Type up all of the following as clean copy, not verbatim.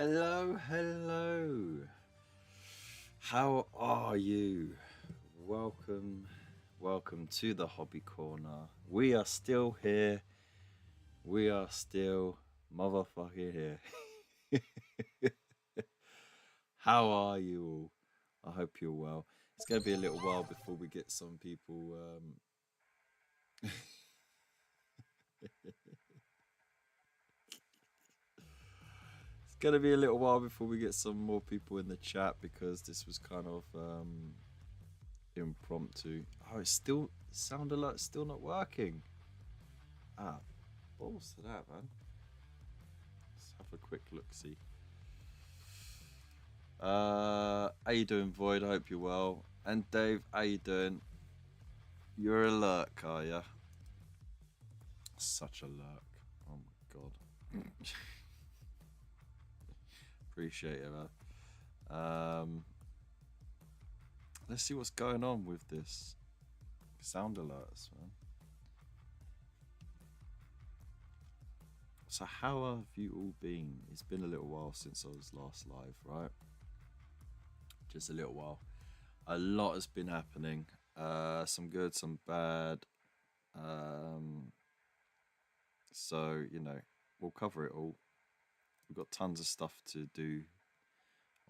Hello, hello. How are you? Welcome to the Hobby Corner. We are still here. We are still motherfucking here. How are you all? I hope you're well. It's going to be a little while before we get some people. It's going to be a little while before we get some more people in the chat because this was kind of impromptu. Oh, it's still sound alert still not working. Ah, balls to that, man. Let's have a quick look. See. How you doing, Void? I hope you're well. And Dave, how you doing? You're a lurk, are ya? Such a lurk. Oh my god. Appreciate it, man. Let's see what's going on with this sound alerts, man. So how have you all been? It's been a little while since I was last live, right? Just a little while. A lot has been happening. Some good, some bad. So, you know, we'll cover it all. We've got tons of stuff to do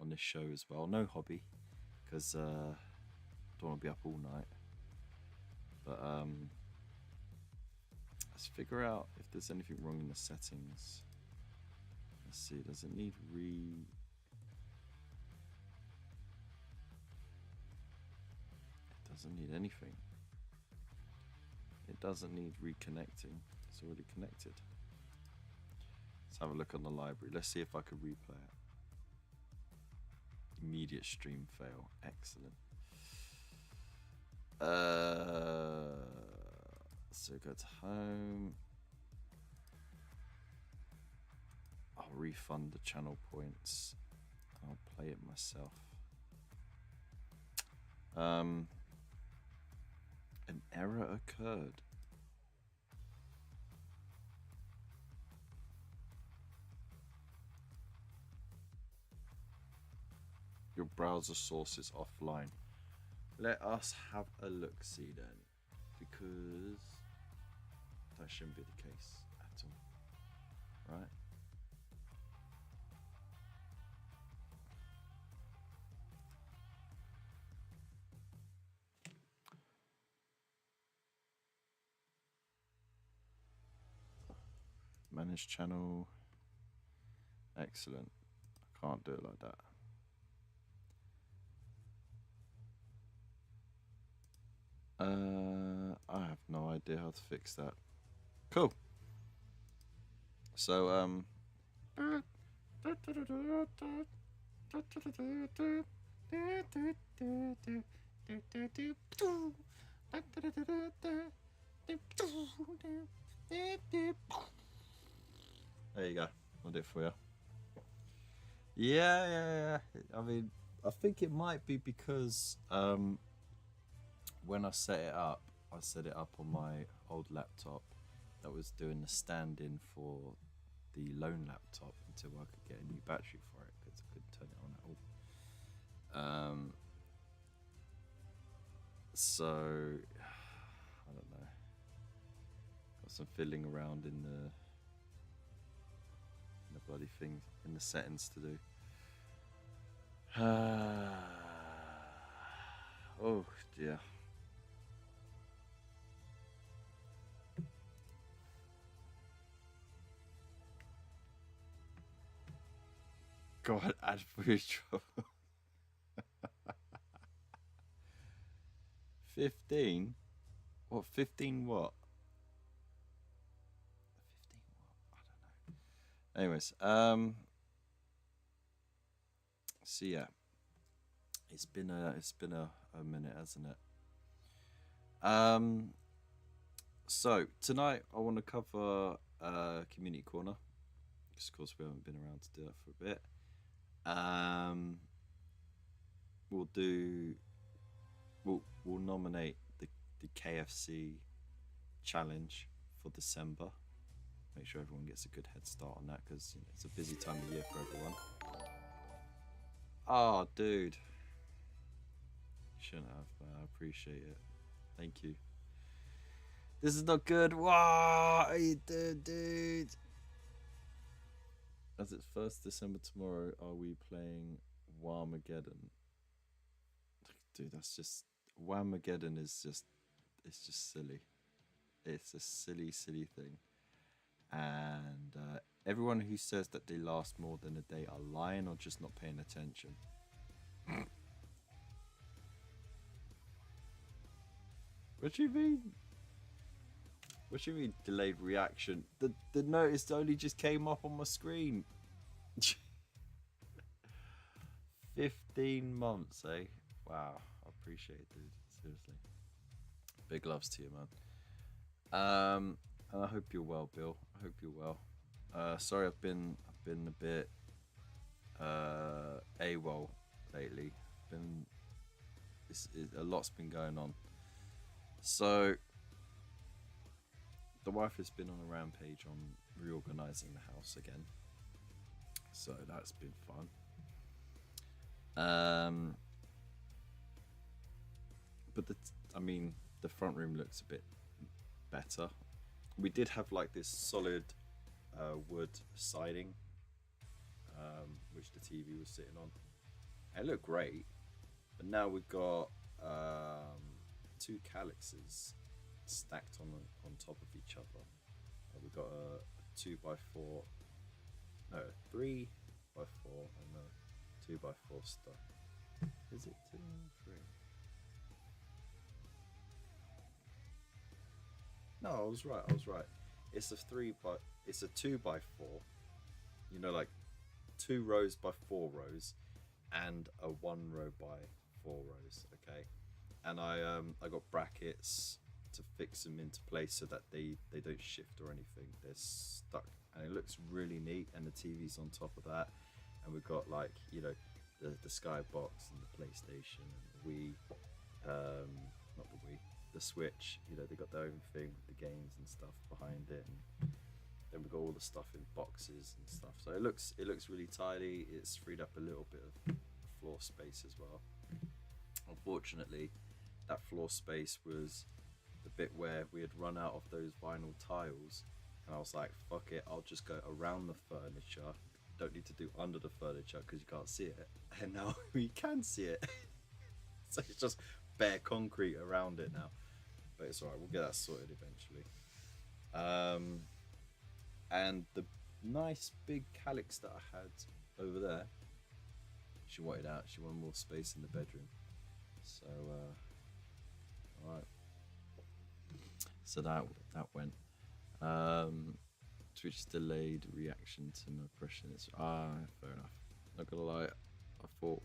on this show as well. No hobby, because I don't want to be up all night. But let's figure out if there's anything wrong in the settings. Let's see, does it need It doesn't need anything. It doesn't need reconnecting. It's already connected. Let's have a look on the library. Let's see if I can replay it. Immediate stream fail. Excellent. So go to home. I'll refund the channel points. I'll play it myself. An error occurred. Your browser source is offline. Let us have a look-see then, because that shouldn't be the case at all, right? Manage channel. Excellent. I can't do it like that. I have no idea how to fix that. Cool. So there you go. I'll do it for you. Yeah. I mean, I think it might be because when I set it up on my old laptop that was doing the stand-in for the loan laptop until I could get a new battery for it because I couldn't turn it on at all. So I don't know. Got some fiddling around in the bloody thing in the settings to do. Oh dear. God, ad free trouble. 15? What, 15 what? 15 what? I don't know. Anyways, so yeah. It's been a minute, hasn't it? So tonight I want to cover Community Corner. Because of course we haven't been around to do that for a bit. We'll nominate the KFC challenge for December. make sure everyone gets a good head start on that, because it's a busy time of year for everyone. Oh, dude. Shouldn't have, but I appreciate it. Thank you. This is not good. What are you doing, dude? As it's 1st December tomorrow, are we playing Whamageddon? Dude, that's just... Whamageddon is just... It's just silly. It's a silly, silly thing. And everyone who says that they last more than a day are lying or just not paying attention. What do you mean? What do you mean delayed reaction? The notice only just came up on my screen. 15 months, eh? Wow, I appreciate it, dude. Seriously. Big loves to you, man. And I hope you're well, Bill. I hope you're well. Sorry, I've been a bit AWOL lately. A lot's been going on. So the wife has been on a rampage on reorganizing the house again. So that's been fun. But the front room looks a bit better. We did have like this solid wood siding, which the TV was sitting on. It looked great, but now we've got 2 calyxes stacked on top of each other. We've got a 2x4, no, 3x4 and a 2x4 stuff. Is it 2 or 3? No, I was right. It's a 2x4. You know, like 2 rows by 4 rows, and a 1 row by 4 rows. Okay, and I got brackets to fix them into place so that they don't shift or anything. They're stuck, and it looks really neat. And the TV's on top of that, and we've got like the Skybox and the PlayStation and the Wii, not the Wii, the Switch. They got their own thing with the games and stuff behind it, and then we've got all the stuff in boxes and stuff. So it looks really tidy. It's freed up a little bit of floor space as well. Unfortunately, that floor space was the bit where we had run out of those vinyl tiles, and I was like, fuck it, I'll just go around the furniture. Don't need to do under the furniture because you can't see it, and now we can see it. So it's just bare concrete around it now, but it's alright, we'll get that sorted eventually. And the nice big calyx that I had over there, she wanted out. She wanted more space in the bedroom, so alright, so that went. Twitch delayed reaction to my impression. It's fair enough. Not gonna lie, I thought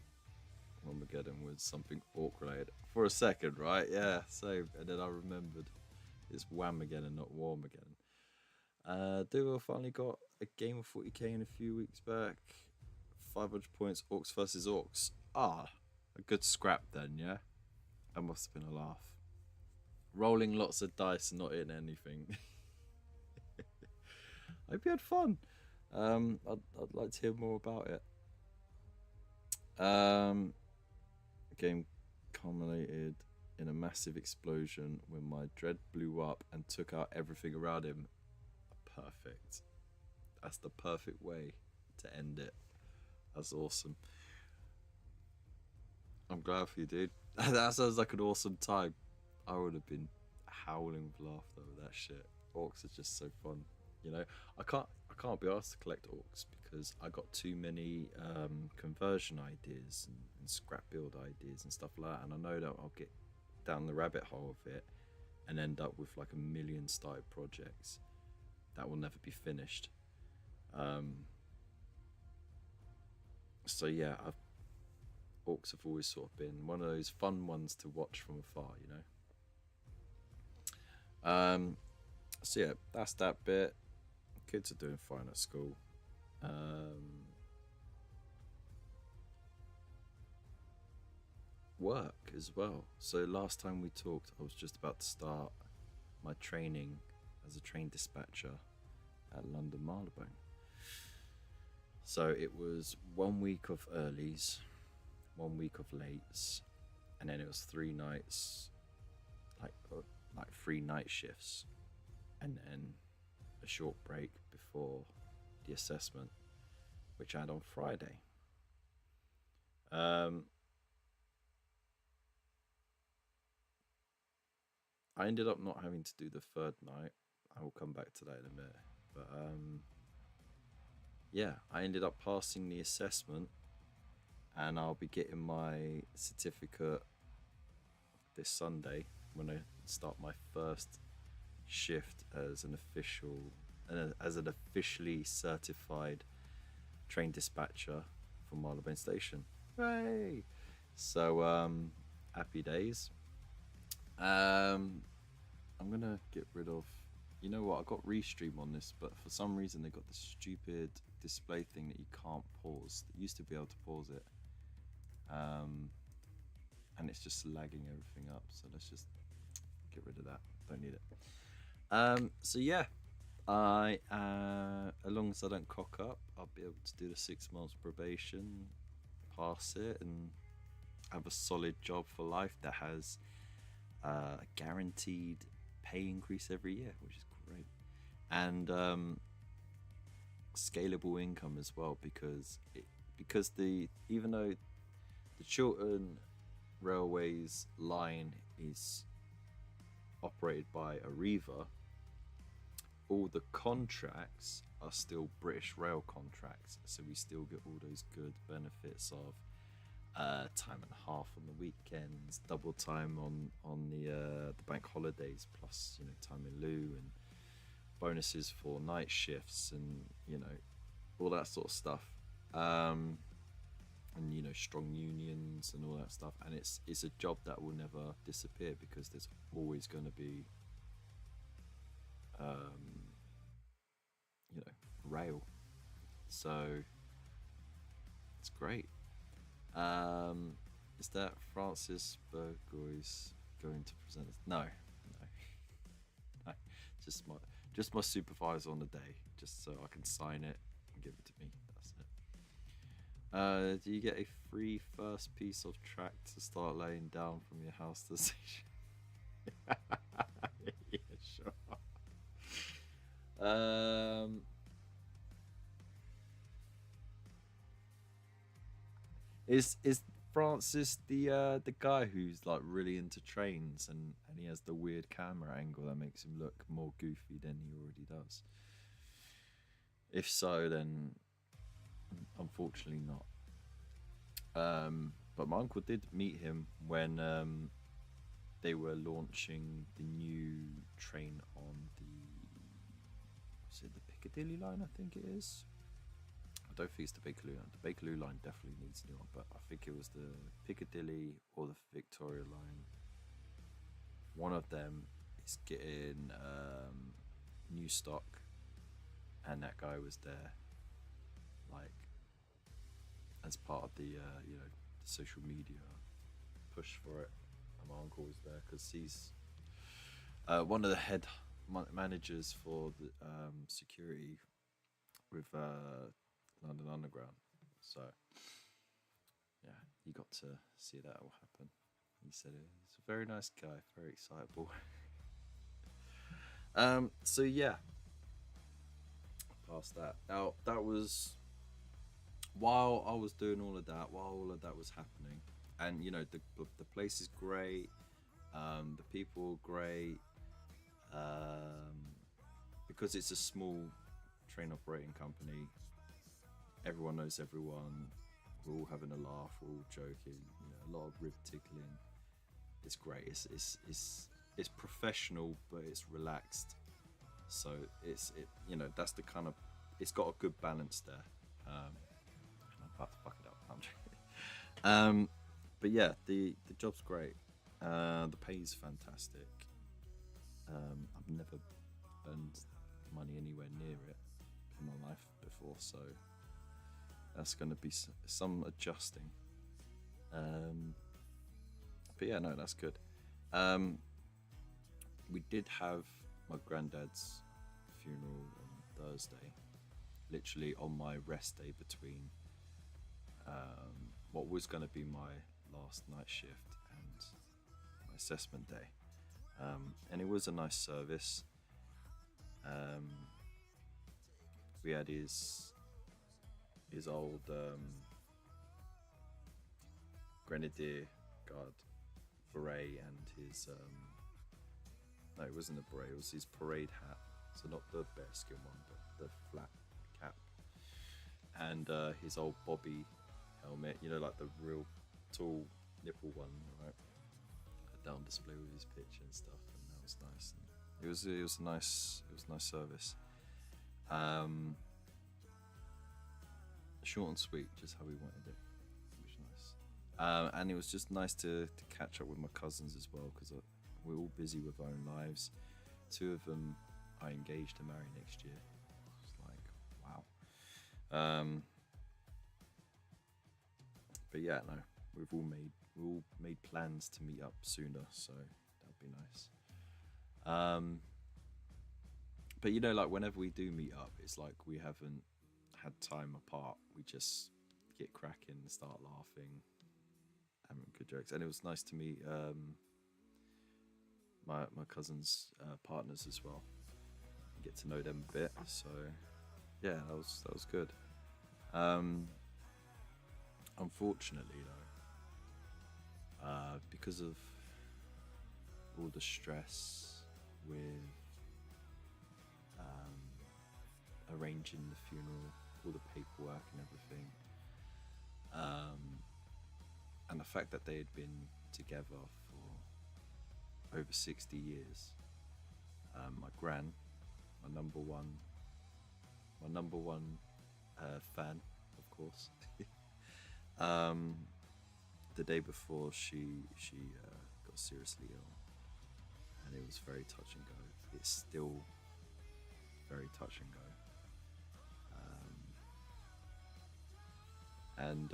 Whamageddon was something Orc related for a second, right? Yeah, same. And then I remembered it's Whamageddon, not Warmageddon. Duo finally got a game of 40k in a few weeks back. 500 points, Orcs versus Orcs. A good scrap then, yeah? That must have been a laugh. Rolling lots of dice and not hitting anything. I hope you had fun. I'd like to hear more about it. The game culminated in a massive explosion when my dread blew up and took out everything around him. Perfect. That's the perfect way to end it. That's awesome. I'm glad for you, dude. That sounds like an awesome time. I would have been howling with laughter with that shit. Orcs are just so fun. I can't be asked to collect orcs because I got too many conversion ideas and scrap build ideas and stuff like that, and I know that I'll get down the rabbit hole of it and end up with like a million started projects that will never be finished. So yeah, orcs have always sort of been one of those fun ones to watch from afar, So yeah, that's that bit. Kids are doing fine at school. Work as well. So last time we talked, I was just about to start my training as a train dispatcher at London Marylebone. So it was 1 week of earlies, 1 week of lates, and then it was 3 nights, like 3 night shifts, and then a short break before the assessment, which I had on Friday. I ended up not having to do the third night. I will come back to that in a minute. But yeah, I ended up passing the assessment, and I'll be getting my certificate this Sunday when I start my first shift as an officially certified train dispatcher from Marylebone Station. Hooray! So happy days. I'm gonna get rid of. You know what? I got Restream on this, but for some reason they got this stupid display thing that you can't pause. It used to be able to pause it, and it's just lagging everything up. So let's just get rid of that. Don't need it. So yeah, I as long as I don't cock up, I'll be able to do the 6 months probation, pass it, and have a solid job for life that has a guaranteed pay increase every year, which is great, and scalable income as well, because even though the Chiltern Railways line is operated by Arriva, all the contracts are still British Rail contracts, so we still get all those good benefits of time and a half on the weekends, double time on the bank holidays, plus time in lieu, and bonuses for night shifts, and all that sort of stuff, and strong unions and all that stuff. And it's a job that will never disappear, because there's always going to be rail, so it's great. Is that Francis Burgoyne going to present? No. Just my supervisor on the day, just so I can sign it and give it to me. That's it. Do you get a free first piece of track to start laying down from your house to the station? Yeah, sure. Is Francis the guy who's like really into trains, and he has the weird camera angle that makes him look more goofy than he already does? If so, then unfortunately not. But my uncle did meet him when they were launching the new train on is it the Piccadilly line? I think it is. I don't think it's the Bakerloo line. The Bakerloo line definitely needs a new one, but I think it was the Piccadilly or the Victoria line. One of them is getting new stock, and that guy was there, like, as part of the the social media push for it. And my uncle was there because he's one of the head managers for the security with London Underground. So yeah, he got to see that all happen. He said he's a very nice guy, very excitable. So yeah, past that. Now that was while I was doing all of that, while all of that was happening, and the place is great, the people are great, because it's a small train operating company. Everyone knows everyone. We're all having a laugh. We're all joking. A lot of rib tickling. It's great. It's professional, but it's relaxed. So that's the kind of, it's got a good balance there. I'm about to fuck it up. I'm joking. But yeah, the job's great. The pay's fantastic. I've never earned money anywhere near it in my life before, so that's going to be some adjusting. But yeah, no, that's good. We did have my granddad's funeral on Thursday, literally on my rest day between what was going to be my last night shift and my assessment day. And it was a nice service. We had his old Grenadier Guard beret and his no, it wasn't a beret, it was his parade hat, so not the bearskin one but the flat cap, and his old Bobby helmet, you know, like the real tall nipple one, right? Down display with his picture and stuff, and that was nice. And it was a nice service. Short and sweet, just how we wanted it. It was nice. And it was just nice to catch up with my cousins as well, because we're all busy with our own lives. Two of them are engaged to marry next year. It's like, wow. But yeah, no, we've all made plans to meet up sooner, so that'd be nice. But you know, like whenever we do meet up, it's like we haven't had time apart. We just get cracking, start laughing, having good jokes, and it was nice to meet my cousins' partners as well, get to know them a bit. So yeah, that was good. Unfortunately though, because of all the stress with arranging the funeral, all the paperwork and everything, and the fact that they had been together for over 60 years, my gran, my number one fan, of course. The day before, she got seriously ill, and it was very touch and go. It's still very touch and go. And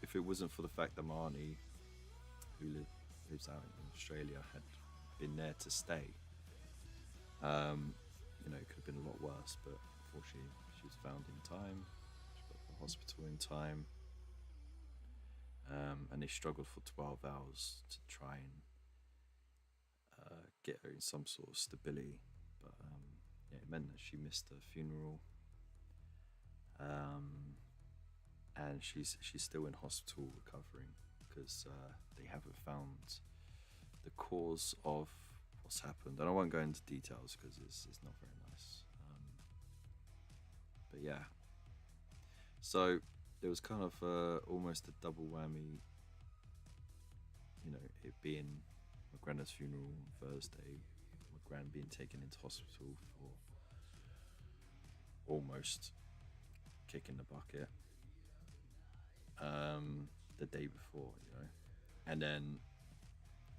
if it wasn't for the fact that my auntie, who lives out in Australia, had been there to stay, you know, it could have been a lot worse. But unfortunately, she was found in time. She got to the hospital in time. And they struggled for 12 hours to try and get her in some sort of stability. But yeah, it meant that she missed her funeral. And she's still in hospital recovering, because they haven't found the cause of what's happened. And I won't go into details because it's not very nice. But yeah, so there was kind of almost a double whammy, you know, it being my granddad's funeral on Thursday, my grand being taken into hospital for almost kicking the bucket the day before, you know, and then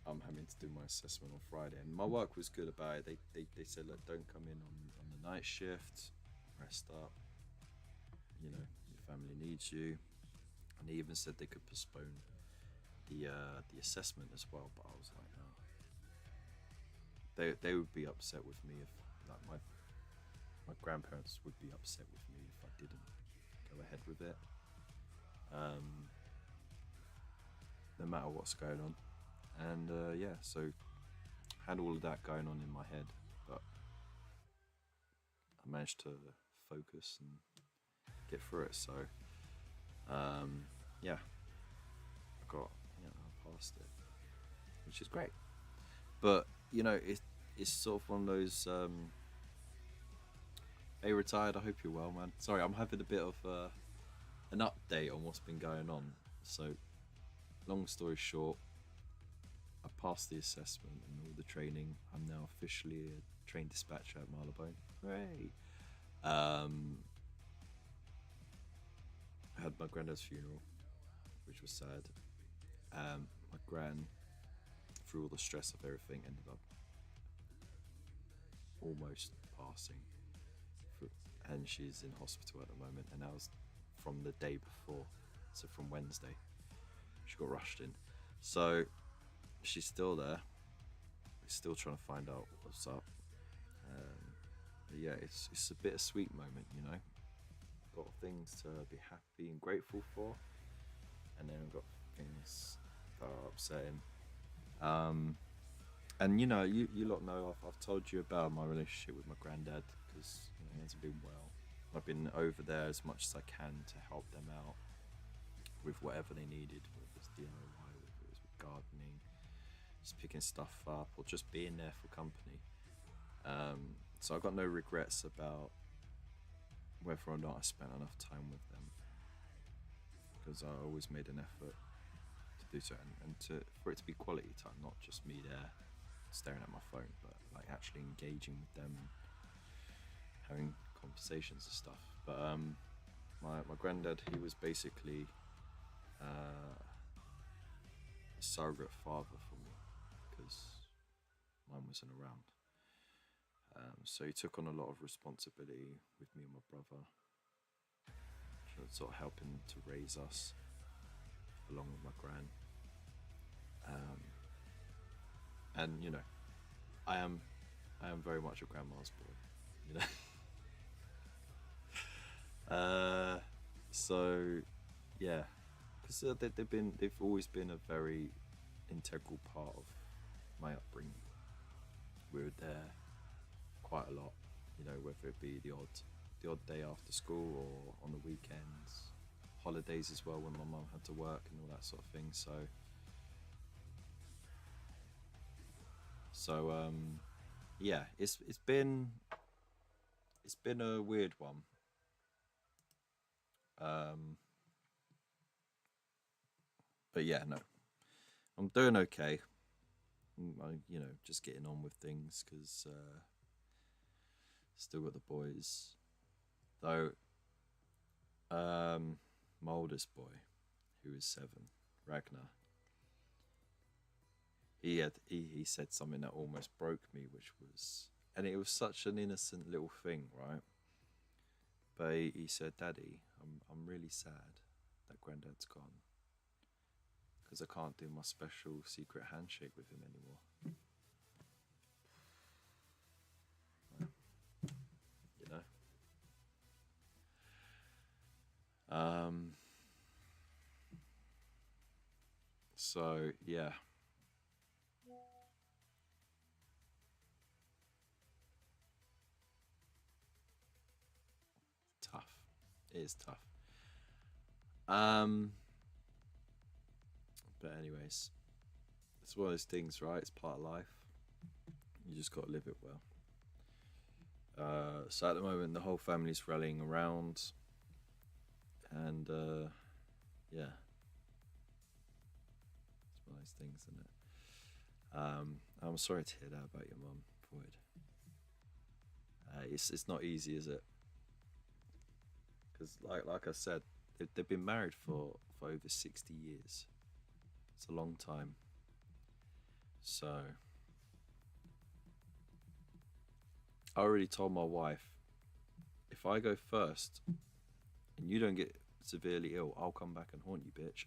I'm having to do my assessment on Friday, and my work was good about it. They said, look, don't come in on the night shift, rest up, you know, your family needs you. And they even said they could postpone the assessment as well, but I was like, no. They would be upset with me if, like, my grandparents would be upset with me if I didn't go ahead with it. No matter what's going on. And yeah, so I had all of that going on in my head, but I managed to focus and get through it. So yeah, I passed it, which is great. But you know, it's sort of one of those hey, retired, I hope you're well, man. Sorry, I'm having a bit of an update on what's been going on. So long story short, I passed the assessment and all the training. I'm now officially a train dispatcher at Marylebone. Hooray! I had my granddad's funeral, which was sad. My gran, through all the stress of everything, ended up almost passing. And she's in hospital at the moment, and that was from the day before, so from Wednesday. She got rushed in. So she's still there. We're still trying to find out what's up. But yeah, it's a bittersweet moment, you know. Got things to be happy and grateful for, and then we've got things that are upsetting. Um, and you know, you lot know I've told you about my relationship with my granddad because you know, he hasn't been well. I've been over there as much as I can to help them out with whatever they needed, whether it's DIY, whether it was with gardening, just picking stuff up, or just being there for company. So I've got no regrets about whether or not I spent enough time with them because I always made an effort to do so and to for it to be quality time, not just me there staring at my phone, but like actually engaging with them and having conversations and stuff. But my granddad, he was basically a surrogate father for me because mine wasn't around. So he took on a lot of responsibility with me and my brother, sort of helping to raise us along with my gran. Um, and you know, I am I am very much a grandma's boy, you know. So yeah, because they've always been a very integral part of my upbringing. We were there quite a lot, you know, whether it be the odd day after school or on the weekends, holidays as well when my mum had to work and all that sort of thing. So yeah, it's been a weird one. Um, but yeah, no, I'm doing okay. You know, just getting on with things because still got the boys. Though my oldest boy, who is 7, Ragnar, he said something that almost broke me, which was, and it was such an innocent little thing, right? But he said, "Daddy, I'm really sad that Granddad's gone because I can't do my special secret handshake with him anymore." You know. So yeah, tough. It is tough. Um, but anyways, it's one of those things, right? It's part of life. You just got to live it well. So at the moment, the whole family's rallying around, and yeah, it's one of those things, isn't it? I'm sorry to hear that about your mum, Floyd. It's not easy, is it? Because like I said, they've been married for over 60 years. It's a long time. So I already told my wife, if I go first and you don't get severely ill, I'll come back and haunt you, bitch.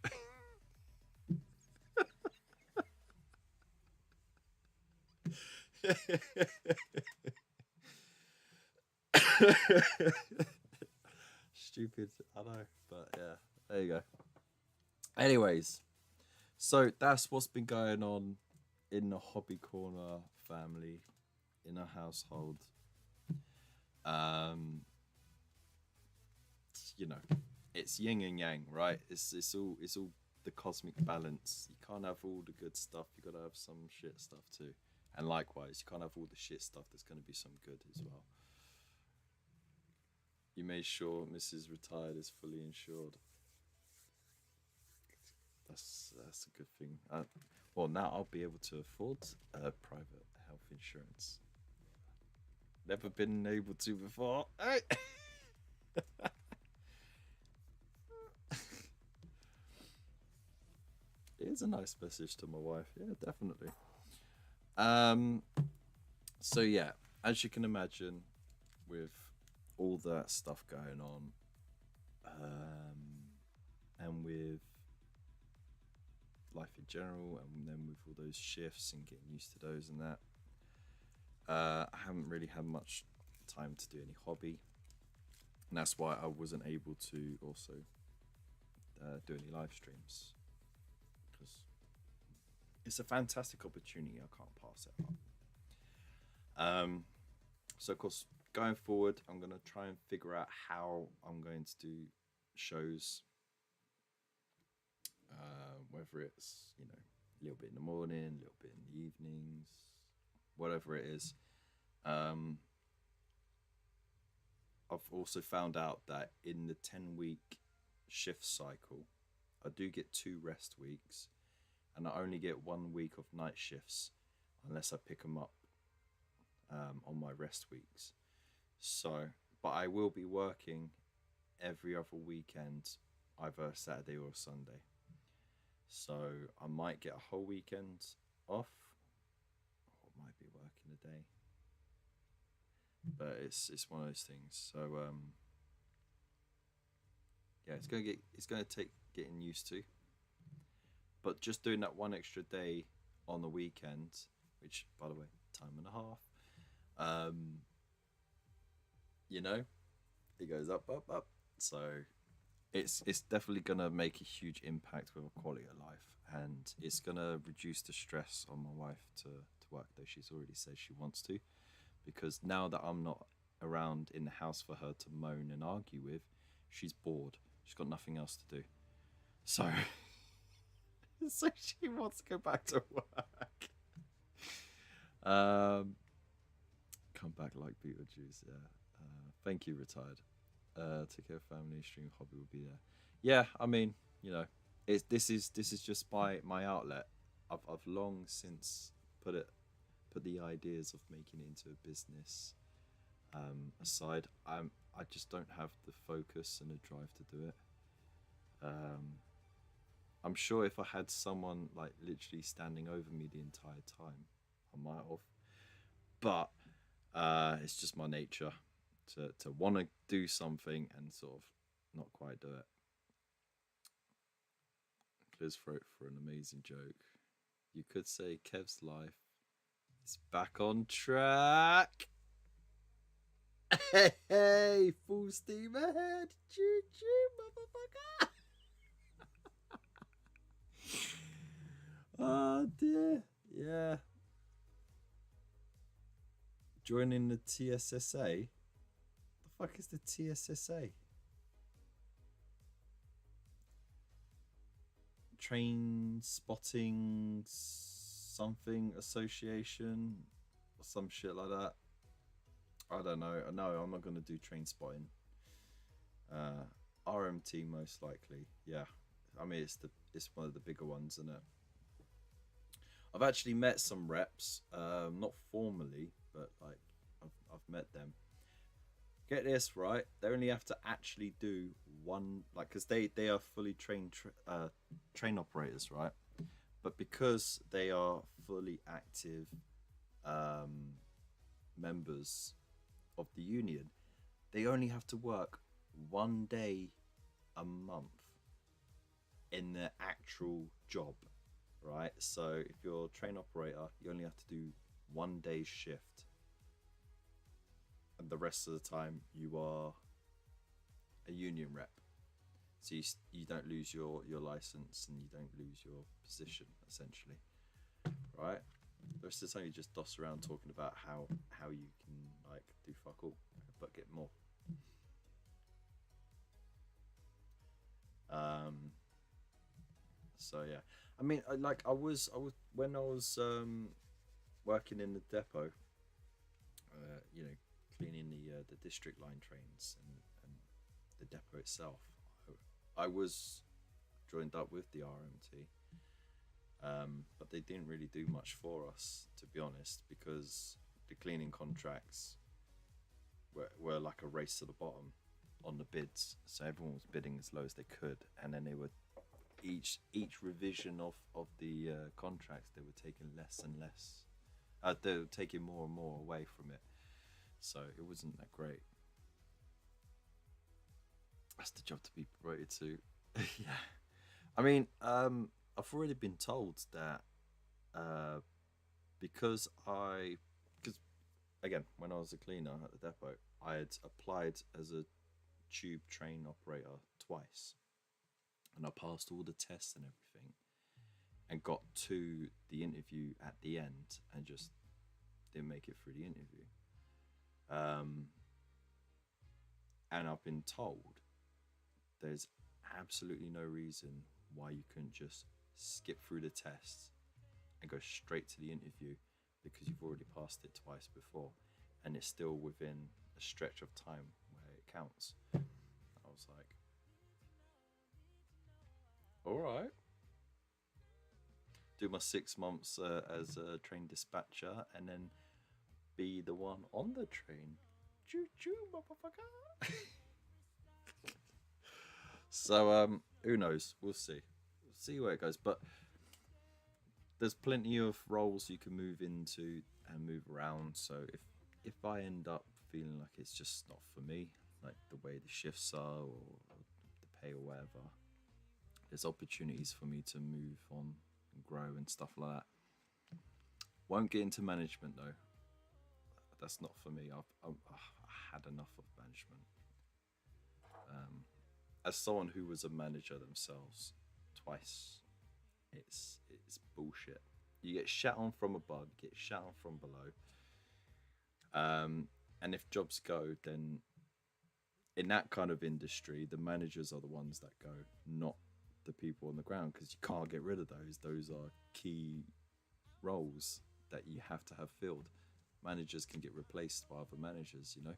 Stupid, I know, but yeah, there you go. Anyways, so that's what's been going on in the Hobby Corner family, in our household. Um, you know, it's yin and yang, right? It's all the cosmic balance. You can't have all the good stuff. You gotta have some shit stuff too. And likewise, you can't have all the shit stuff. There's gonna be some good as well. You made sure Mrs. Retired is fully insured. That's a good thing. Well, now I'll be able to afford private health insurance. Never been able to before. Hey! It is a nice message to my wife. Yeah, definitely. Um. So yeah, as you can imagine, with all that stuff going on, and with life in general, and then with all those shifts and getting used to those and that, I haven't really had much time to do any hobby, and that's why I wasn't able to also do any live streams, because it's a fantastic opportunity. I can't pass it up. So of course, going forward, I'm gonna try and figure out how I'm going to do shows. Whether it's, you know, a little bit in the morning, a little bit in the evenings, whatever it is. I've also found out that in the 10-week shift cycle, I do get 2 rest weeks, and I only get 1 week of night shifts unless I pick them up on my rest weeks. So, but I will be working every other weekend, either Saturday or Sunday. So I might get a whole weekend off, or might be working a day. But it's one of those things. So yeah, it's gonna take getting used to. But just doing that one extra day on the weekend, which, by the way, time and a half, you know, it goes up, up, up. So it's definitely gonna make a huge impact with a quality of life, and it's gonna reduce the stress on my wife to work, though she's already said she wants to, because now that I'm not around in the house for her to moan and argue with, she's bored. She's got nothing else to do. So so she wants to go back to work. Come back like Beetlejuice, yeah. Thank you, retired. Take care of family, stream hobby will be there. Yeah, I mean, you know, this is just my outlet. I've long since put the ideas of making it into a business aside. I just don't have the focus and the drive to do it. I'm sure if I had someone like literally standing over me the entire time, I might have. But it's just my nature to want to do something and sort of not quite do it. Clears throat for an amazing joke. You could say Kev's life is back on track. Hey, hey, full steam ahead. Choo choo, motherfucker. Oh dear. Yeah. Joining the TSSA. The fuck is the TSSA? Train Spotting something association or some shit like that. I don't know. No, I'm not gonna do train spotting. RMT most likely. Yeah. I mean, it's one of the bigger ones, isn't it? I've actually met some reps, not formally, but like I've met them. Get this right, they only have to actually do one, like, because they are fully trained train operators, right? But because they are fully active members of the union, they only have to work 1 day a month in their actual job, right? So if you're a train operator, you only have to do 1 day's shift, and the rest of the time you are a union rep. So you don't lose your license and you don't lose your position, essentially, right? The rest of the time you just doss around talking about how you can like do fuck all but get more. So yeah, I mean, I was when I was working in the depot, you know, cleaning the district line trains and the depot itself. I was joined up with the RMT, but they didn't really do much for us, to be honest, because the cleaning contracts were like a race to the bottom on the bids. So everyone was bidding as low as they could, and then they were each revision of the contracts, they were taking less and less. They were taking more and more away from it. So it wasn't that great. That's the job to be promoted to. Yeah. I mean, I've already been told that because again, when I was a cleaner at the depot, I had applied as a tube train operator twice, and I passed all the tests and everything, and got to the interview at the end, and just didn't make it through the interview. Um, and I've been told there's absolutely no reason why you couldn't just skip through the tests and go straight to the interview, because you've already passed it twice before and it's still within a stretch of time where it counts. I was like, all right. Do my 6 months as a train dispatcher and then be the one on the train. Choo choo, motherfucker. So who knows? We'll see. We'll see where it goes. But there's plenty of roles you can move into and move around. So if I end up feeling like it's just not for me, like the way the shifts are or the pay or whatever, there's opportunities for me to move on and grow and stuff like that. Won't get into management though. That's not for me. I had enough of management. As someone who was a manager themselves twice, it's bullshit. You get shat on from above, you get shat on from below. And if jobs go, then in that kind of industry, the managers are the ones that go, not the people on the ground, because you can't get rid of those. Those are key roles that you have to have filled. Managers can get replaced by other managers, you know.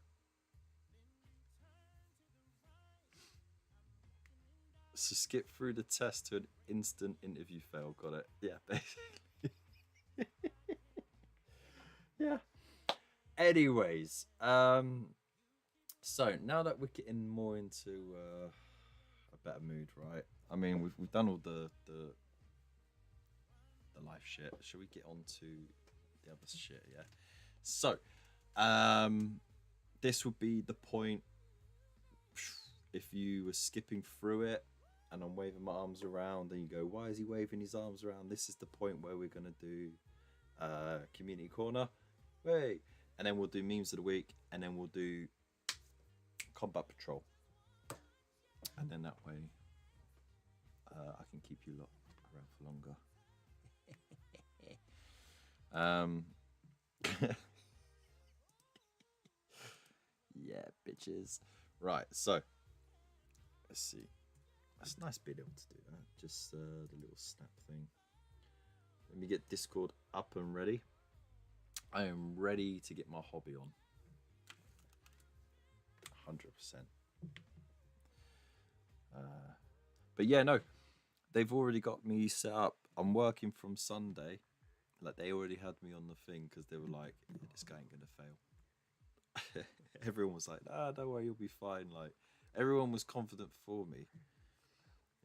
So skip through the test to an instant interview fail. Got it. Yeah, basically. Yeah. Anyways, so now that we're getting more into a better mood, right? I mean, we've done all the life shit. Shall we get on to the other shit? Yeah. So, this would be the point if you were skipping through it and I'm waving my arms around and you go, why is he waving his arms around? This is the point where we're going to do community corner. Wait. And then we'll do memes of the week, and then we'll do combat patrol. And then that way I can keep you lot around for longer. Yeah, bitches. Right, so let's see. It's nice being able to do that. Just the little snap thing. Let me get Discord up and ready. I am ready to get my hobby on. 100%. But yeah, no. They've already got me set up. I'm working from Sunday. Like, they already had me on the thing because they were like, yeah, this guy ain't going to fail. Everyone was like, don't worry, you'll be fine. Like, everyone was confident for me.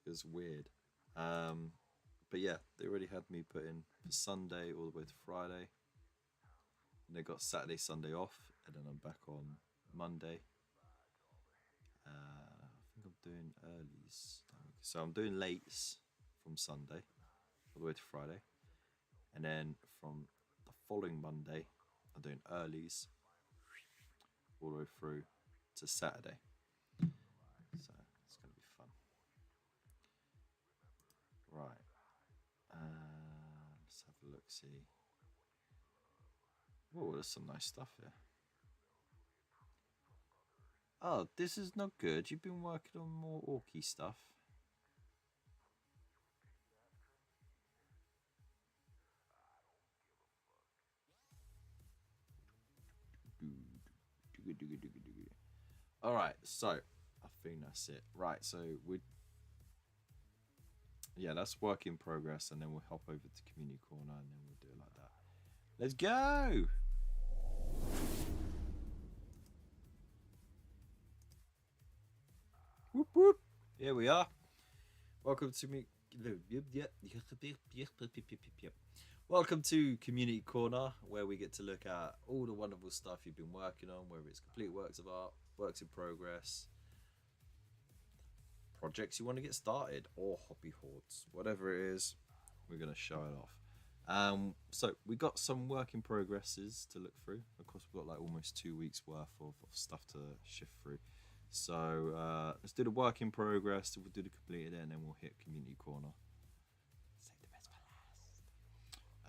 It was weird. But yeah, they already had me put in for Sunday all the way to Friday. And they got Saturday, Sunday off. And then I'm back on Monday. I think I'm doing earlies. So I'm doing lates from Sunday all the way to Friday. And then from the following Monday, I'm doing earlies all the way through to Saturday. So it's going to be fun. Right. Let's have a look, see. Oh, there's some nice stuff here. Oh, this is not good. You've been working on more orky stuff. All right, so I think that's it. Right, so that's work in progress, and then we'll hop over to community corner, and then we'll do it like that. Let's go. Whoop whoop. Here we are. Welcome to me. Welcome to Community Corner, where we get to look at all the wonderful stuff you've been working on, whether it's complete works of art, works in progress, projects you want to get started, or hobby hoards. Whatever it is, we're going to show it off. So we got some work in progresses to look through. Of course, we've got like almost 2 weeks worth of stuff to shift through. So let's do the work in progress. We'll do the completed, and then we'll hit community corner. Save the best for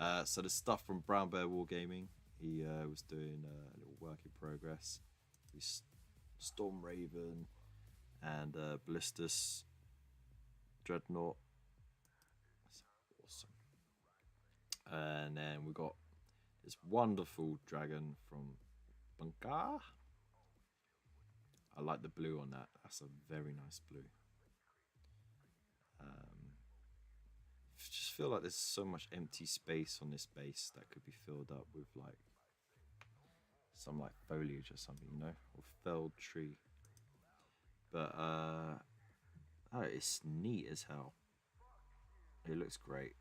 last. So the stuff from Brown Bear Wargaming. He was doing a little work in progress. We Storm Raven and Ballistus Dreadnought. That's awesome. And then we got this wonderful dragon from Bunker. I like the blue on that. That's a very nice blue. Just feel like there's so much empty space on this base that could be filled up with like some like foliage or something, you know, or felled tree. But oh, it's neat as hell. It looks great.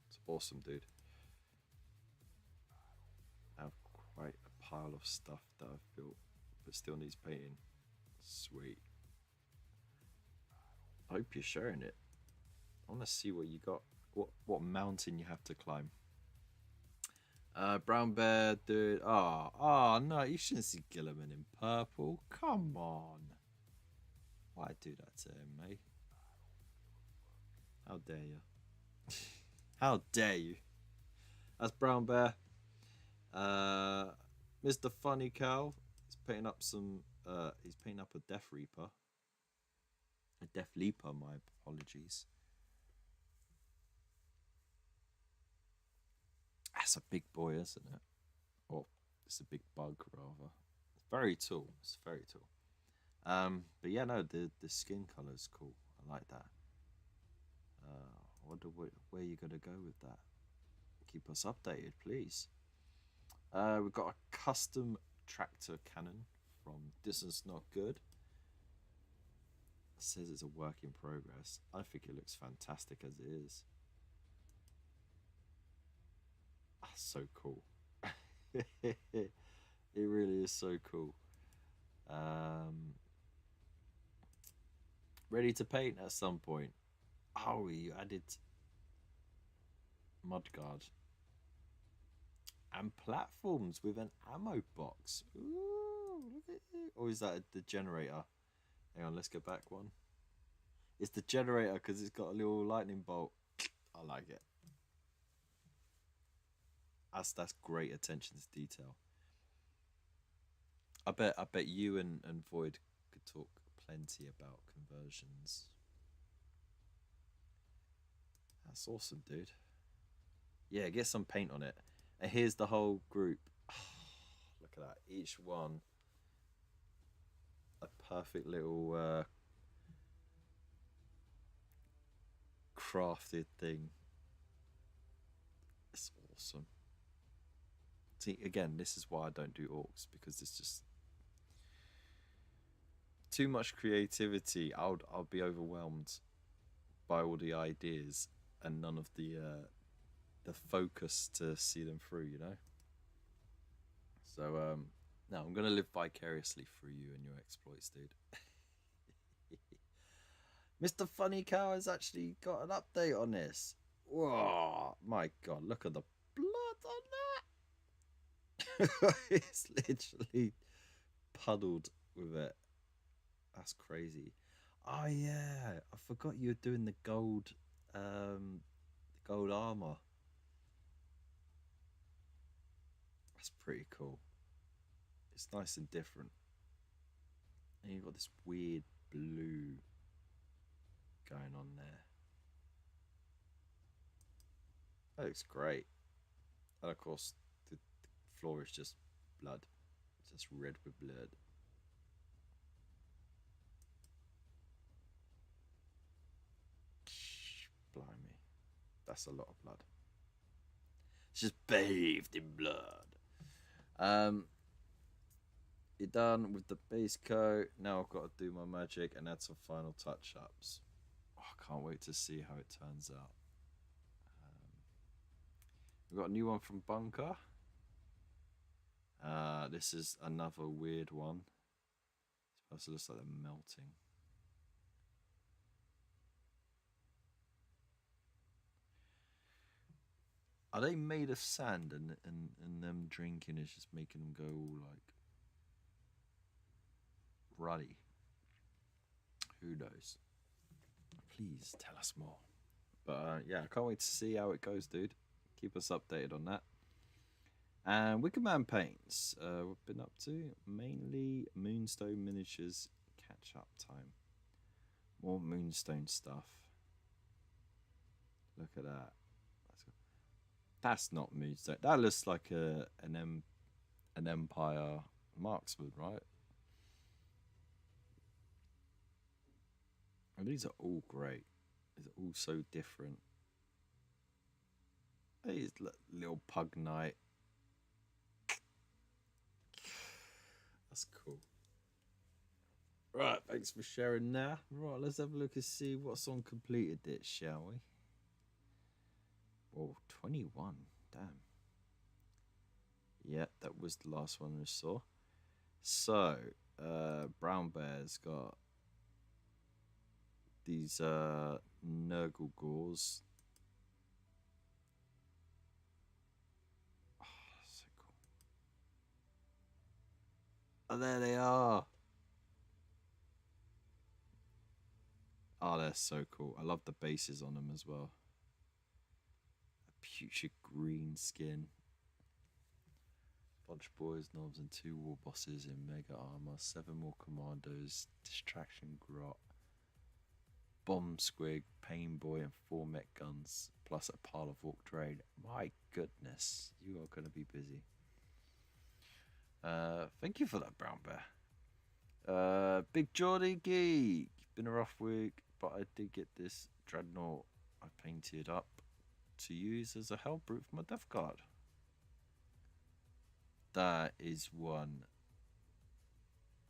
It's awesome, dude. I have quite a pile of stuff that I've built, but still needs painting. Sweet. I hope you're sharing it. I want to see what you got. What mountain you have to climb. Brown Bear, dude. Oh, no, you shouldn't see Gilliman in purple. Come on. Why do that to him, mate? How dare you? How dare you? That's Brown Bear. Mr. Funny Cow is painting up some. He's painting up a Death Reaper. A Death Leaper, my apologies. That's a big boy, isn't it? Or it's a big bug, rather. It's very tall. It's very tall. But yeah, no, the skin color is cool. I like that. I wonder where you're gonna go with that. Keep us updated, please. We've got a custom tractor cannon from Distance Not Good. It says it's a work in progress. I think it looks fantastic as it is. That's so cool. It really is so cool. Ready to paint at some point. Oh, you added mudguard and platforms with an ammo box. Ooh, look at it. Or is that the generator? Hang on, let's go back one. It's the generator because it's got a little lightning bolt. I like it. That's great attention to detail. I bet you and Void could talk plenty about conversions. That's awesome, dude. Yeah, get some paint on it. And here's the whole group. Look at that. Each one a perfect little crafted thing. It's awesome. See, again, this is why I don't do orcs, because it's just too much creativity. I'll be overwhelmed by all the ideas and none of the focus to see them through, you know. So now I'm gonna live vicariously through you and your exploits, dude. Mr. Funny Cow has actually got an update on this. Whoa, my god, look at the blood on that. It's literally puddled with it. That's crazy. Oh yeah, I forgot you were doing the gold armor. That's pretty cool. It's nice and different. And you've got this weird blue going on there. That looks great. And of course, the floor is just blood. It's just red with blood. Blimey. That's a lot of blood. It's just bathed in blood. You're done with the base coat. Now I've got to do my magic and add some final touch-ups. Oh, I can't wait to see how it turns out. We've got a new one from Bunker. This is another weird one. It looks like they're melting. Are they made of sand and them drinking is just making them go all like ruddy? Who knows? Please tell us more. But yeah, I can't wait to see how it goes, dude. Keep us updated on that. And Wicker Man Paints, we've been up to mainly Moonstone miniatures catch up time. More Moonstone stuff. Look at that. That's not Moonstone. That looks like an Empire marksman, right? And these are all great. These are all so different. Hey, little pug knight. That's cool. Right, thanks for sharing now. Right, let's have a look and see what's on completed it, shall we? Oh, 21. Damn. Yeah, that was the last one we saw. So, Brown Bear's got these Nurgle Gores. Oh, so cool. Oh, there they are. Oh, they're so cool. I love the bases on them as well. A putrid green skin. Bunch of boys, knobs, and 2 war bosses in mega armor. 7 more commandos. Distraction grot. Bomb squig, pain boy, and 4 mech guns. Plus a pile of orc trade. My goodness, you are going to be busy. Thank you for that, Brown Bear. Big Geordie Geek. Been a rough week, but I did get this Dreadnought I painted up to use as a Hellbrute for my Death Guard. That is one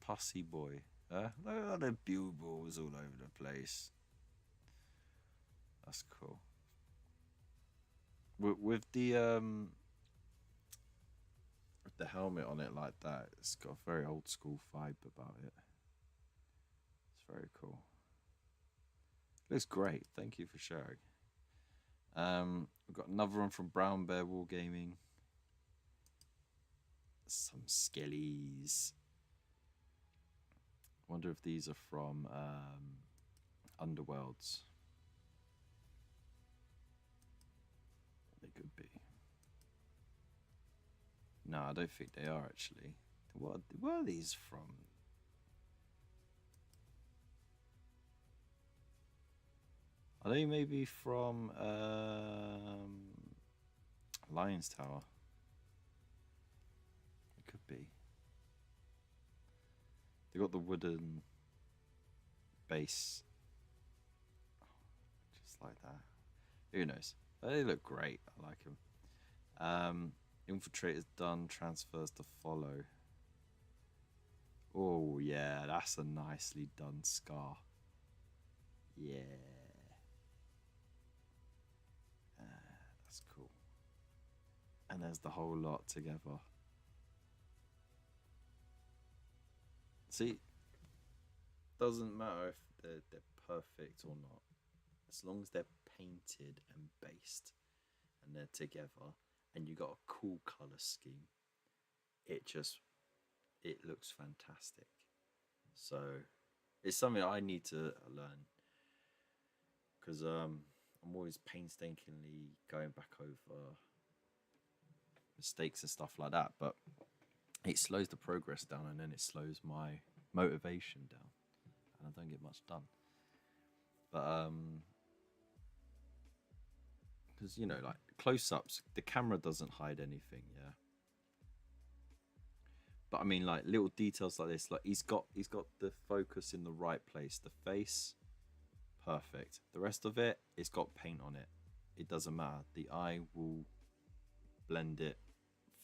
pussy boy. Look at the bugles all over the place. That's cool. With the helmet on it like that, it's got a very old school vibe about it. It's very cool. Looks great. Thank you for sharing. We've got another one from Brown Bear Wargaming. Some skellies. Wonder if these are from Underworlds. They could be. No, I don't think they are actually. What are these from? Are they maybe from Lion's Tower? It could be. They got the wooden base. Just like that. Who knows? They look great. I like them. Infiltrator's done. Transfers to follow. Oh, yeah. That's a nicely done scar. Yeah. That's cool. And there's the whole lot together. See, doesn't matter if they're perfect or not. As long as they're painted and based and they're together and you got a cool color scheme, it looks fantastic. So it's something I need to learn, because I'm always painstakingly going back over mistakes and stuff like that, but it slows the progress down and then it slows my motivation down and I don't get much done. But because you know, like close-ups, the camera doesn't hide anything, yeah. But I mean, like little details like this, like he's got the focus in the right place. The face, perfect. The rest of it, it's got paint on it. It doesn't matter. The eye will blend it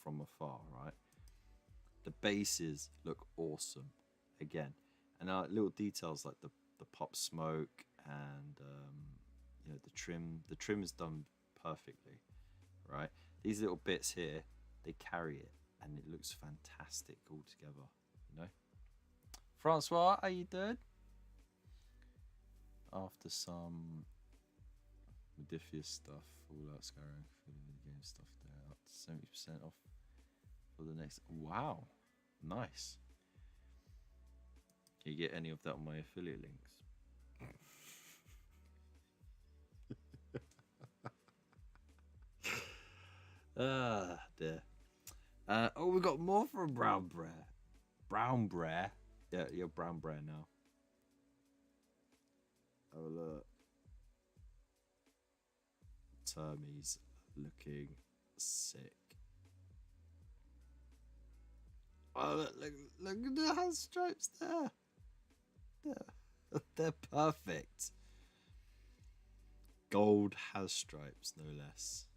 from afar, right? The bases look awesome, again, and little details like the pop smoke and you know, the trim. The trim is done perfectly, right? These little bits here, they carry it. And it looks fantastic all together, you know. Francois, how you doing? After some Modifius stuff, Fallout, Skyrim, video game stuff there, up to 70% off for the next. Wow, nice. Can you get any of that on my affiliate links? Ah, dear. Oh, we got more from Brown Brer. Brown Brer. Yeah, you're Brown Brer now. Oh, look. Termies looking sick. Oh, look at the hand stripes there. They're perfect. Gold has stripes, no less.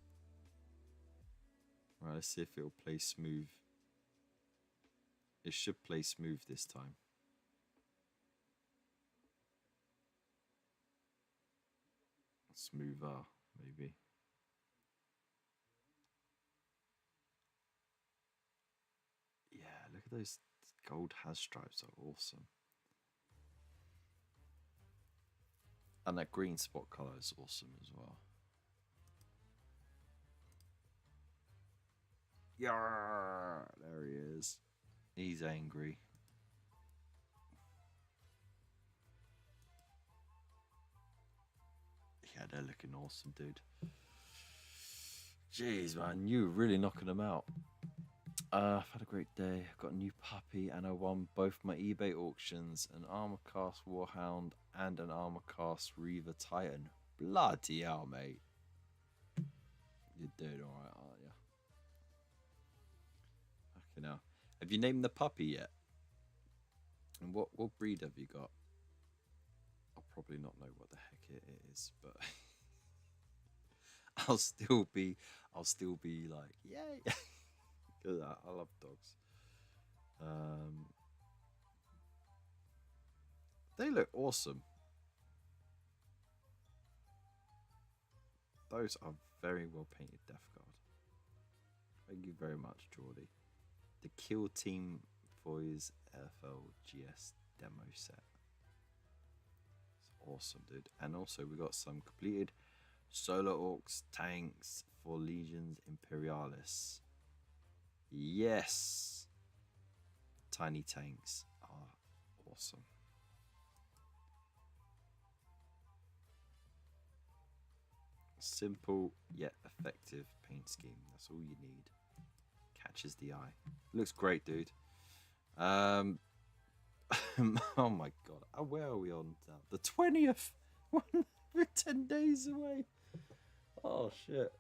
Right, let's see if it'll play smooth. It should play smooth this time. Smoother, maybe. Yeah, look at those gold has stripes, are awesome. And that green spot color is awesome as well. Yeah, there he is. He's angry. Yeah, they're looking awesome, dude. Jeez, man, you're really knocking them out. I've had a great day. I've got a new puppy, and I won both my eBay auctions: an Armor Cast Warhound and an Armor Cast Reaver Titan. Bloody hell, mate! You're doing all right, aren't you? Okay, now, have you named the puppy yet? And what breed have you got? I'll probably not know what the heck it is, but I'll still be like, yay! Because I love dogs. They look awesome. Those are very well painted Death Guard. Thank you very much, Geordie. The Kill Team Boys FLGS demo set. It's awesome, dude. And also we got some completed Solar Orcs tanks for Legions Imperialis. Yes! Tiny tanks are awesome. Simple yet effective paint scheme. That's all you need. Catches the eye. Looks great, dude. Oh my god. Where are we on now? The 20th. We're 10 days away. Oh shit.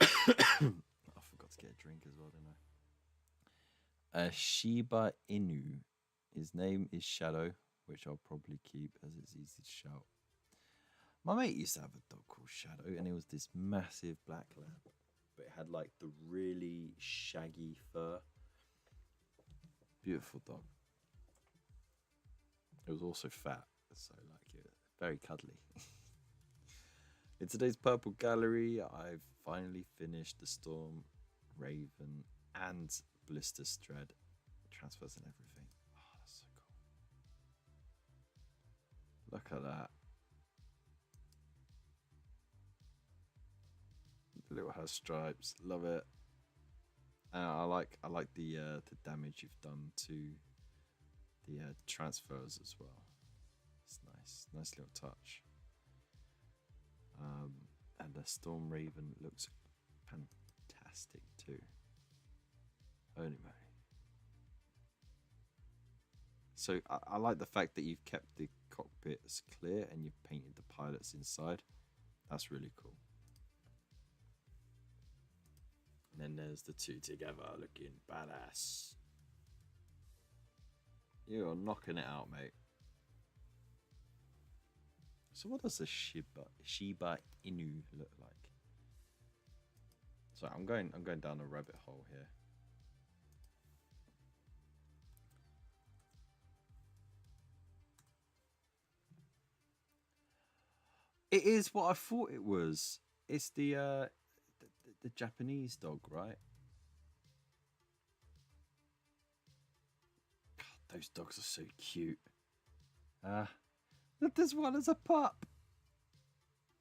I forgot to get a drink as well, didn't I? Shiba Inu. His name is Shadow, which I'll probably keep as it's easy to shout. My mate used to have a dog called Shadow, and it was this massive black lab, but it had like the really shaggy fur. Beautiful dog. It was also fat, so like it very cuddly. In today's Purple Gallery, I've finally finished the Storm, Raven, and Ballista's Dread transfers and everything. Oh, that's so cool. Look at that. The little has stripes. Love it. I like the damage you've done to the transfers as well. It's nice little touch. And the Storm Raven looks fantastic too. Holy moly. So I like the fact that you've kept the cockpits clear and you've painted the pilots inside. That's really cool. And then there's the two together looking badass. You're knocking it out, mate. So what does the Shiba Inu look like? So I'm going down a rabbit hole here. It is what I thought it was. It's the Japanese dog, right? God, those dogs are so cute. This one is a pup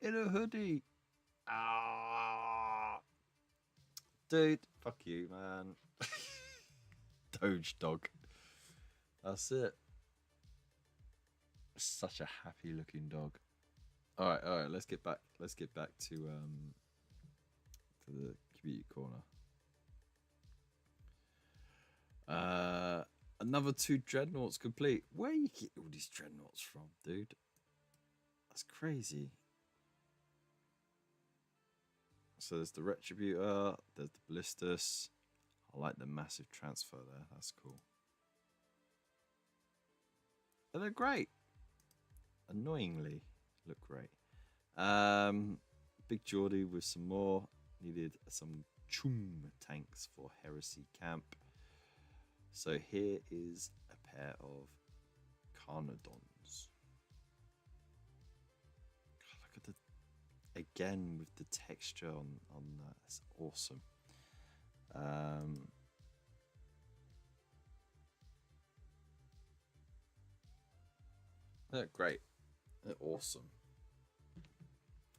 in a hoodie. Ah, dude, fuck you, man. Doge dog. That's it. Such a happy looking dog. All right. Let's get back. Let's get back to the community corner. Another 2 dreadnoughts complete. Where you get all these dreadnoughts from, dude? That's crazy. So there's the Retributor, there's the Ballistus. I like the massive transfer there. That's cool. And they're great. Annoyingly, look great. Big Geordie with some more. Needed some Chum tanks for Heresy Camp. So here is a pair of Carnodons. God, look at the, again with the texture on that. It's awesome. They're great. They're awesome.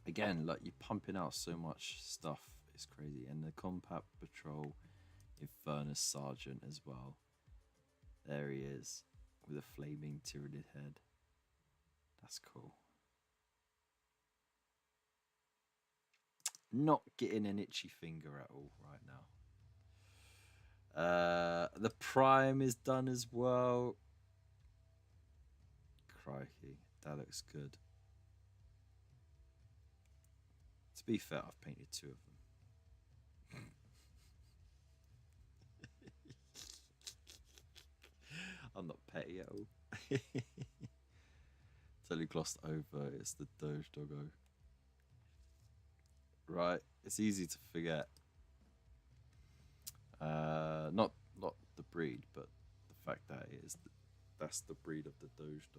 Again, like you're pumping out so much stuff. It's crazy. And the Compact Patrol Infernus Sergeant as well. There he is with a flaming Tyranid head. That's cool. Not getting an itchy finger at all right now. The Prime is done as well. Crikey, that looks good. To be fair, I've painted 2 of them. I'm not petty at all. Totally glossed over. It's the Doge Doggo. Right, it's easy to forget. Not the breed, but the fact that that's the breed of the Doge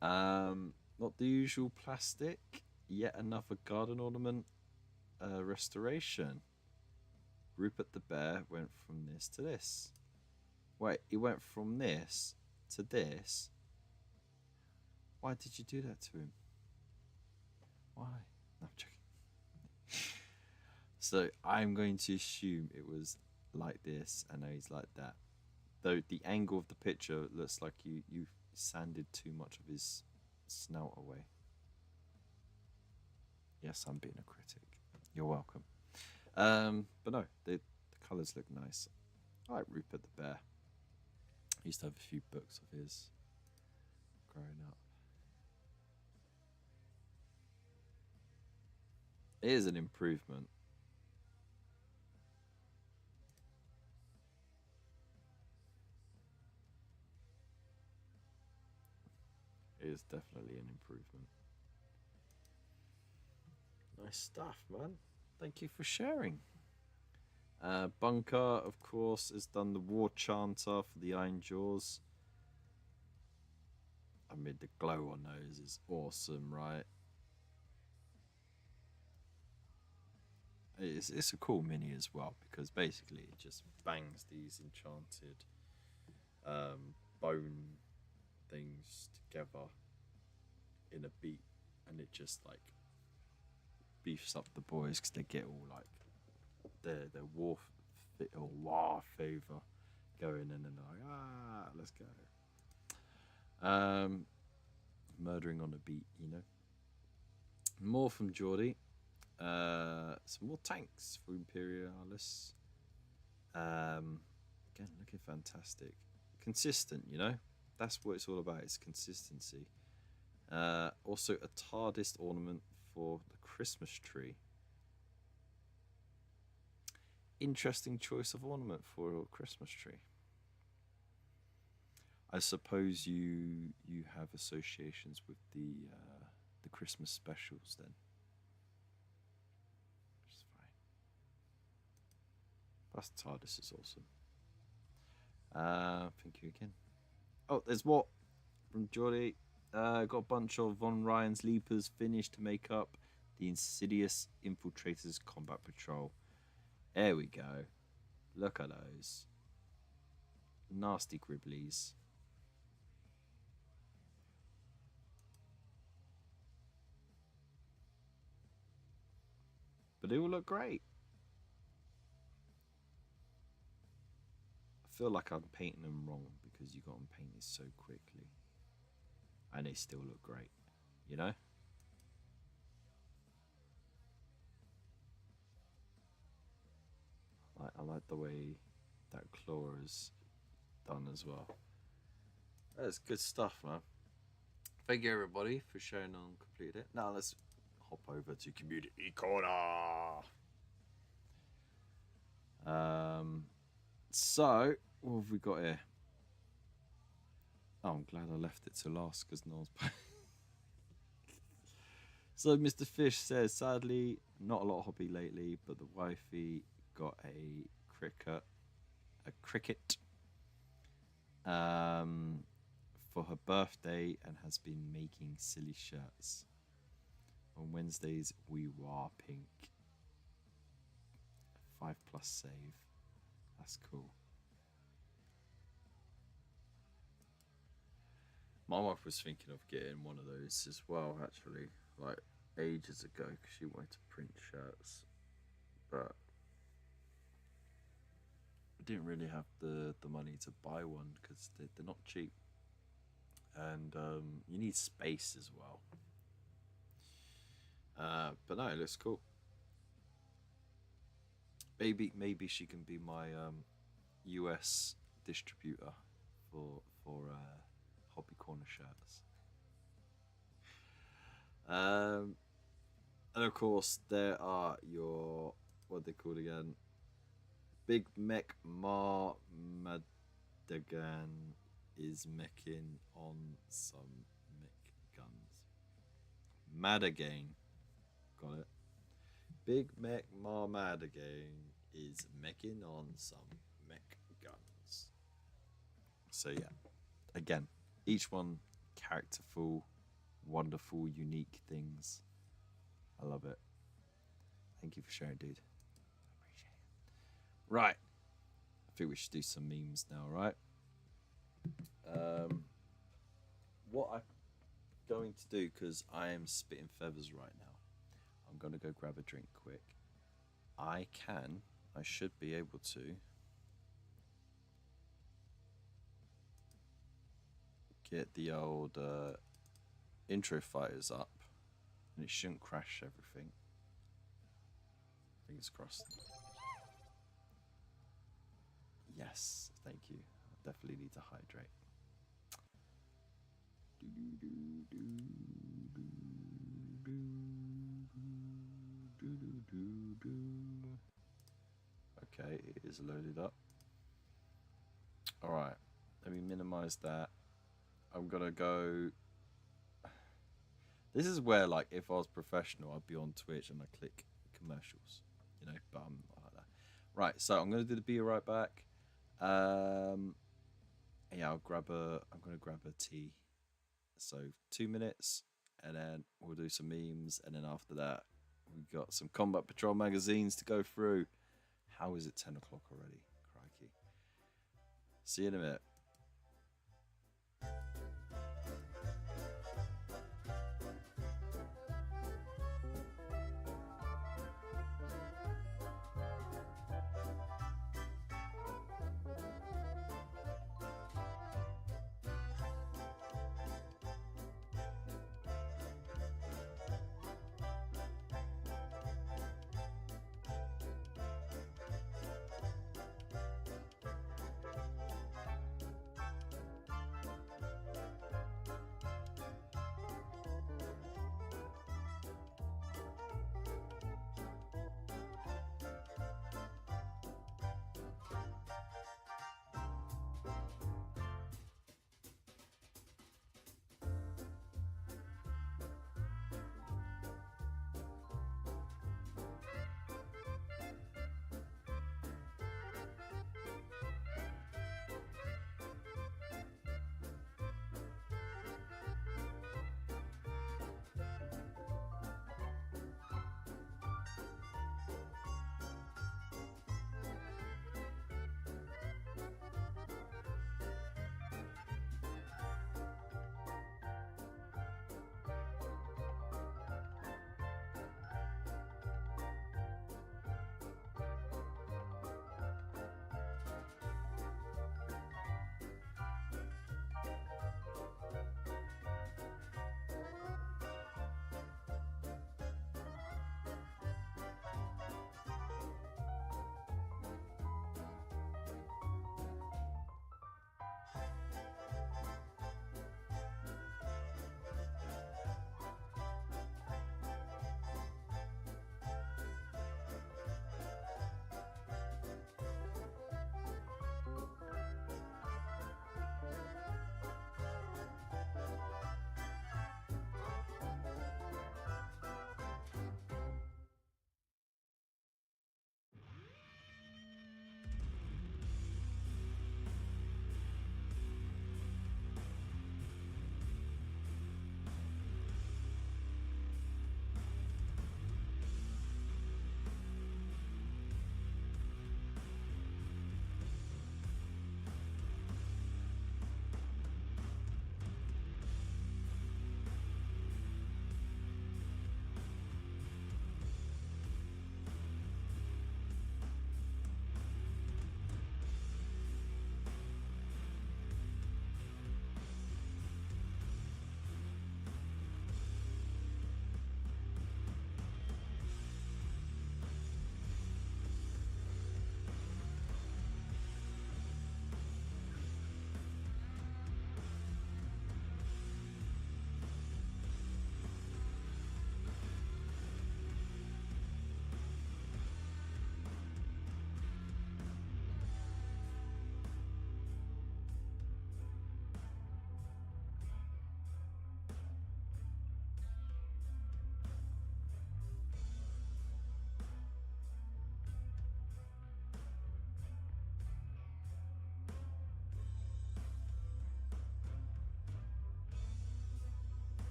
Dog. Not the usual plastic. Yet another garden ornament restoration. Rupert the Bear went from this to this. Wait, he went from this to this. Why did you do that to him? Why? No, I'm joking. So I'm going to assume it was like this, and now he's like that. Though the angle of the picture looks like you sanded too much of his snout away. Yes, I'm being a critic. You're welcome. But no, the colours look nice. I like Rupert the Bear. I used to have a few books of his growing up. It is an improvement. It is definitely an improvement. Nice stuff, man. Thank you for sharing. Bunker, of course, has done the War Chanter for the Iron Jaws. I mean, the glow on those is awesome, right? It's a cool mini as well, because basically it just bangs these enchanted bone things together in a beat, and it just like beefs up the boys because they get all like their war favor going, and then they're like, let's go. Murdering on a beat, you know. More from Geordie. Some more tanks for Imperialis. Again, looking fantastic. Consistent, you know. That's what it's all about. It's consistency. Also a TARDIS ornament for the Christmas tree. Interesting choice of ornament for a Christmas tree. I suppose you have associations with the Christmas specials then. Which is fine. Plus TARDIS is awesome. Thank you again. Oh, there's what from Geordie. Got a bunch of Von Ryan's Leapers finished to make up the Insidious Infiltrators Combat Patrol. There we go. Look at those. Nasty Gribblies. but they all look great. I feel like I'm painting them wrong because you got them painted so quickly, and they still look great. You know. I like the way that claw is done as well. That's good stuff, man. Thank you everybody for showing on completed it. Now let's hop over to community corner. So what have we got here? Oh, I'm glad I left it to last because no one's. So Mr. Fish says, sadly, not a lot of hobby lately, but the wifey got a cricket for her birthday and has been making silly shirts. On Wednesdays we wore pink. 5+ save. That's cool. My wife was thinking of getting one of those as well, actually, like ages ago, because she wanted to print shirts, but I didn't really have the money to buy one because they're not cheap, and you need space as well. But no, it looks cool. Maybe she can be my US distributor for Hobby Corner shirts. And of course there are your, what are they called again? Big Mech Ma Madigan is meching on some mech guns. Madigan, got it. Big Mech Ma Madigan is meching on some mech guns. So yeah, again, each one characterful, wonderful, unique things. I love it. Thank you for sharing, dude. Appreciate it. Right. I think we should do some memes now, right? What I'm going to do, because I am spitting feathers right now, I'm going to go grab a drink quick. I should be able to get the old intro fighters up, and it shouldn't crash everything. Fingers crossed. Yes, thank you. I definitely need to hydrate. Okay, it is loaded up. Alright, let me minimize that. I'm gonna go. This is where, like, if I was professional, I'd be on Twitch and I click commercials, you know, but I'm not like that. Right, so I'm gonna do the be right back. Yeah, I'm gonna grab a tea. So 2 minutes, and then we'll do some memes, and then after that, we've got some Combat Patrol magazines to go through. How is it 10 o'clock already? Crikey. See you in a minute.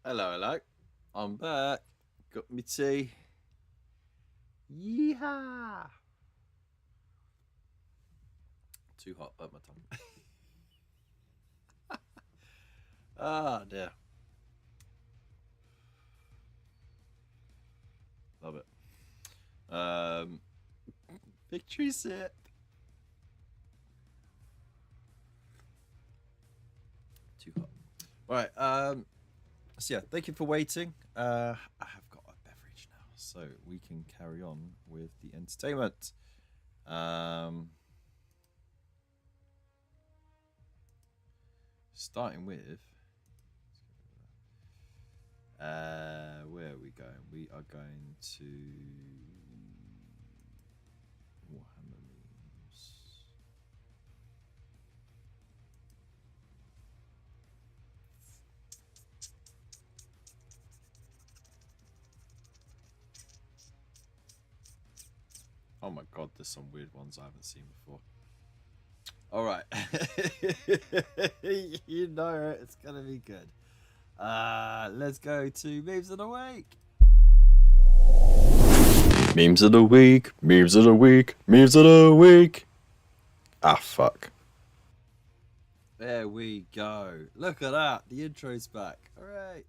Hello, hello. I'm back. Got me tea. Yeehaw! Too hot at my tongue. Ah, dear. Love it. Victory sip. Too hot. Right. So yeah, thank you for waiting. I have got a beverage now, so we can carry on with the entertainment. Starting with where are we going? We are going to Warhammer memes. Oh my god, there's some weird ones I haven't seen before. All right. You know it. It's gonna be good. Let's go to memes of the week. Memes of the week. Memes of the week. Memes of the week. Ah, fuck. There we go. Look at that. The intro's back. All right.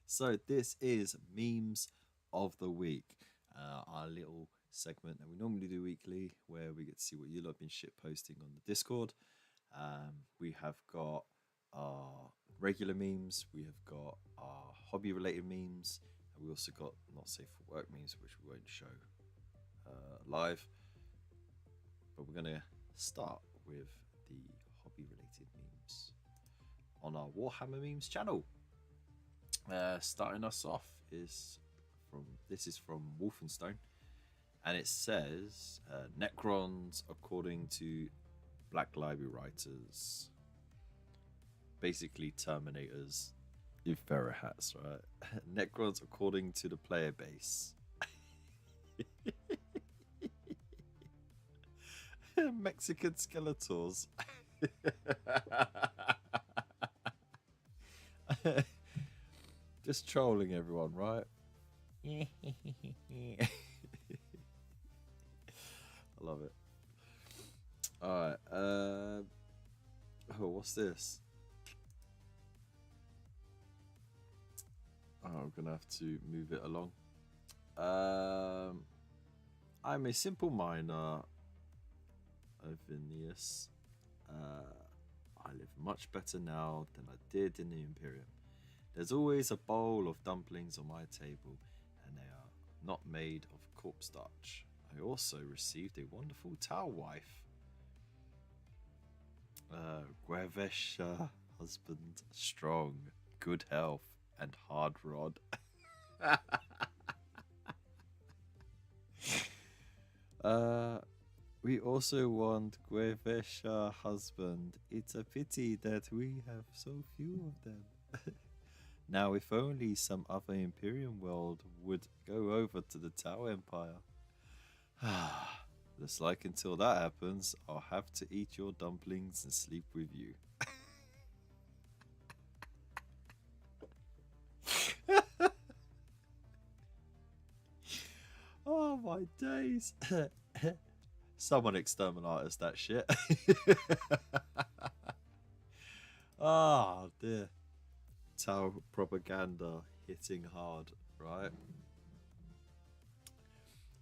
So this is memes of the week. Our little segment that we normally do weekly, where we get to see what you lot have been shit posting on the Discord. We have got our regular memes, we have got our hobby related memes, and we also got not safe for work memes, which we won't show live. But we're gonna start with the hobby related memes on our Warhammer memes channel. Starting us off is from Wolfenstone, and it says Necrons according to Black Library writers, basically Terminators in ferret hats, right? Necrons according to the player base. Mexican Skeletors. Just trolling everyone, right? I love it. Alright, oh, what's this? Oh, I'm gonna have to move it along. I'm a simple miner, Ovinius. I live much better now than I did in the Imperium. There's always a bowl of dumplings on my table, and they are not made of corpse starch. I also received a wonderful towel wife. Guevesha, husband, strong, good health, and hard rod. We also want Guevesha, husband. It's a pity that we have so few of them. Now, if only some other Imperium world would go over to the Tau Empire. Looks like until that happens, I'll have to eat your dumplings and sleep with you. Oh my days. Someone exterminate that shit. Oh dear. Tau propaganda hitting hard, right?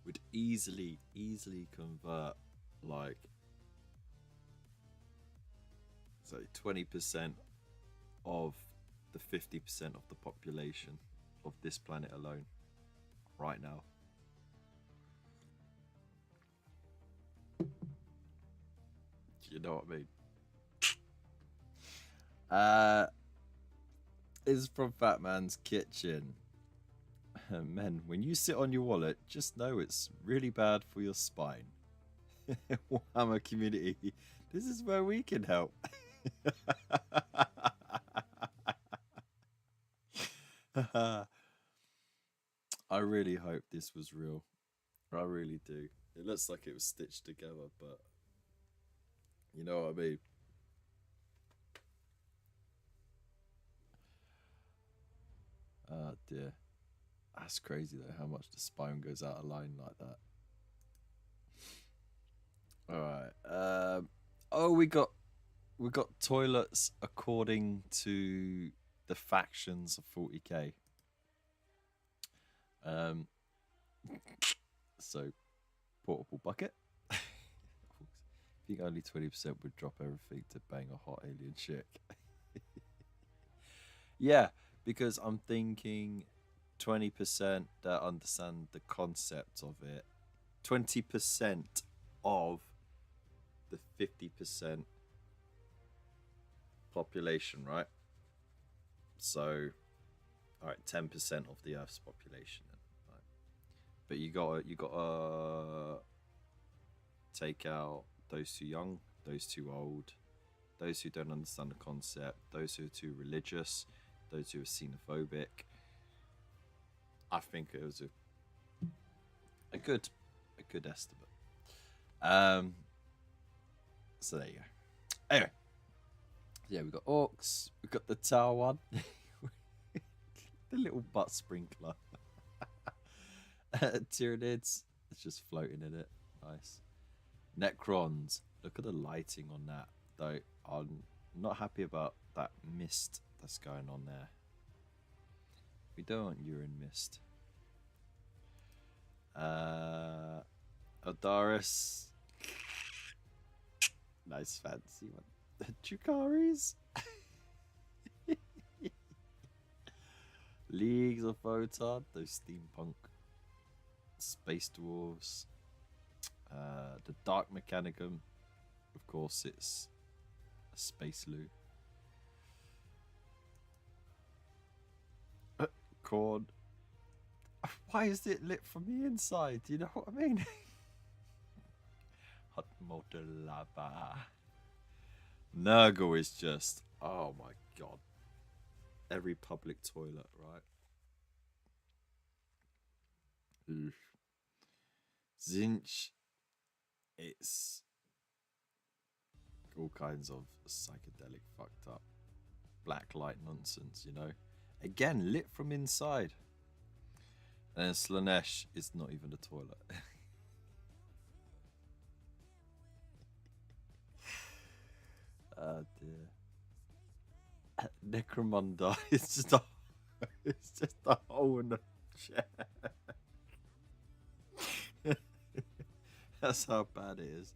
Would easily convert like, so 20% of the 50% of the population of this planet alone right now. You know what I mean? Is from Fat Man's Kitchen. Men, when you sit on your wallet, just know it's really bad for your spine. Warhammer community, this is where we can help. I really hope this was real. I really do. It looks like it was stitched together, but you know what I mean. dear. That's crazy though, how much the spine goes out of line like that. Alright. Oh, we got toilets according to the factions of 40k. So portable bucket. I think only 20% would drop everything to bang a hot alien chick. Yeah, because I'm thinking 20% that understand the concept of it, 20% of the 50% population, right? So, all right, 10% of the Earth's population, right? But you gotta take out those too young, those too old, those who don't understand the concept, those who are too religious, those who are xenophobic. I think it was a good estimate. So there you go. Anyway, yeah, we got orcs, we got the tower one, the little butt sprinkler. Tyranids, it's just floating in it. Nice. Necrons, look at the lighting on that. Though I'm not happy about that mist that's going on there. We don't want urine mist. Odaris. Nice fancy one. Drukaris. Leagues of Photon, those steampunk space dwarves. The Dark Mechanicum, of course, it's a space loo. Corn. Why is it lit from the inside? Do you know what I mean? Hot motor lava. Nurgle is just, oh my god. Every public toilet, right? Oof. Zinch, it's all kinds of psychedelic fucked up black light nonsense, you know? Again, lit from inside. And then Slaanesh is not even a toilet. Oh dear. Necromunda is just a hole in the chair. That's how bad it is.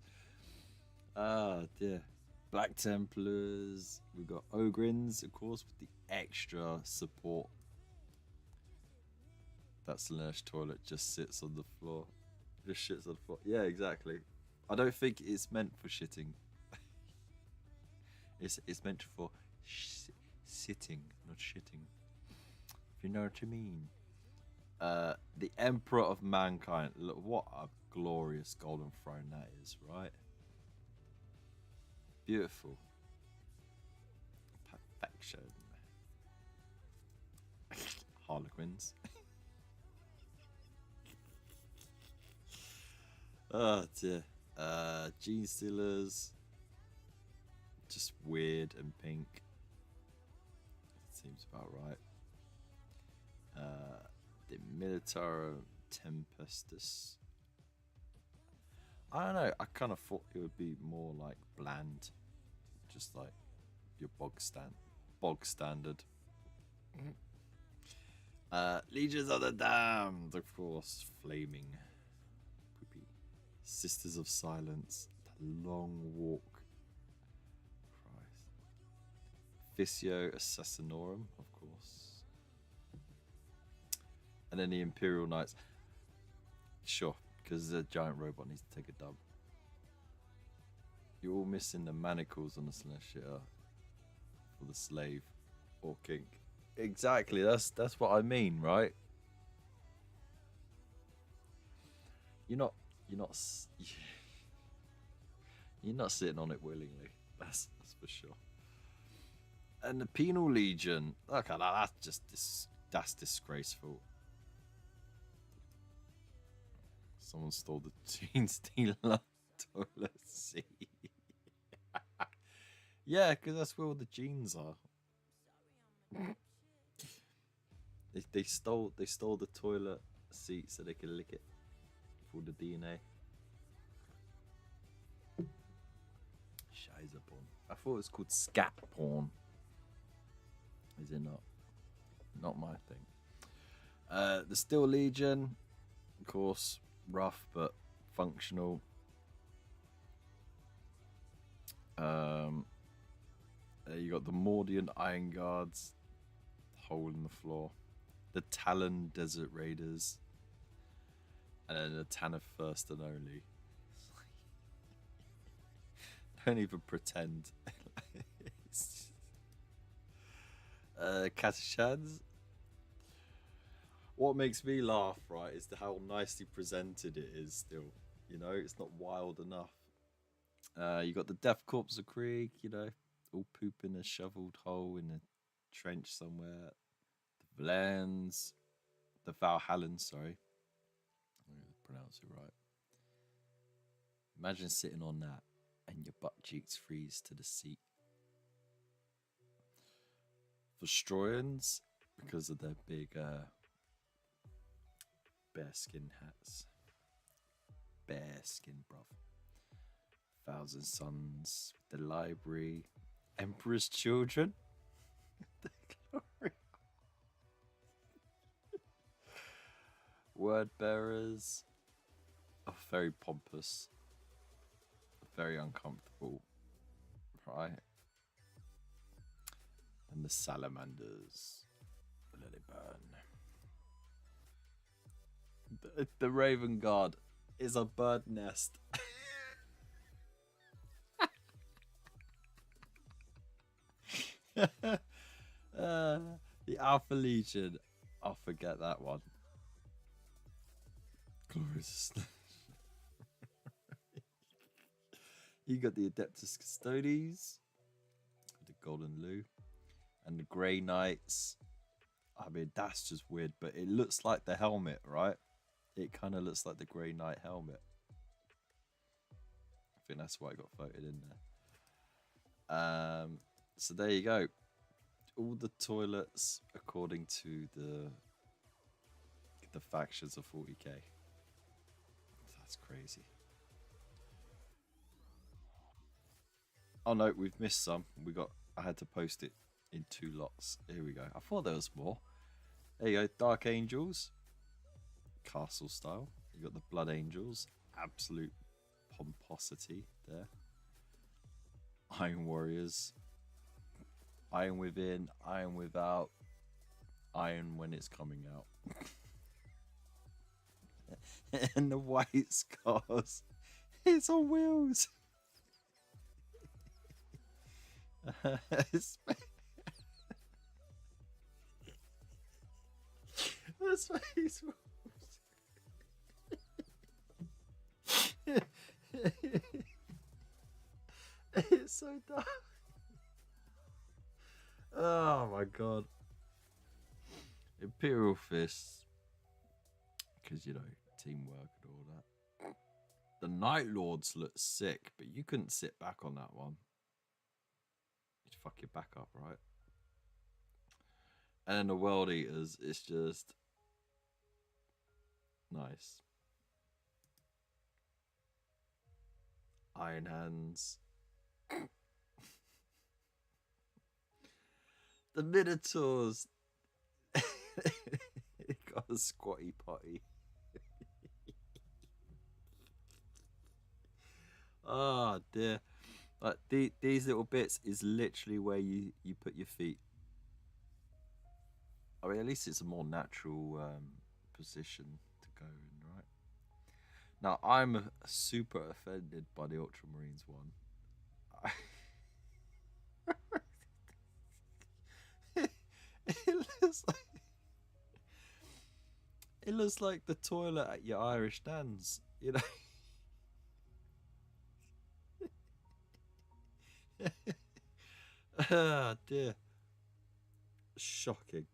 Oh dear. Black Templars. We've got Ogryns, of course, with the extra support. That Slaanesh toilet just sits on the floor. Just shits on the floor. Yeah, exactly. I don't think it's meant for shitting. It's meant for sitting, not shitting. If you know what I mean. The Emperor of Mankind. Look, what a glorious golden throne that is, right? Beautiful. Perfection. Harlequins. Oh dear. Gene Stealers. Just weird and pink. Seems about right. The Militaro Tempestus. I don't know. I kind of thought it would be more like bland, just like your bog standard. Legions of the Damned, of course, flaming, poopy. Sisters of Silence, the Long Walk. Christ. Fissio Assassinorum, of course, and then the Imperial Knights. Sure. Because the giant robot needs to take a dub. You're all missing the manacles on the Slaanesh for the slave or kink. Exactly, that's what I mean, right? You're not sitting on it willingly. That's for sure. And the Penal Legion. Okay, that's just that's disgraceful. Someone stole the Gene Stealer toilet seat. Yeah, because that's where all the genes are. They stole the toilet seat so they could lick it for the DNA. Shiza porn. I thought it was called scat porn. Is it not? Not my thing. The Steel Legion, of course, rough but functional. You got the Mordian Iron Guards, hole in the floor. The Talon Desert Raiders, and then the Tanith First and Only. Don't even pretend. Katashans. What makes me laugh, right, is how nicely presented it is still. You know, it's not wild enough. You got the Death Corps of Krieg, you know, all poop in a shoveled hole in a trench somewhere. The Vlans, the Valhallan, sorry. I'm going to pronounce it right. Imagine sitting on that and your butt cheeks freeze to the seat. Vestroyans, because of their big bearskin hats. Bearskin, bruv. Thousand Sons, the Library, Emperor's Children, the Glory. Word Bearers, oh, very pompous, very uncomfortable, right? And the Salamanders, let it burn. The Raven Guard is a bird nest. The Alpha Legion, I'll forget that one. Glorious. You got the Adeptus Custodes, the Golden Lou, and the Grey Knights. I mean, that's just weird, but it looks like the helmet, right? It kind of looks like the Grey Knight helmet. I think that's why it got voted in there. So there you go. All the toilets according to the factions of 40k. That's crazy. Oh no, we've missed some. I had to post it in 2 lots. Here we go. I thought there was more. There you go. Dark Angels, castle style. You got the Blood Angels, absolute pomposity there. Iron Warriors, Iron Within, Iron Without, Iron when it's coming out. And the White Scars, it's on wheels. Space It's so dark. Oh my god. Imperial Fists. Because, you know, teamwork and all that. The Night Lords look sick, but you couldn't sit back on that one. You'd fuck your back up, right? And then the World Eaters, it's just nice. Iron Hands. The Minotaurs. It got a squatty potty. Oh dear. Like these little bits is literally where you put your feet. I mean, at least it's a more natural position to go in, right? Now, I'm super offended by the Ultramarines one. It looks like the toilet at your Irish Nan's, you know. Ah, dear. Shocking.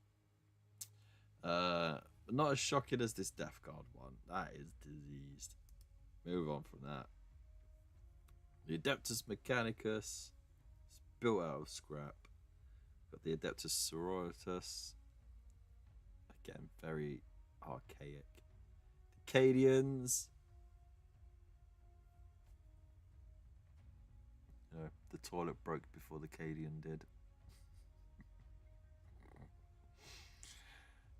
Not as shocking as this Death Guard one. That is diseased. Move on from that. The Adeptus Mechanicus. It's built out of scrap. Got the Adeptus Sororitas. getting very archaic. The Cadians. You know, the toilet broke before the Cadian did.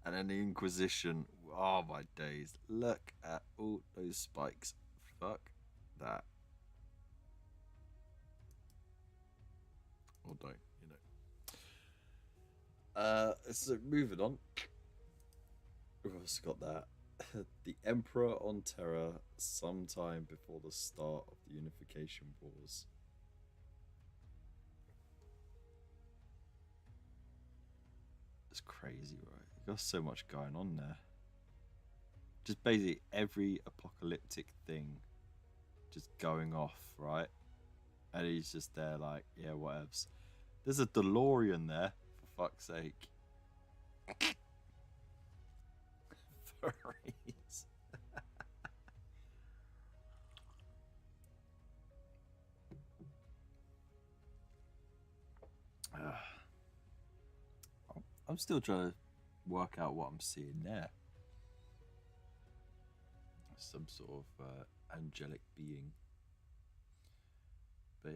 And then the Inquisition. Oh my days. Look at all those spikes. Fuck that. Or don't, you know. So moving on. We've also got that. The Emperor on Terra sometime before the start of the Unification Wars. It's crazy, right? You've got so much going on there. Just basically every apocalyptic thing just going off, right? And he's just there like, yeah, whatevs. There's a DeLorean there, for fuck's sake. Furries. I'm still trying to work out what I'm seeing there. Some sort of angelic being. But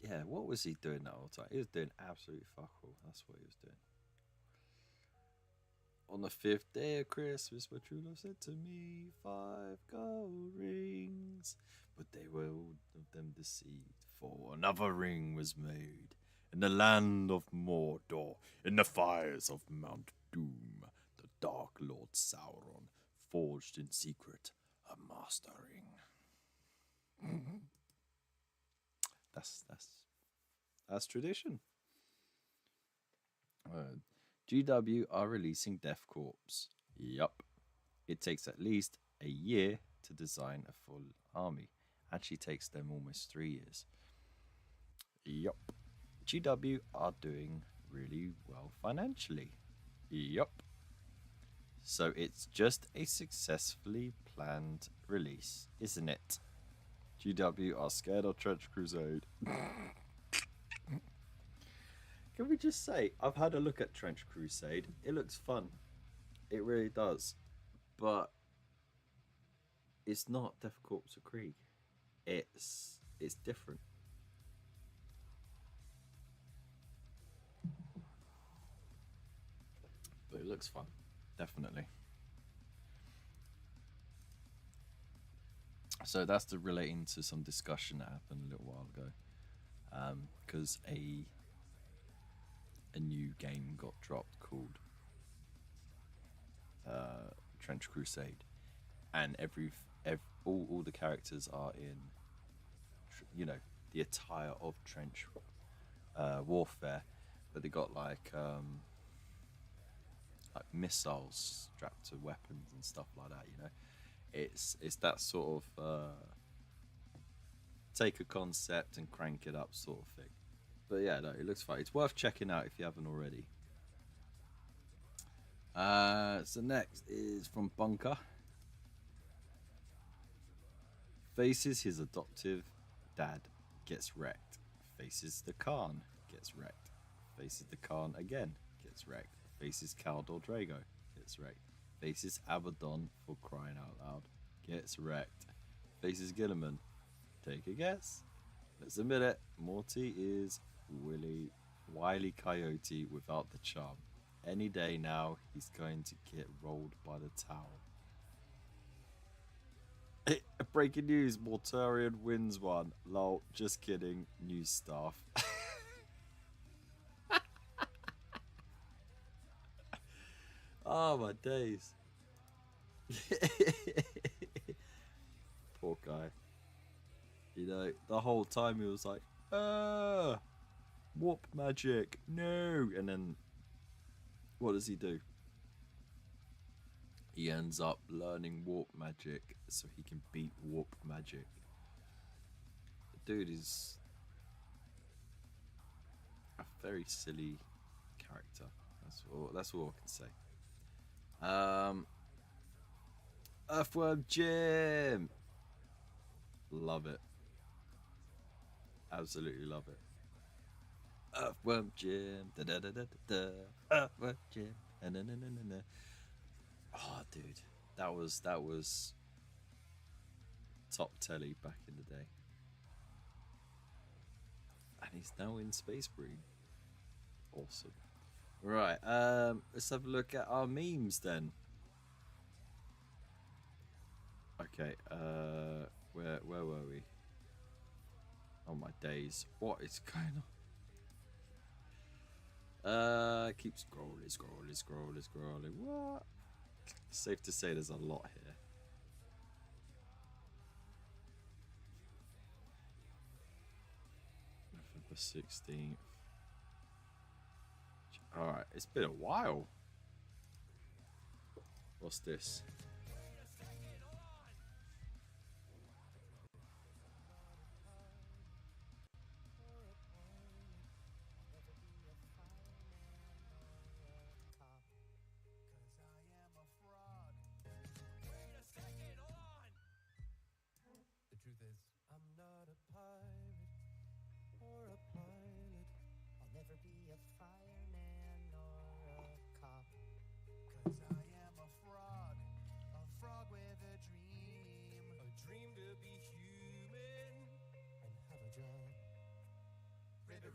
yeah, what was he doing that whole time? He was doing absolute fuck all. That's what he was doing. On the 5th day of Christmas, my true love said to me, 5 gold rings. But they were all of them deceived, for another ring was made in the land of Mordor, in the fires of Mount Doom. The Dark Lord Sauron forged in secret a master ring. That's tradition. GW are releasing Death Corps. Yup. It takes at least a year to design a full army. Actually takes them almost 3 years. Yup. GW are doing really well financially. Yup. So it's just a successfully planned release, isn't it? GW are scared of Trench Crusade. Can we just say, I've had a look at Trench Crusade. It looks fun. It really does. But it's not Death Corps of Krieg. It's different. But it looks fun. Definitely. So that's relating to some discussion that happened a little while ago. Because a new game got dropped called Trench Crusade, and all the characters are in, you know, the attire of trench warfare, but they got like missiles strapped to weapons and stuff like that. You know, it's that sort of take a concept and crank it up sort of thing. But yeah, no, it looks fun. It's worth checking out if you haven't already. So next is from Bunker. Faces his adoptive dad, gets wrecked. Faces the Khan, gets wrecked. Faces the Khan again, gets wrecked. Faces Khal Drago, gets wrecked. Faces Abaddon, for crying out loud, gets wrecked. Faces Gilliman, take a guess. Let's admit it, Morty is Wile Coyote without the charm. Any day now, he's going to get rolled by the towel. Breaking news, Mortarion wins one. Lol, just kidding. New staff. Oh, my days. Poor guy. You know, the whole time he was like, warp magic, no. And then, what does he do? He ends up learning warp magic so he can beat warp magic. The dude is a very silly character. That's all I can say. Earthworm Jim. Love it. Absolutely love it. Earthworm Jim. Da da da da da. Earthworm Jim. Oh, dude, that was top telly back in the day. And he's now in Space Marine. Awesome. Right, let's have a look at our memes then. Okay, where were we? Oh my days, what is going on? Keep scrolling. What? Safe to say there's a lot here. November 16th. Alright, it's been a while. What's this?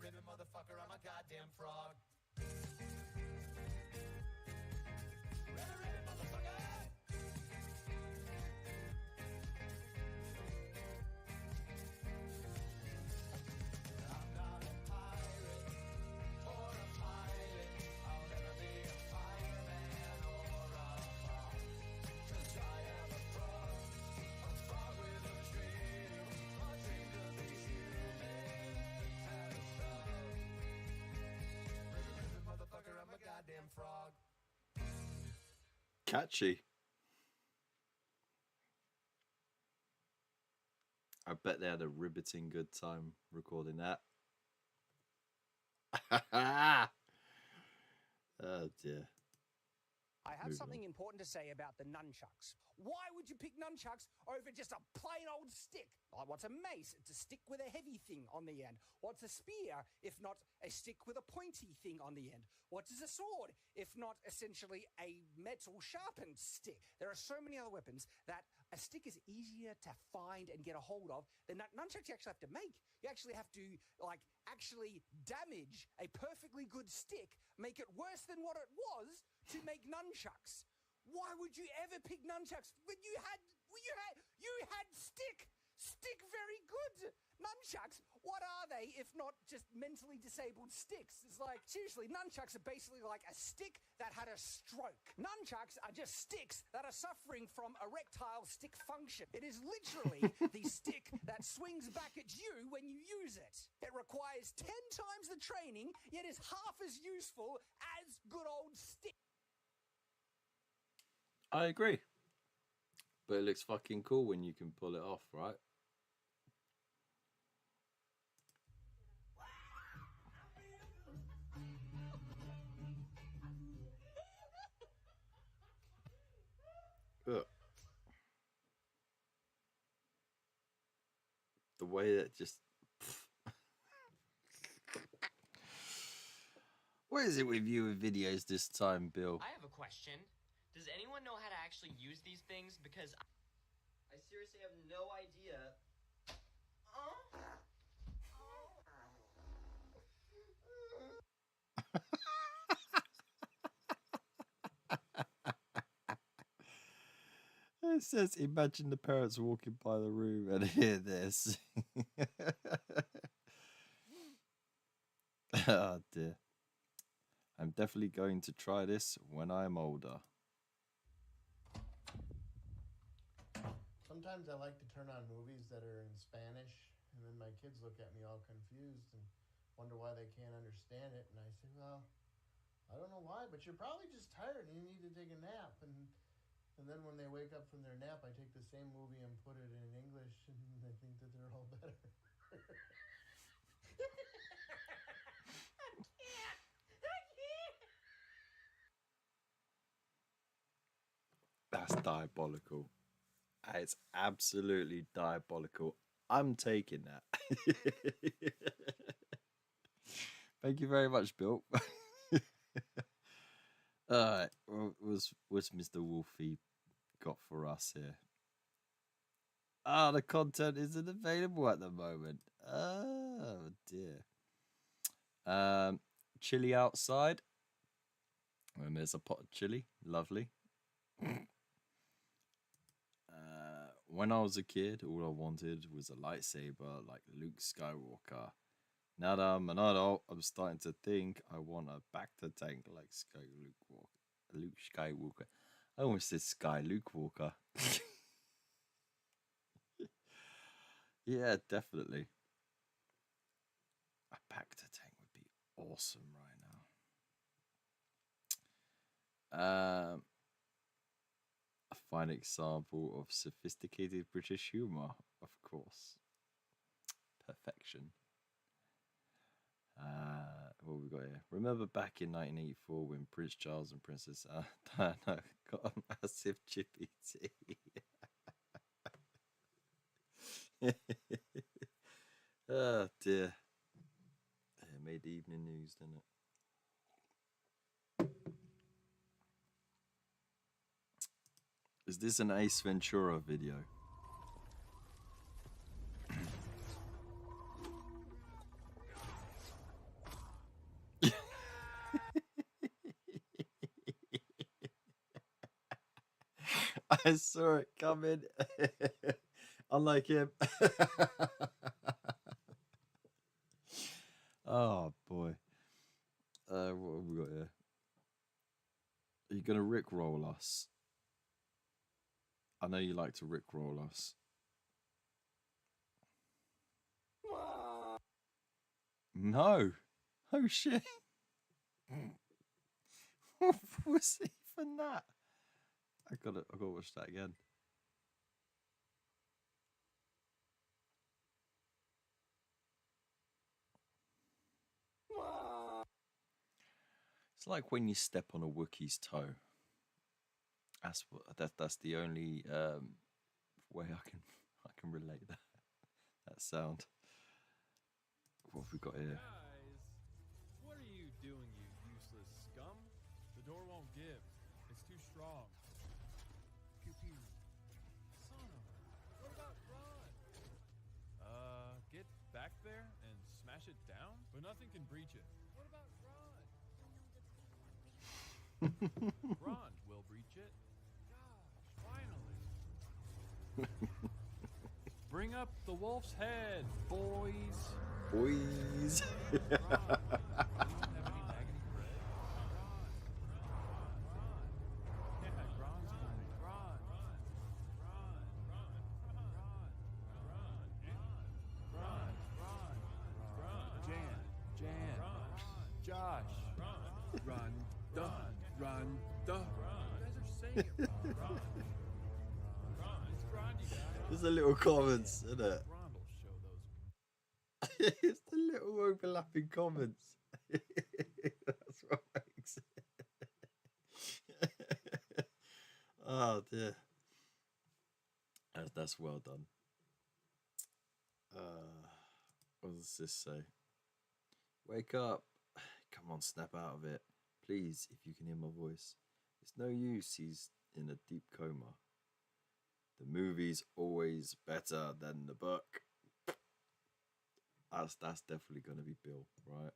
Ribbon, motherfucker, I'm a goddamn frog. Ribbon, motherfucker. I'm not a pirate or a pilot. I'll never be a fireman or a cop. 'Cause I am a frog with a dream. A dream to be human and a frog. Ribbon, motherfucker, I'm a goddamn frog. Catchy. I bet they had a riveting good time recording that. Oh dear. I have something important to say about the nunchucks. Why would you pick nunchucks over just a plain old stick? Like, what's a mace? It's a stick with a heavy thing on the end. What's a spear if not a stick with a pointy thing on the end? What is a sword if not essentially a metal sharpened stick? There are so many other weapons that a stick is easier to find and get a hold of than nunchucks you actually have to make. You actually have to, actually damage a perfectly good stick, make it worse than what it was to make nunchucks. Why would you ever pick nunchucks when you had stick? Stick very good. Nunchucks, what are they if not just mentally disabled sticks? It's like, seriously, nunchucks are basically like a stick that had a stroke. Nunchucks are just sticks that are suffering from erectile stick function. It is literally the stick that swings back at you when you use it. It requires 10 times the training, yet is half as useful as good old stick. I agree. But it looks fucking cool when you can pull it off, right? Ugh. The way that just... What is it with you with videos this time, Bill? I have a question. Does anyone know how to actually use these things? Because I seriously have no idea. It says, imagine the parents walking by the room and hear this. Oh dear. I'm definitely going to try this when I'm older. Sometimes I like to turn on movies that are in Spanish, and then my kids look at me all confused and wonder why they can't understand it. And I say, well, I don't know why, but you're probably just tired and you need to take a nap. And then when they wake up from their nap, I take the same movie and put it in English, and they think that they're all better. That's diabolical. It's absolutely diabolical. I'm taking that. Thank you very much, Bill. What's Mr. Wolfie got for us here? Ah, the content isn't available at the moment. Oh dear. Chili outside, and there's a pot of chili. Lovely. When I was a kid, all I wanted was a lightsaber like Luke Skywalker. Now that I'm an adult, I'm starting to think I want a back to tank like Luke Skywalker. I almost said Sky Luke Walker. Yeah, definitely. A back to tank would be awesome right now. A fine example of sophisticated British humour, of course. Perfection. What we got here? Remember back in 1984 when Prince Charles and Princess Diana got a massive chippy tea? Oh dear. It made the evening news, didn't it? Is this an Ace Ventura video? I saw it coming. Unlike him. Oh boy. What have we got here? Are you gonna rickroll us? I know you like to rickroll us. No. Oh shit. What was even that? I gotta watch that again. It's like when you step on a Wookiee's toe. That's the only way I can relate that sound. What have we got here? Guys, what are you doing, you useless scum? The door won't give. It's too strong. Pew pew. Son of a... What about Ron? Get back there and smash it down? But nothing can breach it. What about Ron? Ron will breach it. Gosh, finally. Bring up the wolf's head, boys. Boys. Josh. Run, duh, run, duh. You guys are saying it wrong. It's Grondy, guys. There's the little comments, isn't it? Ron will show those. It's the little overlapping comments. That's what makes it. Oh dear. That's well done. What does this say? Wake up. Come on, snap out of it. Please, if you can hear my voice. It's no use, he's in a deep coma. The movie's always better than the book. That's definitely going to be Bill, right?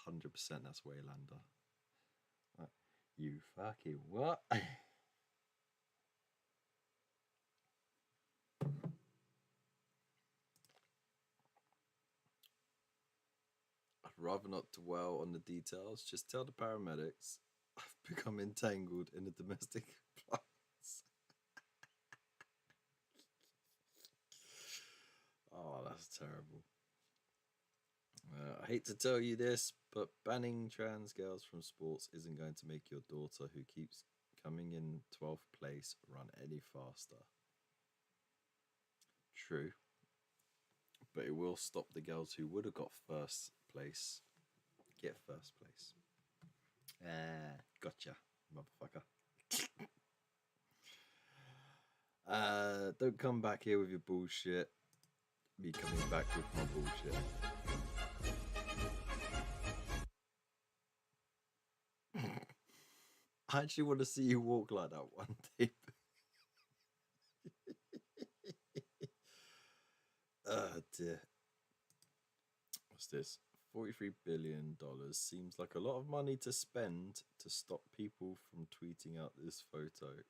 100% that's Waylander. Right. You fucking what? I'd rather not dwell on the details. Just tell the paramedics I've become entangled in a domestic violence. Oh, that's terrible. I hate to tell you this, but banning trans girls from sports isn't going to make your daughter, who keeps coming in 12th place, run any faster. True. But it will stop the girls who would have got first place get first place. Gotcha, motherfucker. Don't come back here with your bullshit. Me coming back with my bullshit. I actually want to see you walk like that one day. Oh dear. What's this? $43 billion seems like a lot of money to spend to stop people from tweeting out this photo.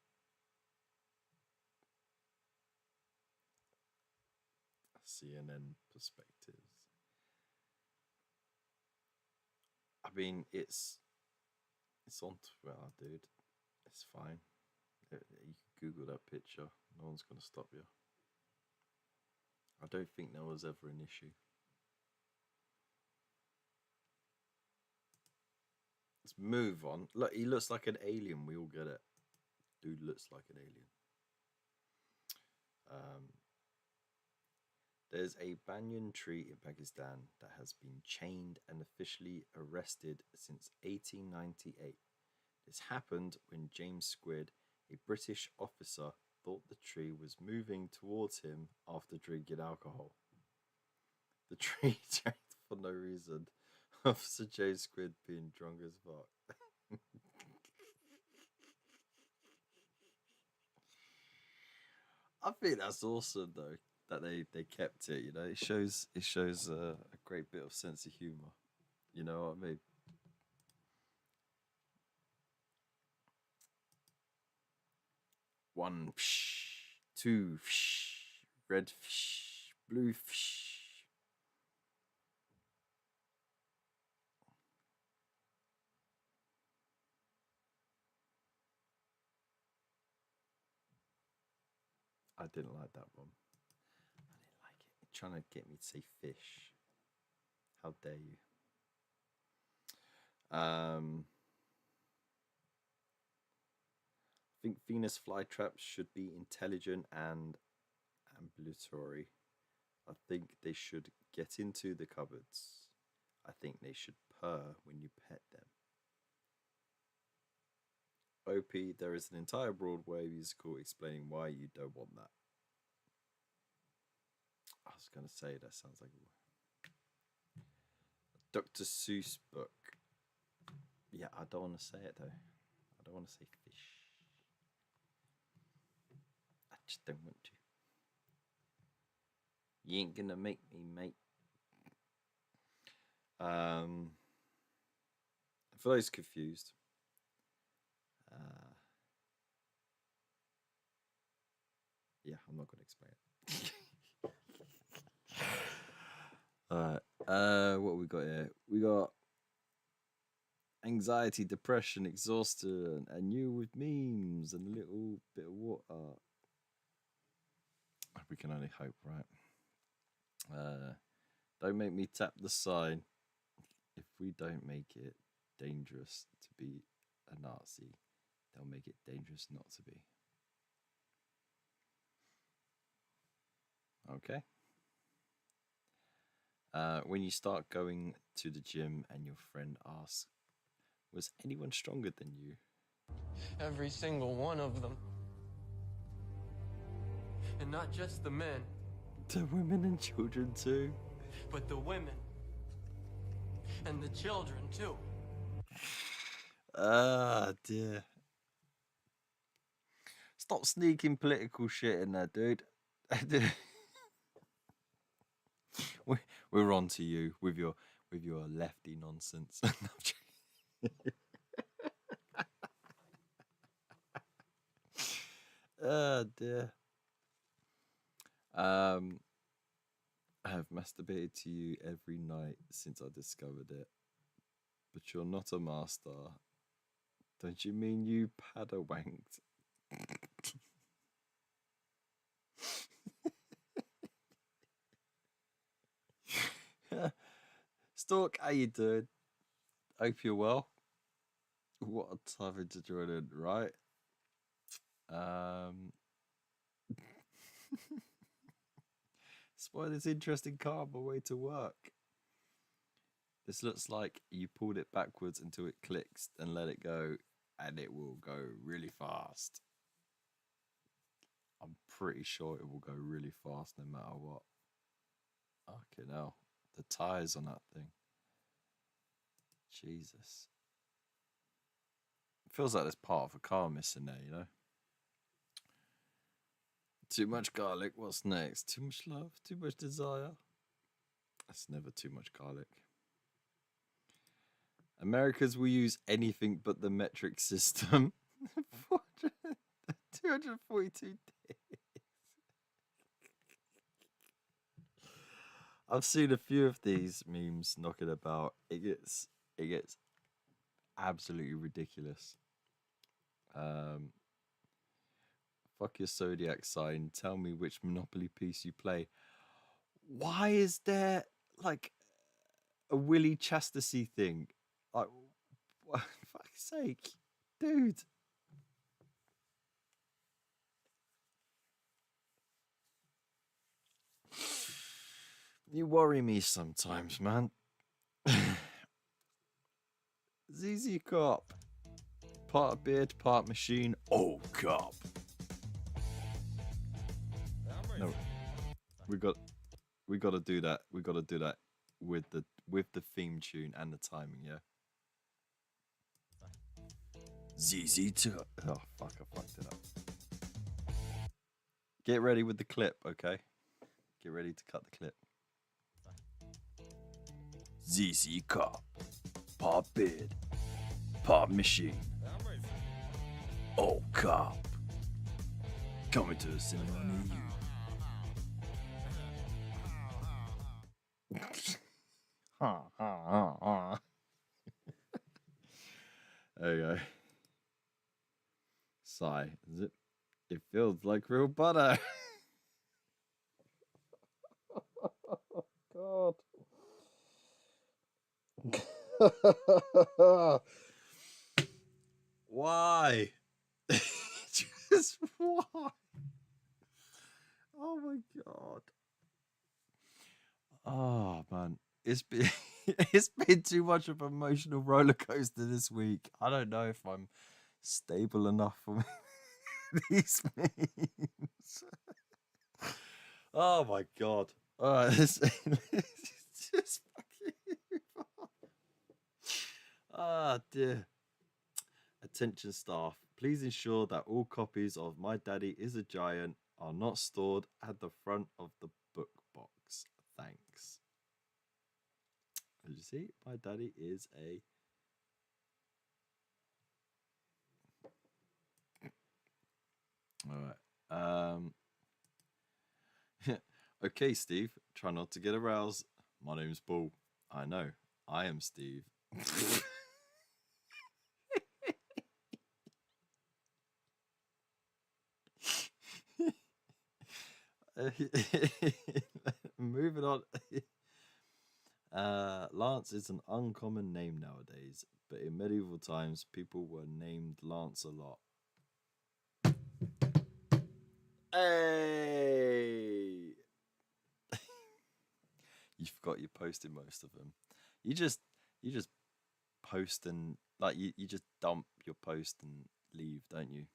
CNN perspectives. I mean, it's on Twitter, dude. It's fine. You can Google that picture. No one's gonna stop you. I don't think there was ever an issue. Let's move on. Look, he looks like an alien. We all get it. Dude looks like an alien. There's a banyan tree in Pakistan that has been chained and officially arrested since 1898. This happened when James Squid, a British officer, thought the tree was moving towards him after drinking alcohol. The tree chained for no reason. Officer James Squid being drunk as fuck. I think that's awesome though that they kept it. You know, it shows a great bit of sense of humor. You know what I mean? One fish, two fish, red fish, blue fish. I didn't like that one. I didn't like it. You're trying to get me to say fish. How dare you? I think Venus flytraps should be intelligent and ambulatory. I think they should get into the cupboards. I think they should purr when you pet them. OP, there is an entire Broadway musical explaining why you don't want that. I was going to say, that sounds like a Dr. Seuss book. Yeah, I don't want to say it though. I don't want to say fish. I just don't want to. You ain't gonna make me, mate. For those confused, yeah, I'm not gonna explain it. Alright, what we got here? We got anxiety, depression, exhaustion, and you with memes and a little bit of water. We can only hope, right? Don't make me tap the sign. If we don't make it dangerous to be a Nazi, they'll make it dangerous not to be. Okay. When you start going to the gym and your friend asks, was anyone stronger than you? Every single one of them. And not just the men, The women and children too. but the women. And the children, too. Ah, dear. Stop sneaking political shit in there, dude. We're on to you with your lefty nonsense. Oh dear. I have masturbated to you every night since I discovered it. But you're not a master. Don't you mean you padderwanked? Stork, how you doing? Hope you're well. What a time to join in, right? Spoil this interesting car on my way to work. This looks like you pulled it backwards until it clicks and let it go, and it will go really fast. I'm pretty sure it will go really fast no matter what. Okay, now the tires on that thing. Jesus. Feels like there's part of a car missing there, you know? Too much garlic. What's next? Too much love? Too much desire? That's never too much garlic. Americans will use anything but the metric system. 242 days. I've seen a few of these memes knocking about. It gets absolutely ridiculous. Fuck your zodiac sign. Tell me which Monopoly piece you play. Why is there like a Willie Chastity thing? Like, for fuck's sake, dude. You worry me sometimes, man. ZZ Cop. Part beard, part machine. Oh, cop. No, we got to do that. We got to do that with the theme tune and the timing. Yeah. ZZ Top. Oh fuck! I fucked it up. Get ready with the clip, okay? Get ready to cut the clip. ZZ Cop. Part beard. Part machine. Oh, cop. Coming to a cinema near you. There you go. Sigh. Is it? It feels like real butter. God. Why? Just why? Oh my god. Oh man. It's been it's been too much of an emotional roller coaster this week. I don't know if I'm stable enough for these memes. Oh my god. Alright, this just fucking ah dear. Attention staff, please ensure that all copies of My Daddy is a Giant are not stored at the front of the book box. Thanks. As you see, My Daddy is a... Alright. Okay, Steve, try not to get aroused. My name's Paul. I know, I am Steve. Moving on. Lance is an uncommon name nowadays, but in medieval times, people were named Lance a lot. Hey! You forgot you posted most of them. You just post and like you just dump your post and leave, don't you?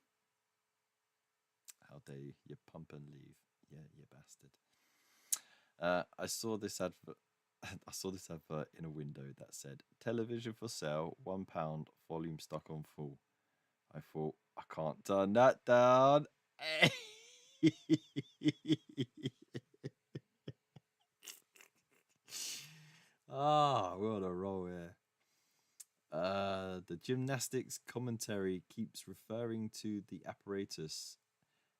How dare you? You pump and leave. Yeah, you bastard. I saw this advert. I saw this advert in a window that said "Television for sale, £1, volume stock on full." I thought, I can't turn that down. Ah, we're on a roll here. The gymnastics commentary keeps referring to the apparatus,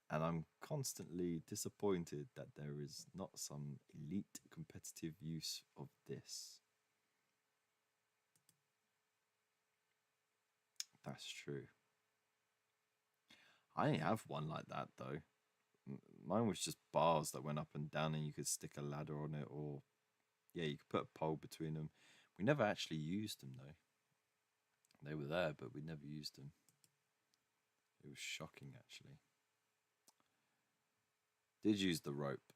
and I'm constantly disappointed that there is not some elite competitive use of this. That's true. I didn't have one like that though. Mine was just bars that went up and down, and you could stick a ladder on it, or yeah, you could put a pole between them. We never actually used them though. They were there, but we never used them. It was shocking, actually. Did use the rope.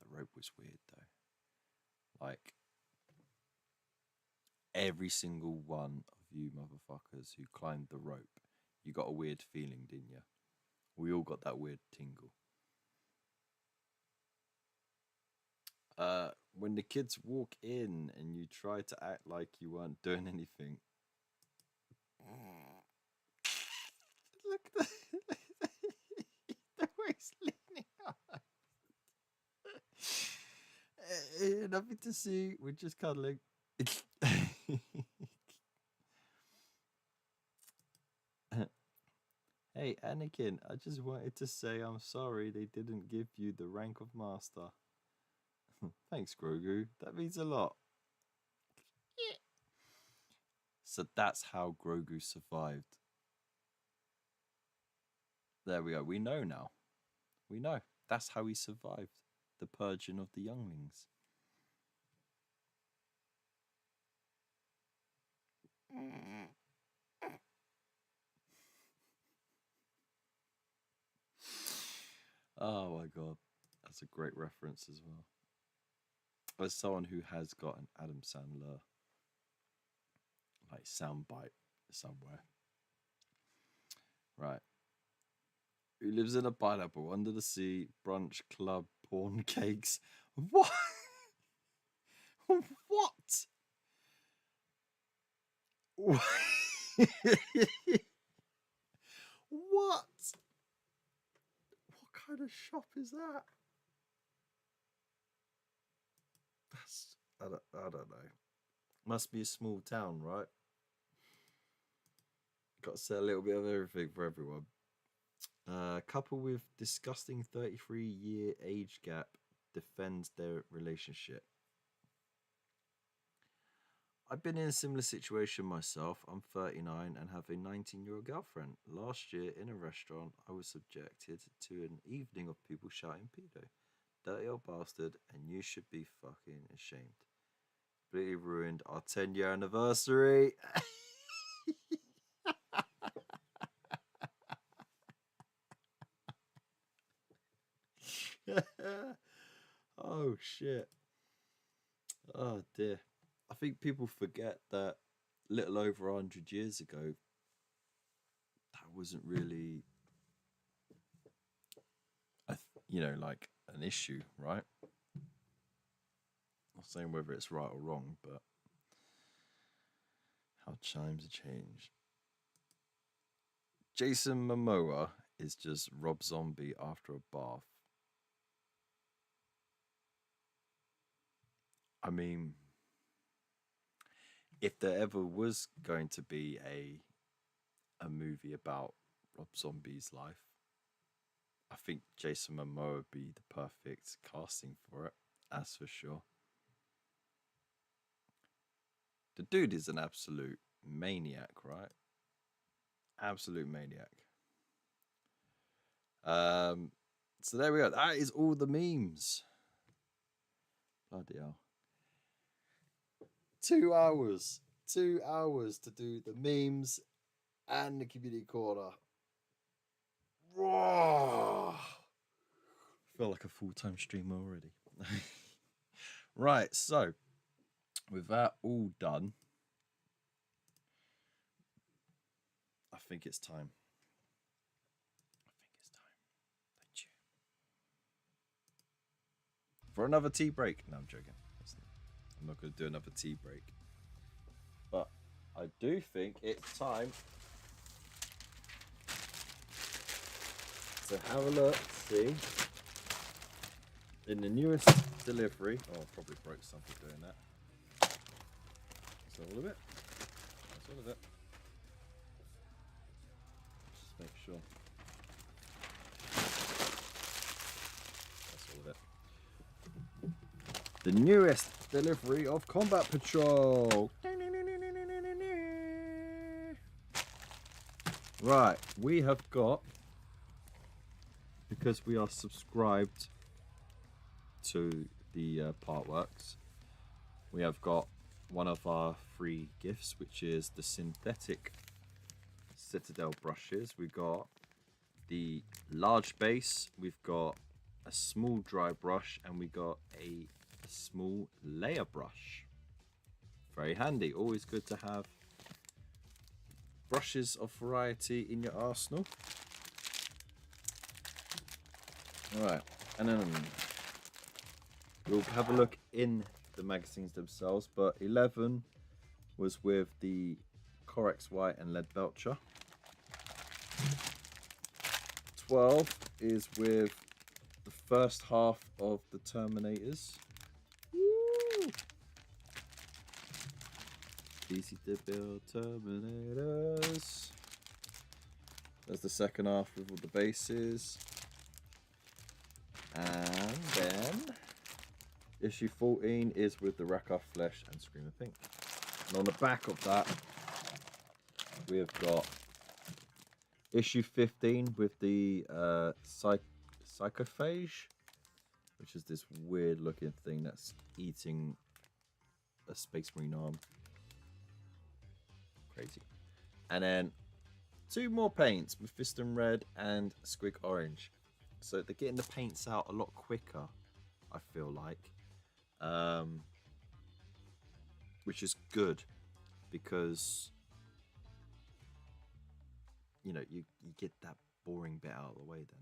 The rope was weird, though. Like, every single one of you motherfuckers who climbed the rope, you got a weird feeling, didn't you? We all got that weird tingle. When the kids walk in and you try to act like you weren't doing anything, Look at the way he's leaning out. Nothing to see. We're just cuddling. Hey, Anakin, I just wanted to say I'm sorry they didn't give you the rank of master. Thanks, Grogu. That means a lot. So that's how Grogu survived. There we go. We know now. We know. That's how he survived the purging of the younglings. Oh my god. That's a great reference as well. As someone who has got an Adam Sandler like soundbite somewhere. Right. Who lives in a pineapple under the sea, brunch, club, porn, cakes. What? What? What? What? What kind of shop is that? That's I don't know. Must be a small town, right? Got to say a little bit of everything for everyone. Couple with disgusting 33-year age gap defends their relationship. I've been in a similar situation myself. I'm 39 and have a 19-year-old girlfriend. Last year in a restaurant, I was subjected to an evening of people shouting pedo. Dirty old bastard, and you should be fucking ashamed. Completely ruined our 10-year anniversary. Oh shit. Oh dear. I think people forget that little over 100 years ago, that wasn't really, like an issue, right? Not saying whether it's right or wrong, but how times have changed. Jason Momoa is just Rob Zombie after a bath. I mean, if there ever was going to be a movie about Rob Zombie's life, I think Jason Momoa would be the perfect casting for it, that's for sure. The dude is an absolute maniac, right? Absolute maniac. So there we go. That is all the memes. Bloody hell. 2 hours. 2 hours to do the memes and the community corner. Raw. I feel like a full-time streamer already. Right, so with that all done, I think it's time. Thank you. For another tea break. No, I'm joking. I'm not going to do another tea break. But I do think it's time to have a look, see. In the newest delivery. Oh, I probably broke something doing that. That's all of it. That's all of it. Just make sure. That's all of it. The newest delivery of Combat Patrol. Right, we have got, because we are subscribed to the Partworks, we have got one of our free gifts, which is the synthetic Citadel brushes. We've got the large base, we've got a small dry brush, and we got a small layer brush. Very handy. Always good to have brushes of variety in your arsenal. Alright, and then we'll have a look in the magazines themselves, but 11 was with the Corex White and Leadbelcher. 12 is with the first half of the Terminators. Woo! Easy to build Terminators. There's the second half with all the bases. And then issue 14 is with the Rakoff Flesh and Screamer Pink. And on the back of that, we have got issue 15 with the Psychophage, which is this weird looking thing that's eating a Space Marine arm. Crazy. And then 2 more paints, Mephiston Red and Squig Orange. So they're getting the paints out a lot quicker, I feel like. Which is good, because you know, you get that boring bit out of the way. Then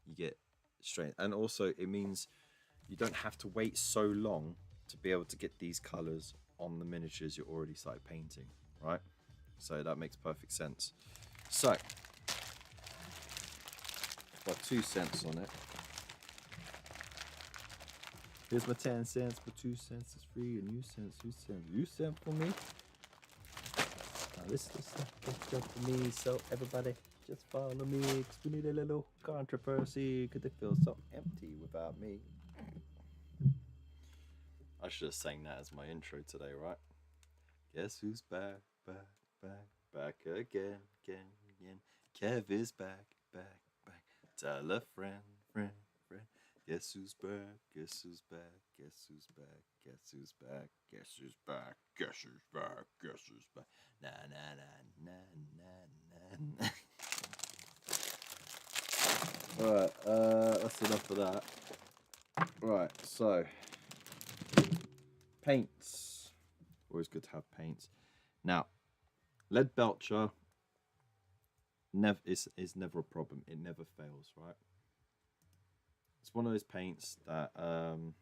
you get straight, and also it means you don't have to wait so long to be able to get these colors on the miniatures you already started painting, right? So that makes perfect sense. So got 2 cents on it. Here's my 10 cents, but 2 cents is free, and you cent for me. Now this stuff just for me, so everybody just follow me, 'cause we need a little controversy, 'cause it feels so empty without me. I should have sang that as my intro today, right? Guess who's back, back, back, back again, again, again. Kev is back, back, back. Tell a friend, friend, friend. Guess who's back, guess who's back, guess who's back, guess who's back, guess who's back, guess who's back, guess who's back. Na na na na na na. Alright, that's enough of that. Right, so paints. Always good to have paints. Now, lead belcher is never a problem. It never fails, right? It's one of those paints that oh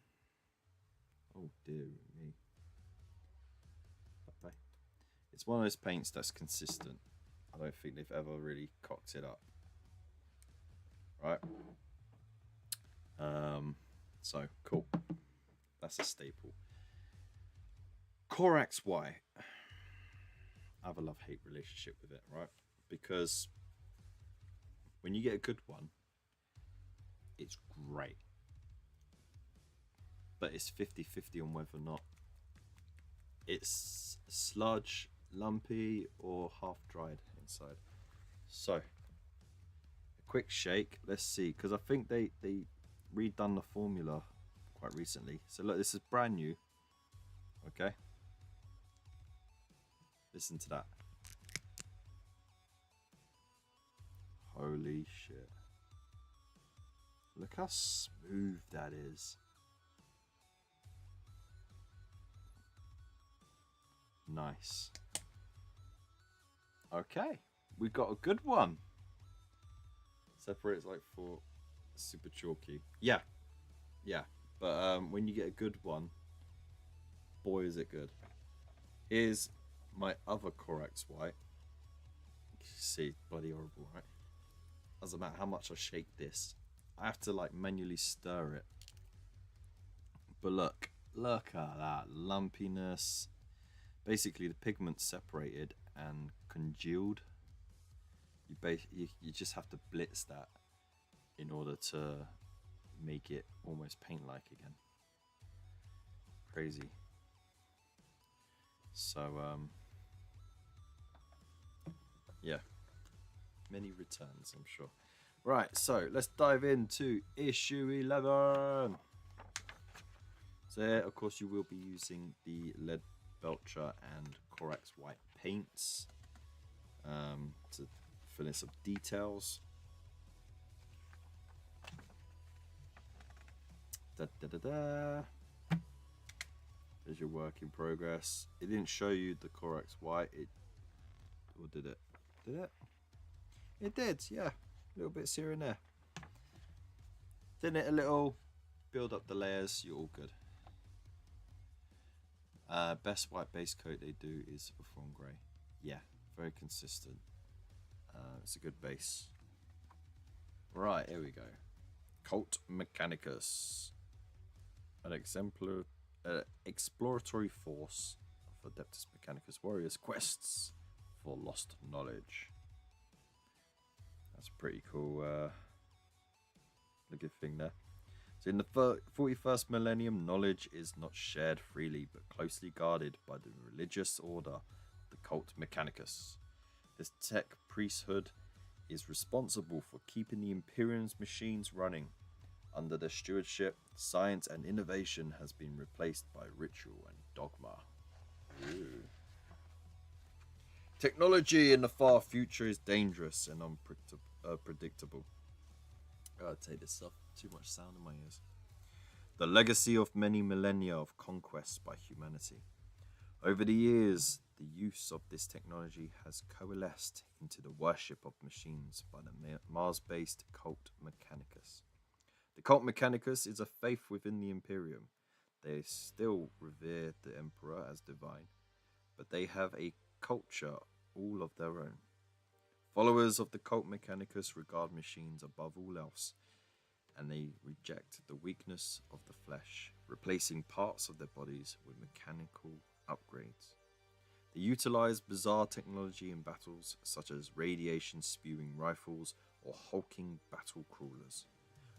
dear me. Bye. It's one of those paints that's consistent. I don't think they've ever really cocked it up. Right? So cool. That's a staple. Corax White. I have a love-hate relationship with it, right? Because when you get a good one, it's great. But it's 50-50 on whether or not it's sludge, lumpy, or half-dried inside. So, a quick shake. Let's see, because I think they redone the formula quite recently. So look, this is brand new. Okay. Listen to that. Holy shit. Look how smooth that is. Nice. Okay, we got a good one. Separates like for super chalky. Yeah. But when you get a good one, boy is it good. Here's my other Corax White. You see, bloody horrible, right? Doesn't matter how much I shake this. I have to like manually stir it. But look at that lumpiness. Basically, the pigment's separated and congealed. You just have to blitz that in order to make it almost paint-like again. Crazy. So yeah, many returns, I'm sure. Right, so let's dive into issue 11. So here, of course, you will be using the lead belcher and Corax White paints to fill in some details. There's your work in progress. It didn't show you the Corax White, or did it? Did it? It did, yeah. Little bits here and there. Thin it a little, build up the layers, you're all good. Best white base coat they do is Saffron Grey. Yeah, very consistent. It's a good base. Right, here we go. Cult Mechanicus. An exploratory force of Adeptus Mechanicus warriors' quests for lost knowledge. That's a pretty cool looking thing there. So in the 41st millennium, knowledge is not shared freely, but closely guarded by the religious order, the Cult Mechanicus. This tech priesthood is responsible for keeping the Imperium's machines running. Under their stewardship, science and innovation has been replaced by ritual and dogma. Ooh. Technology in the far future is dangerous and unpredictable. I gotta take this off. Too much sound in my ears. The legacy of many millennia of conquest by humanity. Over the years, the use of this technology has coalesced into the worship of machines by the Mars-based Cult Mechanicus. The Cult Mechanicus is a faith within the Imperium. They still revere the Emperor as divine, but they have a culture all of their own. Followers of the Cult Mechanicus regard machines above all else, and they reject the weakness of the flesh, replacing parts of their bodies with mechanical upgrades. They utilize bizarre technology in battles, such as radiation-spewing rifles or hulking battle crawlers.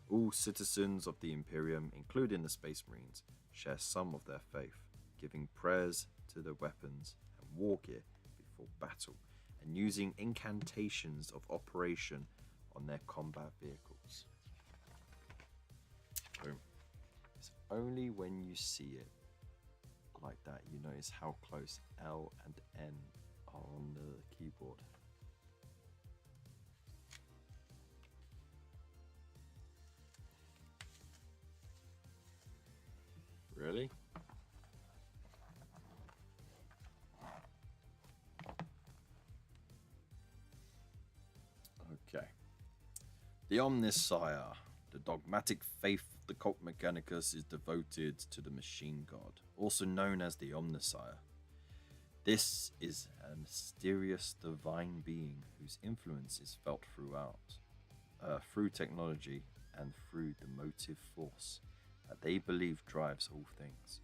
All citizens of the Imperium, including the Space Marines, share some of their faith, giving prayers to their weapons and war gear before battle, and using incantations of operation on their combat vehicles. Boom. It's only when you see it like that you notice how close L and N are on the keyboard. Really? Okay. The Omnissiah, the dogmatic faith of the Cult Mechanicus, is devoted to the machine god, also known as the Omnissiah. This is a mysterious divine being whose influence is felt through technology and through the motive force that they believe drives all things.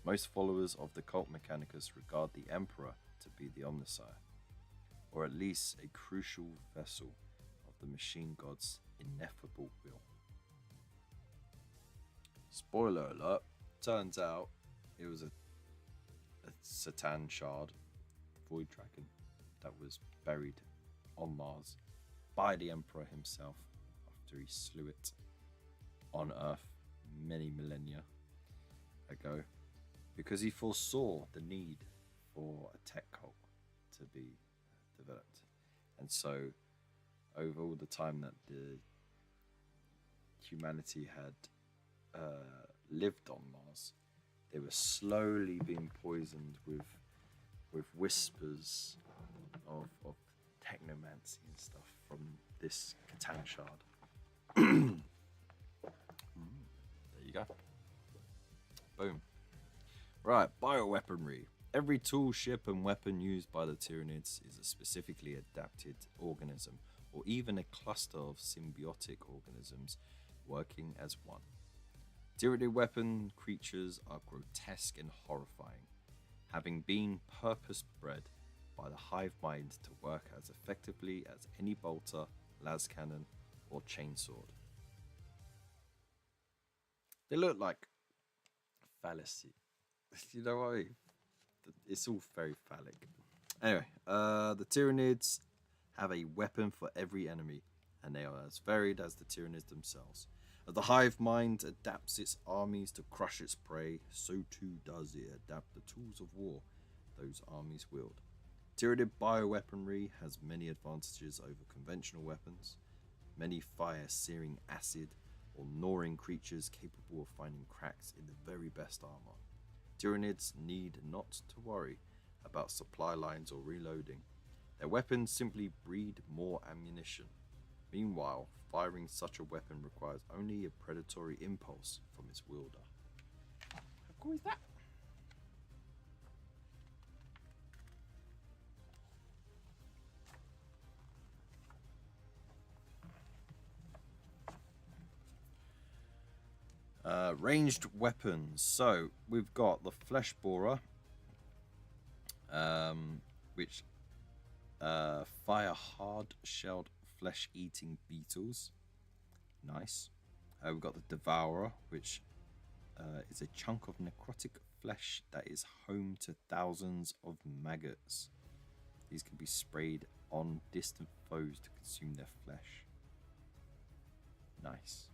Most followers of the Cult Mechanicus regard the Emperor to be the Omnissiah, or at least a crucial vessel of the machine god's ineffable will. Spoiler alert, turns out it was a Satan shard, Void Dragon, that was buried on Mars by the Emperor himself after he slew it on Earth many millennia ago, because he foresaw the need for a tech cult to be developed. And so over all the time that the humanity had lived on Mars, they were slowly being poisoned with whispers of technomancy and stuff from this Catan shard. There you go. Boom. Right, bioweaponry. Every tool, ship, and weapon used by the Tyranids is a specifically adapted organism, or even a cluster of symbiotic organisms working as one. Tyranid weapon creatures are grotesque and horrifying, having been purpose-bred by the hive mind to work as effectively as any bolter, las cannon, or chainsword. They look like fallacy. You know what I mean? It's all very phallic. Anyway, the Tyranids have a weapon for every enemy, and they are as varied as the Tyranids themselves. As the hive mind adapts its armies to crush its prey, so too does it adapt the tools of war those armies wield. Tyranid bioweaponry has many advantages over conventional weapons. Many fire searing acid or gnawing creatures capable of finding cracks in the very best armor. Tyranids need not to worry about supply lines or reloading. Their weapons simply breed more ammunition. Meanwhile, firing such a weapon requires only a predatory impulse from its wielder. How cool is that? Ranged weapons. So we've got the flesh borer, which fire hard-shelled flesh-eating beetles. Nice. We've got the devourer, which is a chunk of necrotic flesh that is home to thousands of maggots. These can be sprayed on distant foes to consume their flesh. Nice.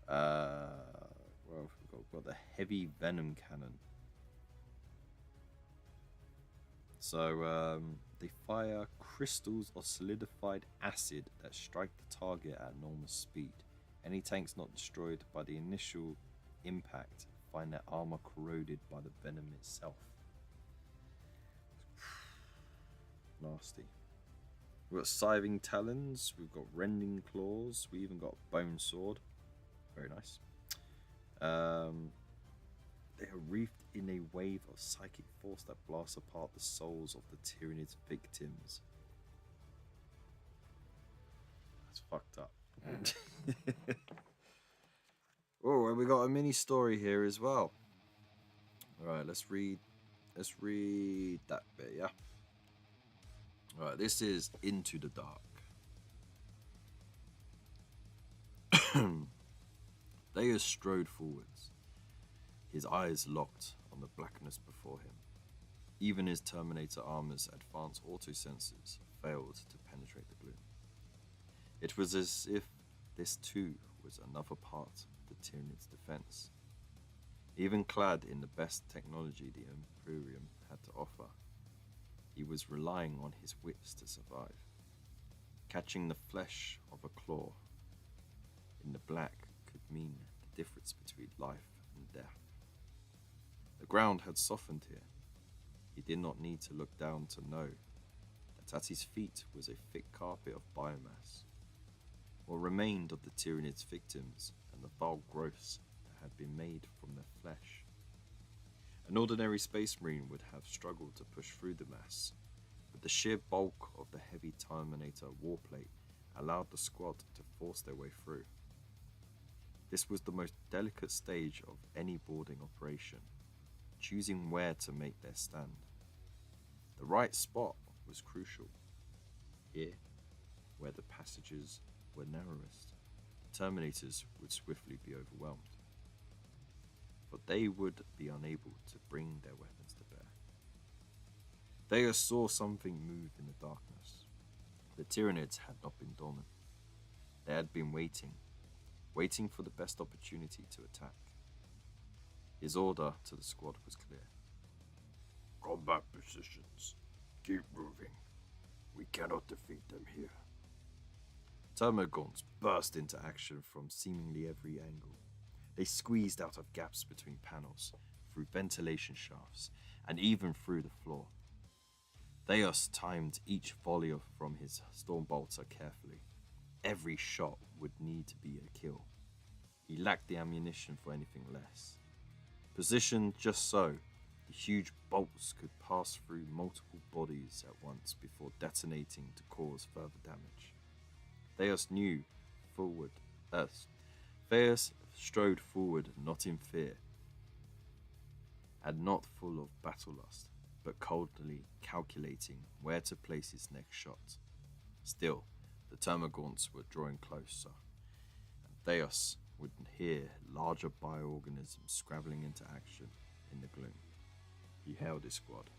Well, we've got the heavy venom cannon. So they fire crystals of solidified acid that strike the target at normal speed. Any tanks not destroyed by the initial impact find their armor corroded by the venom itself. Nasty. We've got scything talons, we've got rending claws, we even got bone sword. Very nice. They are wreathed in a wave of psychic force that blasts apart the souls of the Tyranid's victims. That's fucked up. Oh, and we got a mini story here as well. Alright, let's read that bit, yeah? Alright, this is Into the Dark. Deus strode forwards, his eyes locked on the blackness before him. Even his Terminator armor's advanced auto-sensors failed to penetrate the gloom. It was as if this too was another part of the Tyranid's defense. Even clad in the best technology the Imperium had to offer, he was relying on his wits to survive. Catching the flesh of a claw in the black could mean the difference between life and death. The ground had softened here. He did not need to look down to know that at his feet was a thick carpet of biomass. What remained of the Tyranid's victims and the vile growths that had been made from their flesh. An ordinary space marine would have struggled to push through the mass, but the sheer bulk of the heavy Terminator warplate allowed the squad to force their way through. This was the most delicate stage of any boarding operation, choosing where to make their stand. The right spot was crucial. Here, where the passages were narrowest, the Terminators would swiftly be overwhelmed. But they would be unable to bring their weapons to bear. Deus saw something move in the darkness. The Tyranids had not been dormant. They had been waiting for the best opportunity to attack. His order to the squad was clear. Combat positions. Keep moving. We cannot defeat them here. Termagants burst into action from seemingly every angle. They squeezed out of gaps between panels, through ventilation shafts, and even through the floor. Deus timed each volley from his Stormbolter carefully. Every shot would need to be a kill. He lacked the ammunition for anything less. Positioned just so, the huge bolts could pass through multiple bodies at once before detonating to cause further damage. Deus knew forward. Deus strode forward, not in fear, and not full of battle lust, but coldly calculating where to place his next shot. Still, the Termagants were drawing closer, and Deus would hear larger bioorganisms scrabbling into action in the gloom. He hailed his squad.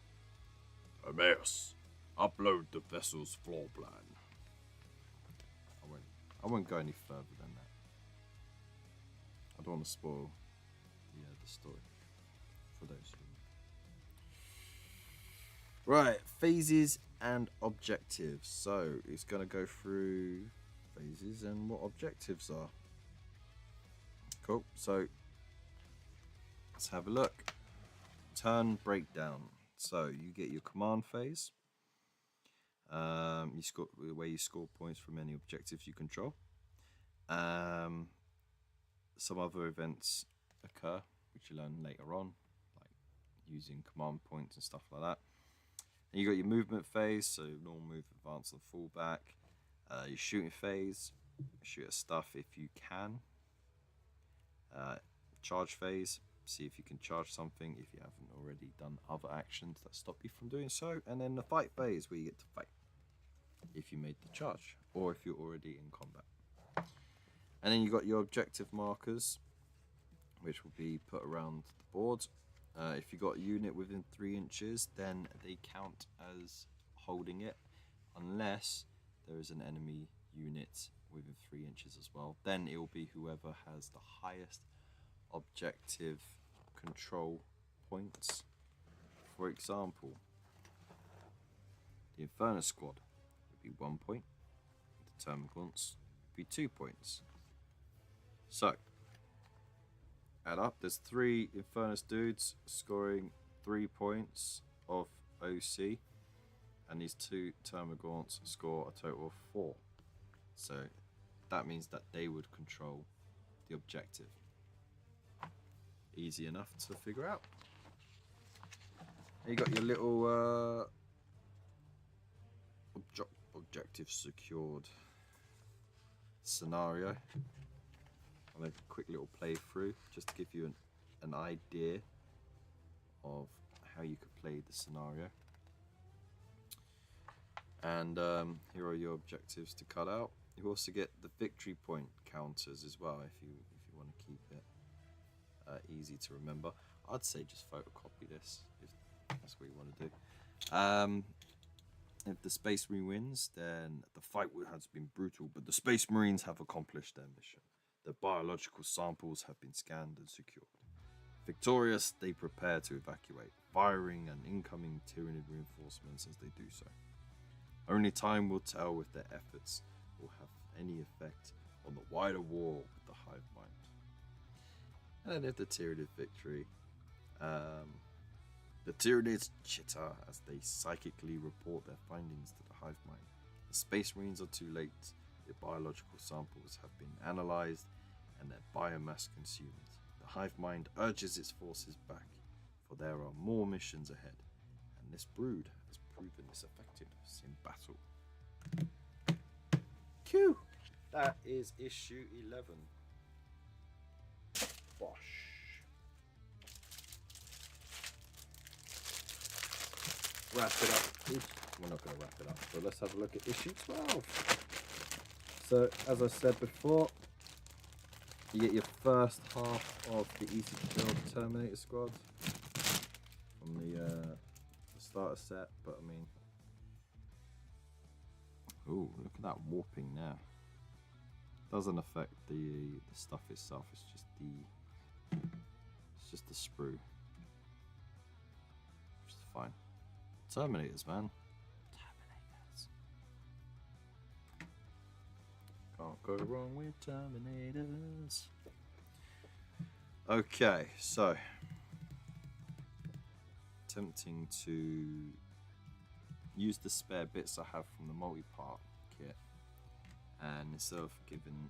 Emmaus, upload the vessel's floor plan. I won't go any further than that. I don't want to spoil the story for those who... Right, phases and objectives. So it's going to go through phases and what objectives are. Cool. So let's have a look. Turn breakdown. So you get your command phase. You score where you score points from any objectives you control. Some other events occur, which you learn later on, like using command points and stuff like that. And you got your movement phase, so normal move, advance, and fall back. Your shooting phase, shoot at stuff if you can. charge phase. See if you can charge something if you haven't already done other actions that stop you from doing so. And then the fight phase, where you get to fight if you made the charge or if you're already in combat. And then you got your objective markers, which will be put around the board. If you got a unit within 3 inches, then they count as holding it, unless there is an enemy unit within 3 inches as well. Then it will be whoever has the highest objective control points. For example, the Infernus squad would be 1 point, the Termagants would be 2 points. So, add up, there's 3 Infernus dudes scoring 3 points of OC, and these 2 Termagants score a total of 4. So, that means that they would control the objective. Easy enough to figure out. You got your little objective secured scenario. I'll make a quick little playthrough just to give you an idea of how you could play the scenario. And here are your objectives to cut out. You also get the victory point counters as well if you want to keep it easy to remember. I'd say just photocopy this if that's what you want to do. If the Space Marine wins, then the fight has been brutal, but the Space Marines have accomplished their mission. Their biological samples have been scanned and secured. Victorious, they prepare to evacuate, firing and incoming Tyranid reinforcements as they do so. Only time will tell if their efforts will have any effect on the wider war with the Hive Mind. And if the Tyranid victory, the Tyranids chitter as they psychically report their findings to the Hive Mind. The Space Marines are too late. Their biological samples have been analysed and their biomass consumed. The Hive Mind urges its forces back, for there are more missions ahead, and this brood has proven its effectiveness in battle. Q! That is issue 11. Bosh. Wrap it up. Oops, we're not going to wrap it up, but let's have a look at issue 12. So, as I said before, you get your first half of the Easy to Build Terminator squad from the starter set, but I mean, ooh, look at that warping now. Doesn't affect the stuff itself. It's just the sprue, which is fine. Terminators, man. Terminators. Can't go wrong with Terminators. Okay, so attempting to use the spare bits I have from the multi-part kit, and instead of giving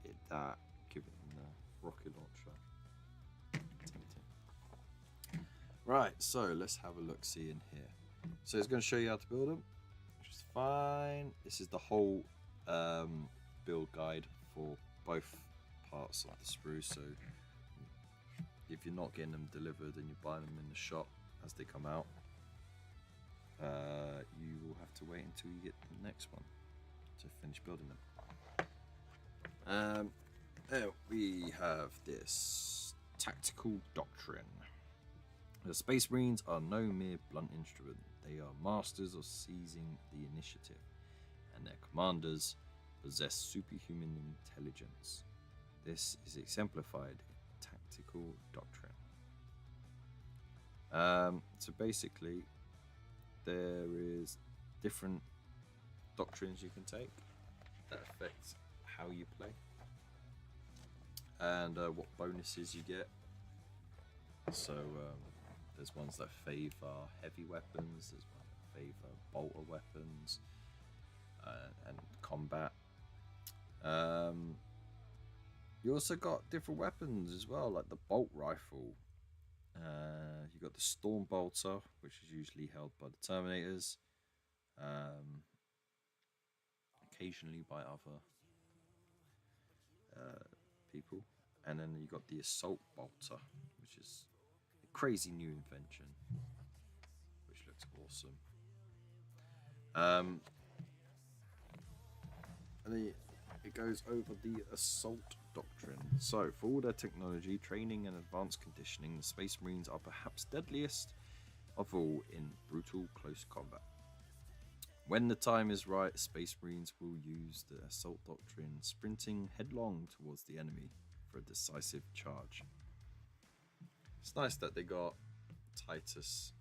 it that, give it the rocket launcher. Right, so let's have a look-see in here. So it's going to show you how to build them, which is fine. This is the whole build guide for both parts of the sprue. So if you're not getting them delivered and you're buying them in the shop as they come out, you will have to wait until you get the next one to finish building them. There we have this tactical doctrine. The Space Marines are no mere blunt instrument. They are masters of seizing the initiative, and their commanders possess superhuman intelligence. This is exemplified in tactical doctrine. So basically, there is different doctrines you can take that affect how you play, and what bonuses you get. So there's ones that favour heavy weapons, there's ones that favour bolter weapons, and combat. You also got different weapons as well, like the bolt rifle. You got the storm bolter, which is usually held by the Terminators, occasionally by other people, And then you got the Assault Bolter, which is a crazy new invention, which looks awesome. And then it goes over the Assault Doctrine. So, for all their technology, training, and advanced conditioning, the Space Marines are perhaps deadliest of all in brutal close combat. When the time is right, Space Marines will use the Assault Doctrine, sprinting headlong towards the enemy for a decisive charge. It's nice that they got Titus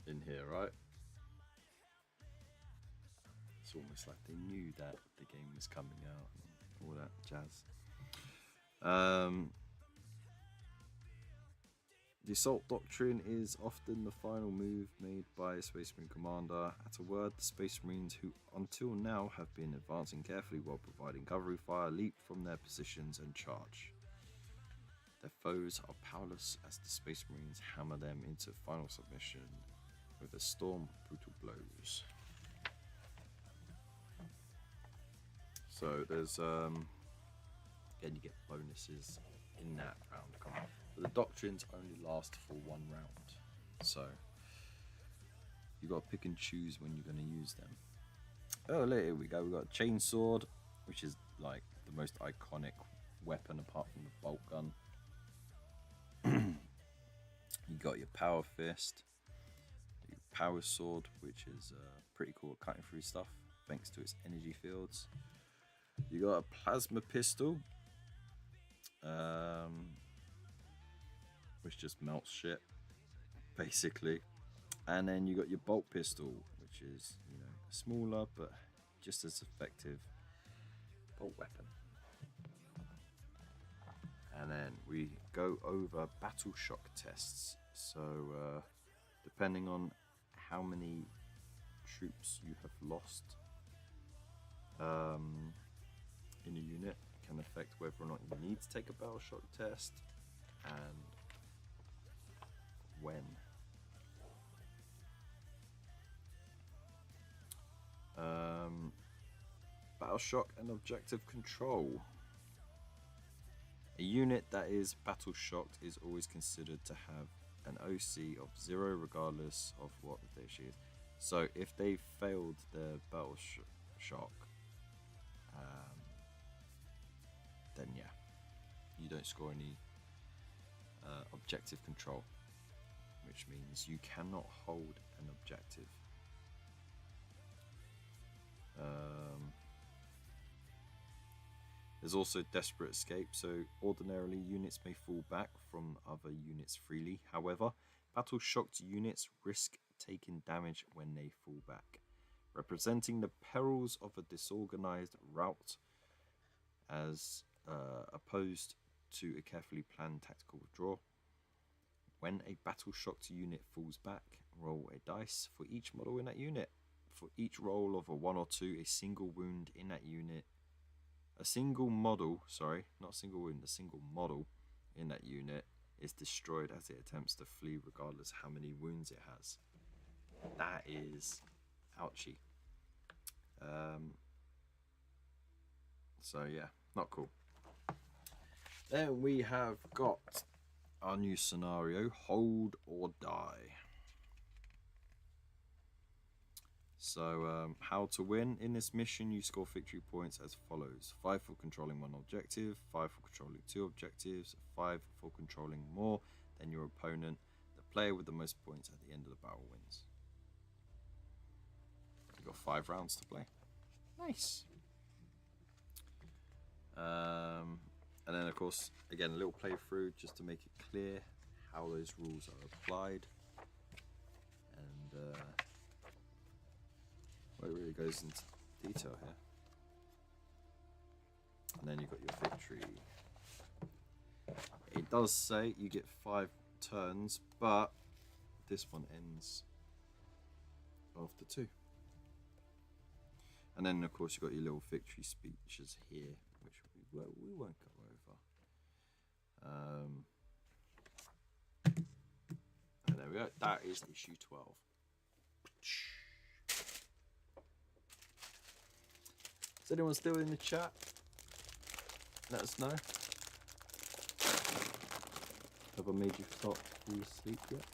in here, right? It's almost like they knew that the game was coming out and all that jazz. The Assault Doctrine is often the final move made by a Space Marine commander. At a word, the Space Marines, who until now have been advancing carefully while providing covering fire, leap from their positions and charge. Their foes are powerless as the Space Marines hammer them into final submission with a storm of brutal blows. So there's again, you get bonuses in that round combat. But the doctrines only last for 1 round, so you got to pick and choose when you're going to use them. Oh, look, here we go. We got a chainsword, which is like the most iconic weapon apart from the bolt gun. You got your power fist, your power sword, which is pretty cool at cutting through stuff thanks to its energy fields. You got a plasma pistol, which just melts shit, basically. And then you got your bolt pistol, which is, you know, smaller but just as effective bolt weapon. And then we go over battle shock tests. So depending on how many troops you have lost in a unit can affect whether or not you need to take a battle shock test and when. Battle shock and objective control. A unit that is battle shocked is always considered to have an OC of 0 regardless of what the issue is. So if they failed their battle shock, then yeah, you don't score any objective control, which means you cannot hold an objective. There's also desperate escape, so ordinarily units may fall back from other units freely. However, battle shocked units risk taking damage when they fall back, representing the perils of a disorganized rout as opposed to a carefully planned tactical withdrawal. When a battle shocked unit falls back, roll a dice for each model in that unit. For each roll of a 1 or 2, a single wound in that unit, a single model in that unit is destroyed as it attempts to flee regardless how many wounds it has. That is ouchie. So yeah, not cool. Then we have got our new scenario, Hold or Die. So, how to win. In this mission, you score victory points as follows: 5 for controlling 1 objective, 5 for controlling 2 objectives, 5 for controlling more than your opponent. The player with the most points at the end of the battle wins. You've got 5 rounds to play. Nice. And then, of course, again, a little playthrough just to make it clear how those rules are applied. And well, it really goes into detail here. And then you've got your victory. It does say you get 5 turns, but this one ends after 2. And then, of course, you've got your little victory speeches here, which we won't go over. And there we go. That is issue 12. Is anyone still in the chat? let us know. Have I made you start to fall asleep yet?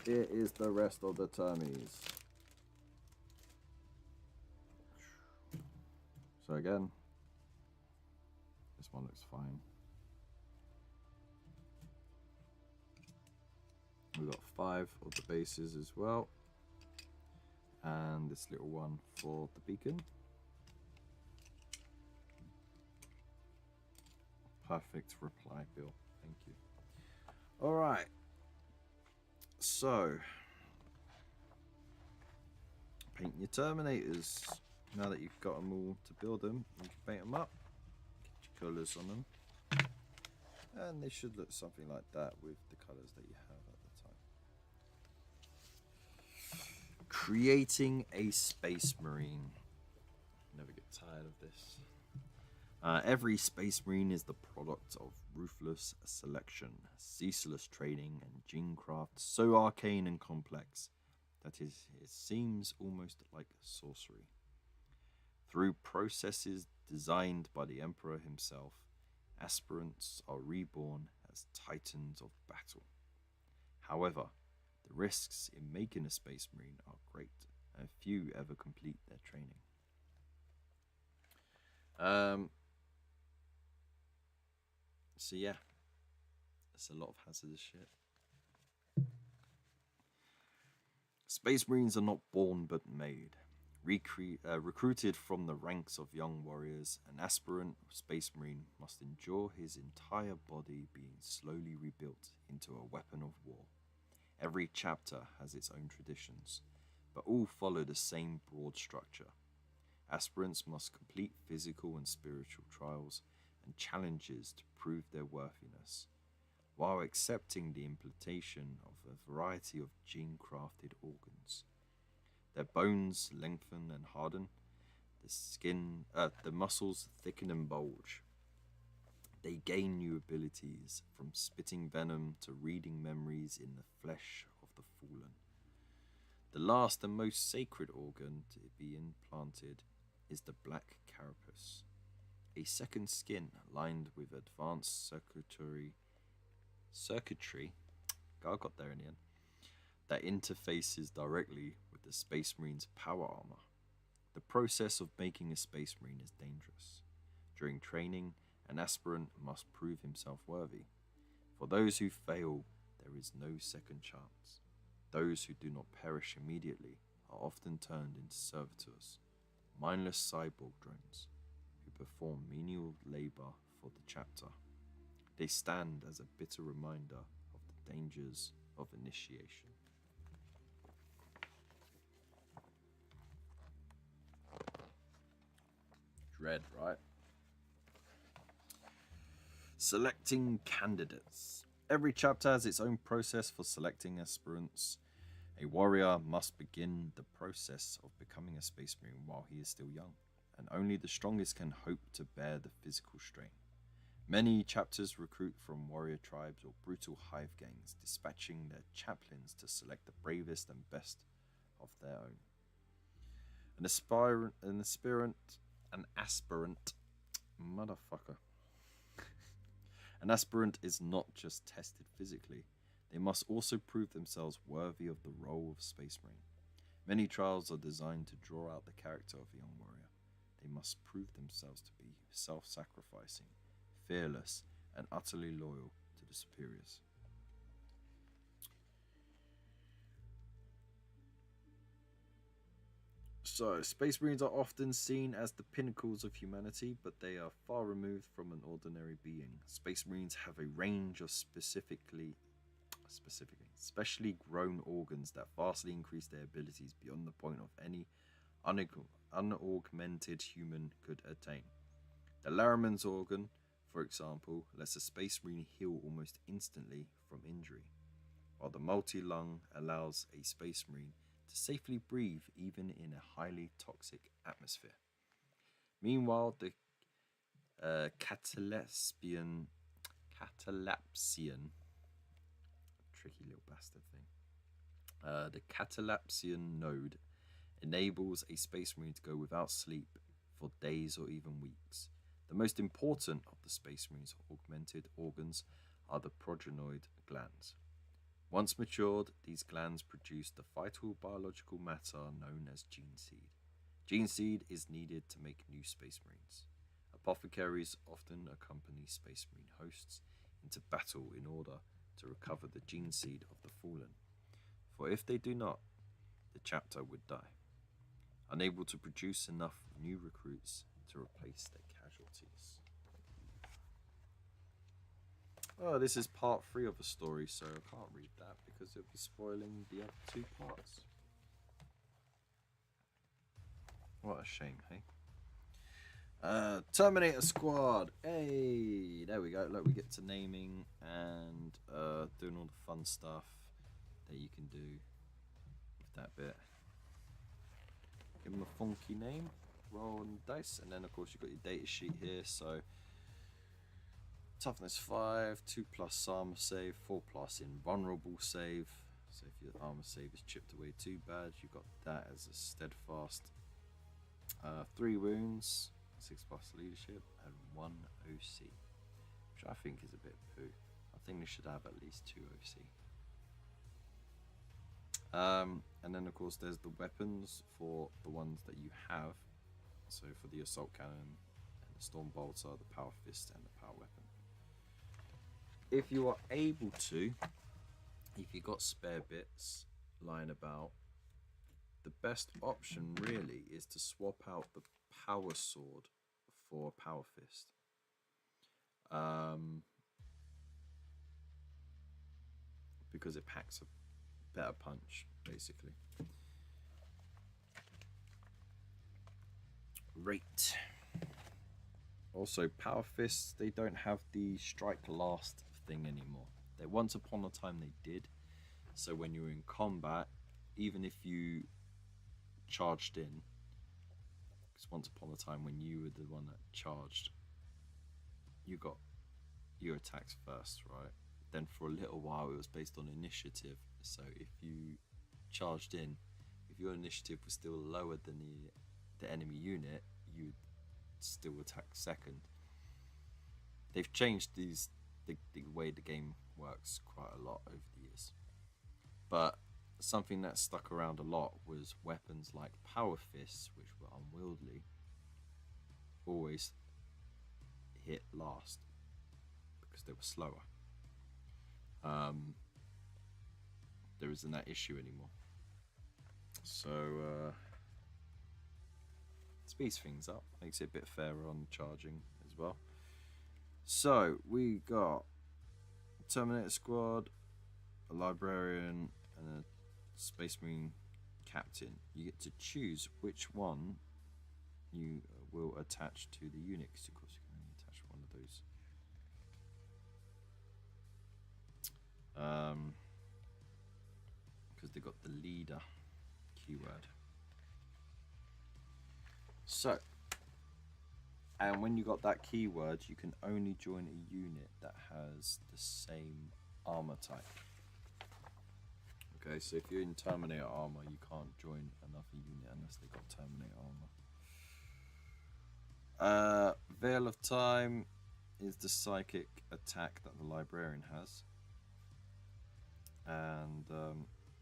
Here is the rest of the termies. So again, this one looks fine. We've got 5 of the bases as well. And this little one for the beacon. Perfect reply, Bill. Thank you. All right. So, paint your Terminators. Now that you've got them all to build them, you can paint them up. Get your colours on them. And they should look something like that with the colours that you have at the time. Creating a Space Marine. Never get tired of this. Every Space Marine is the product of ruthless selection, ceaseless training, and gene craft so arcane and complex that it seems almost like sorcery. Through processes designed by the Emperor himself, aspirants are reborn as titans of battle. However, the risks in making a Space Marine are great, and few ever complete their training. So yeah, that's a lot of hazardous shit. Space Marines are not born but made. Recruited from the ranks of young warriors, an aspirant Space Marine must endure his entire body being slowly rebuilt into a weapon of war. Every chapter has its own traditions, but all follow the same broad structure. Aspirants must complete physical and spiritual trials and challenges to prove their worthiness, while accepting the implantation of a variety of gene-crafted organs. Their bones lengthen and harden, the muscles thicken and bulge. They gain new abilities, from spitting venom to reading memories in the flesh of the fallen. The last and most sacred organ to be implanted is the black carapace, a second skin lined with advanced circuitry, I got there in the end, that interfaces directly with the Space Marine's power armor. The process of making a Space Marine is dangerous. During training, an aspirant must prove himself worthy. For those who fail, there is no second chance. Those who do not perish immediately are often turned into servitors, mindless cyborg drones who perform menial labor for the chapter. They stand as a bitter reminder of the dangers of initiation. Dread, right? Selecting candidates. Every chapter has its own process for selecting aspirants. A warrior must begin the process of becoming a Space Marine while he is still young, and only the strongest can hope to bear the physical strain. Many chapters recruit from warrior tribes or brutal hive gangs, dispatching their chaplains to select the bravest and best of their own. An aspirant is not just tested physically. They must also prove themselves worthy of the role of Space Marine. Many trials are designed to draw out the character of a young warrior. They must prove themselves to be self-sacrificing, fearless, and utterly loyal to the superiors. So, Space Marines are often seen as the pinnacles of humanity, but they are far removed from an ordinary being. Space Marines have a range of specially grown organs that vastly increase their abilities beyond the point of any unaugmented human could attain. The Laraman's organ, for example, lets a Space Marine heal almost instantly from injury, while the multi-lung allows a Space Marine to safely breathe even in a highly toxic atmosphere. Meanwhile, the Catalepsian, tricky little bastard thing, the Catalepsian node enables a Space Marine to go without sleep for days or even weeks. The most important of the Space Marine's augmented organs are the progenoid glands. Once matured, these glands produce the vital biological matter known as gene seed. Gene seed is needed to make new Space Marines. Apothecaries often accompany Space Marine hosts into battle in order to recover the gene seed of the fallen, for if they do not, the chapter would die, unable to produce enough new recruits to replace their casualties. Oh, this is part 3 of the story, so I can't read that because it'll be spoiling the other 2 parts. What a shame, hey? Terminator Squad. Hey, there we go. Look, we get to naming and doing all the fun stuff that you can do with that bit. Give them a funky name, roll on dice, and then of course you've got your data sheet here. So toughness 5, 2+ armor save, 4+ invulnerable save. So if your armor save is chipped away too bad, you've got that as a steadfast. 3 wounds, 6+ leadership, and 1 OC, which I think is a bit poo. I think they should have at least 2 OC. And then of course there's the weapons for the ones that you have. So for the assault cannon and the storm bolter, the power fist and the power weapon. If you are able to, if you got spare bits lying about, the best option really is to swap out the power sword for a power fist. Because it packs a better punch, basically. Right. Also, power fists, they don't have the strike last thing anymore. They once upon a time they did. So when you're in combat, even if you charged in, because once upon a time when you were the one that charged, you got your attacks first, right? Then for a little while it was based on initiative. So if you charged in, if your initiative was still lower than the enemy unit, you'd still attack second. They've changed the way the game works quite a lot over the years. But something that stuck around a lot was weapons like power fists, which were unwieldy, always hit last because they were slower. There isn't that issue anymore. So speeds things up, makes it a bit fairer on charging as well. So we got Terminator Squad, a librarian, and a Space Marine captain. You get to choose which one you will attach to the unit, because of course you can only attach one of those. Because they got the leader keyword. So, and when you got that keyword, you can only join a unit that has the same armor type. Okay, so if you're in Terminator armor, you can't join another unit unless they got Terminator armor. Veil of Time is the psychic attack that the librarian has. And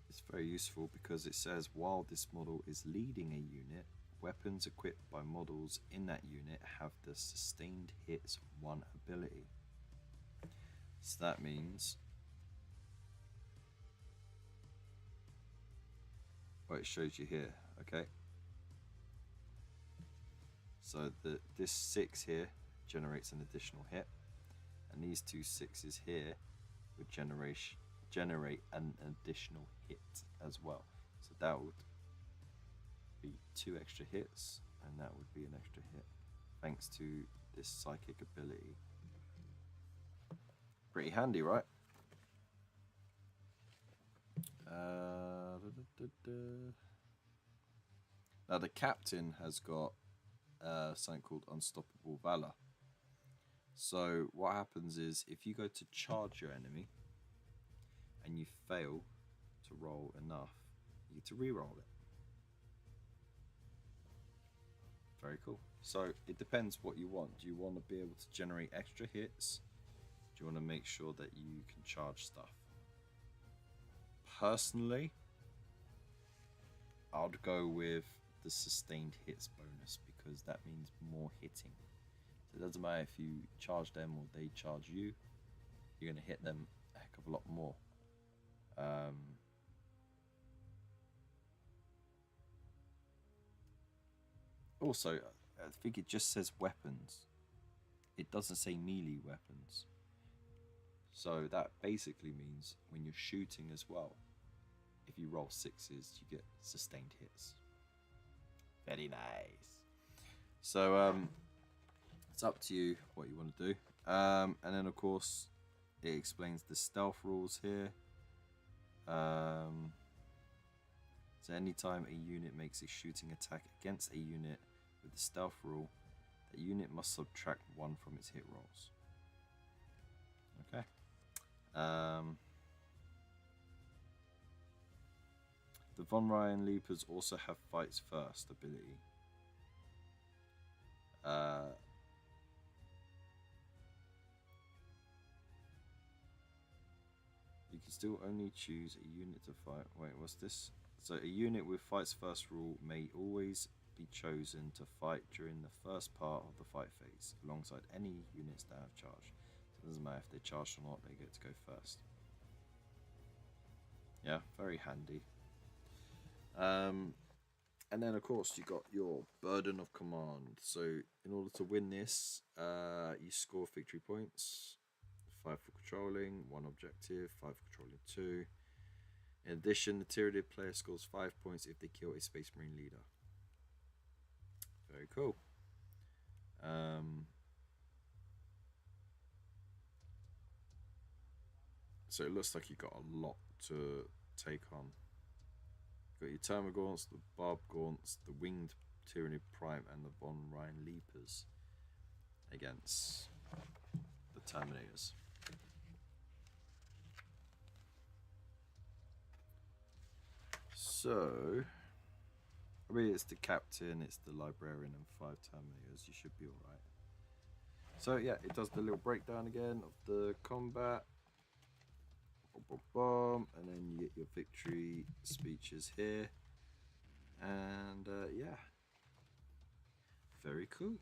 it's very useful because it says while this model is leading a unit, weapons equipped by models in that unit have the sustained hits 1 ability. So that means, well, it shows you here, okay? So this 6 here generates an additional hit, and these 2 6s here would generate an additional hit as well. So that would be 2 extra hits, and that would be an extra hit thanks to this psychic ability. Pretty handy, right? Now the captain has got something called Unstoppable Valor. So what happens is if you go to charge your enemy and you fail to roll enough, you get to re-roll it. Very cool. So it depends what you want. Do you want to be able to generate extra hits? Do you want to make sure that you can charge stuff? Personally, I'd go with the sustained hits bonus because that means more hitting. So it doesn't matter if you charge them or they charge you, you're going to hit them a heck of a lot more. Also, I think it just says weapons. It doesn't say melee weapons. So that basically means when you're shooting as well, if you roll 6s, you get sustained hits. Very nice. So it's up to you what you want to do. And then of course it explains the stealth rules here. So anytime a unit makes a shooting attack against a unit with the stealth rule, the unit must subtract 1 from its hit rolls. Okay. The Von Ryan Leapers also have fights first ability. You can still only choose a unit to fight. Wait, what's this? So a unit with fights first rule may always be chosen to fight during the first part of the fight phase, alongside any units that have charged. So it doesn't matter if they charged or not, they get to go first. Yeah, very handy. And then of course you got your burden of command. So in order to win this, you score victory points. 5 for controlling, 1 objective, 5 for controlling 2. In addition, the Tyranid player scores 5 points if they kill a Space Marine leader. Very cool. So it looks like you got a lot to take on. Got your Termagants, the Barb Gaunts, the Winged Tyranid Prime, and the Von Ryan Leapers against the Terminators. So, I mean, it's the Captain, it's the Librarian, and 5 Terminators. You should be alright. So, yeah, it does the little breakdown again of the combat. And then you get your victory speeches here. And, yeah. Very cool.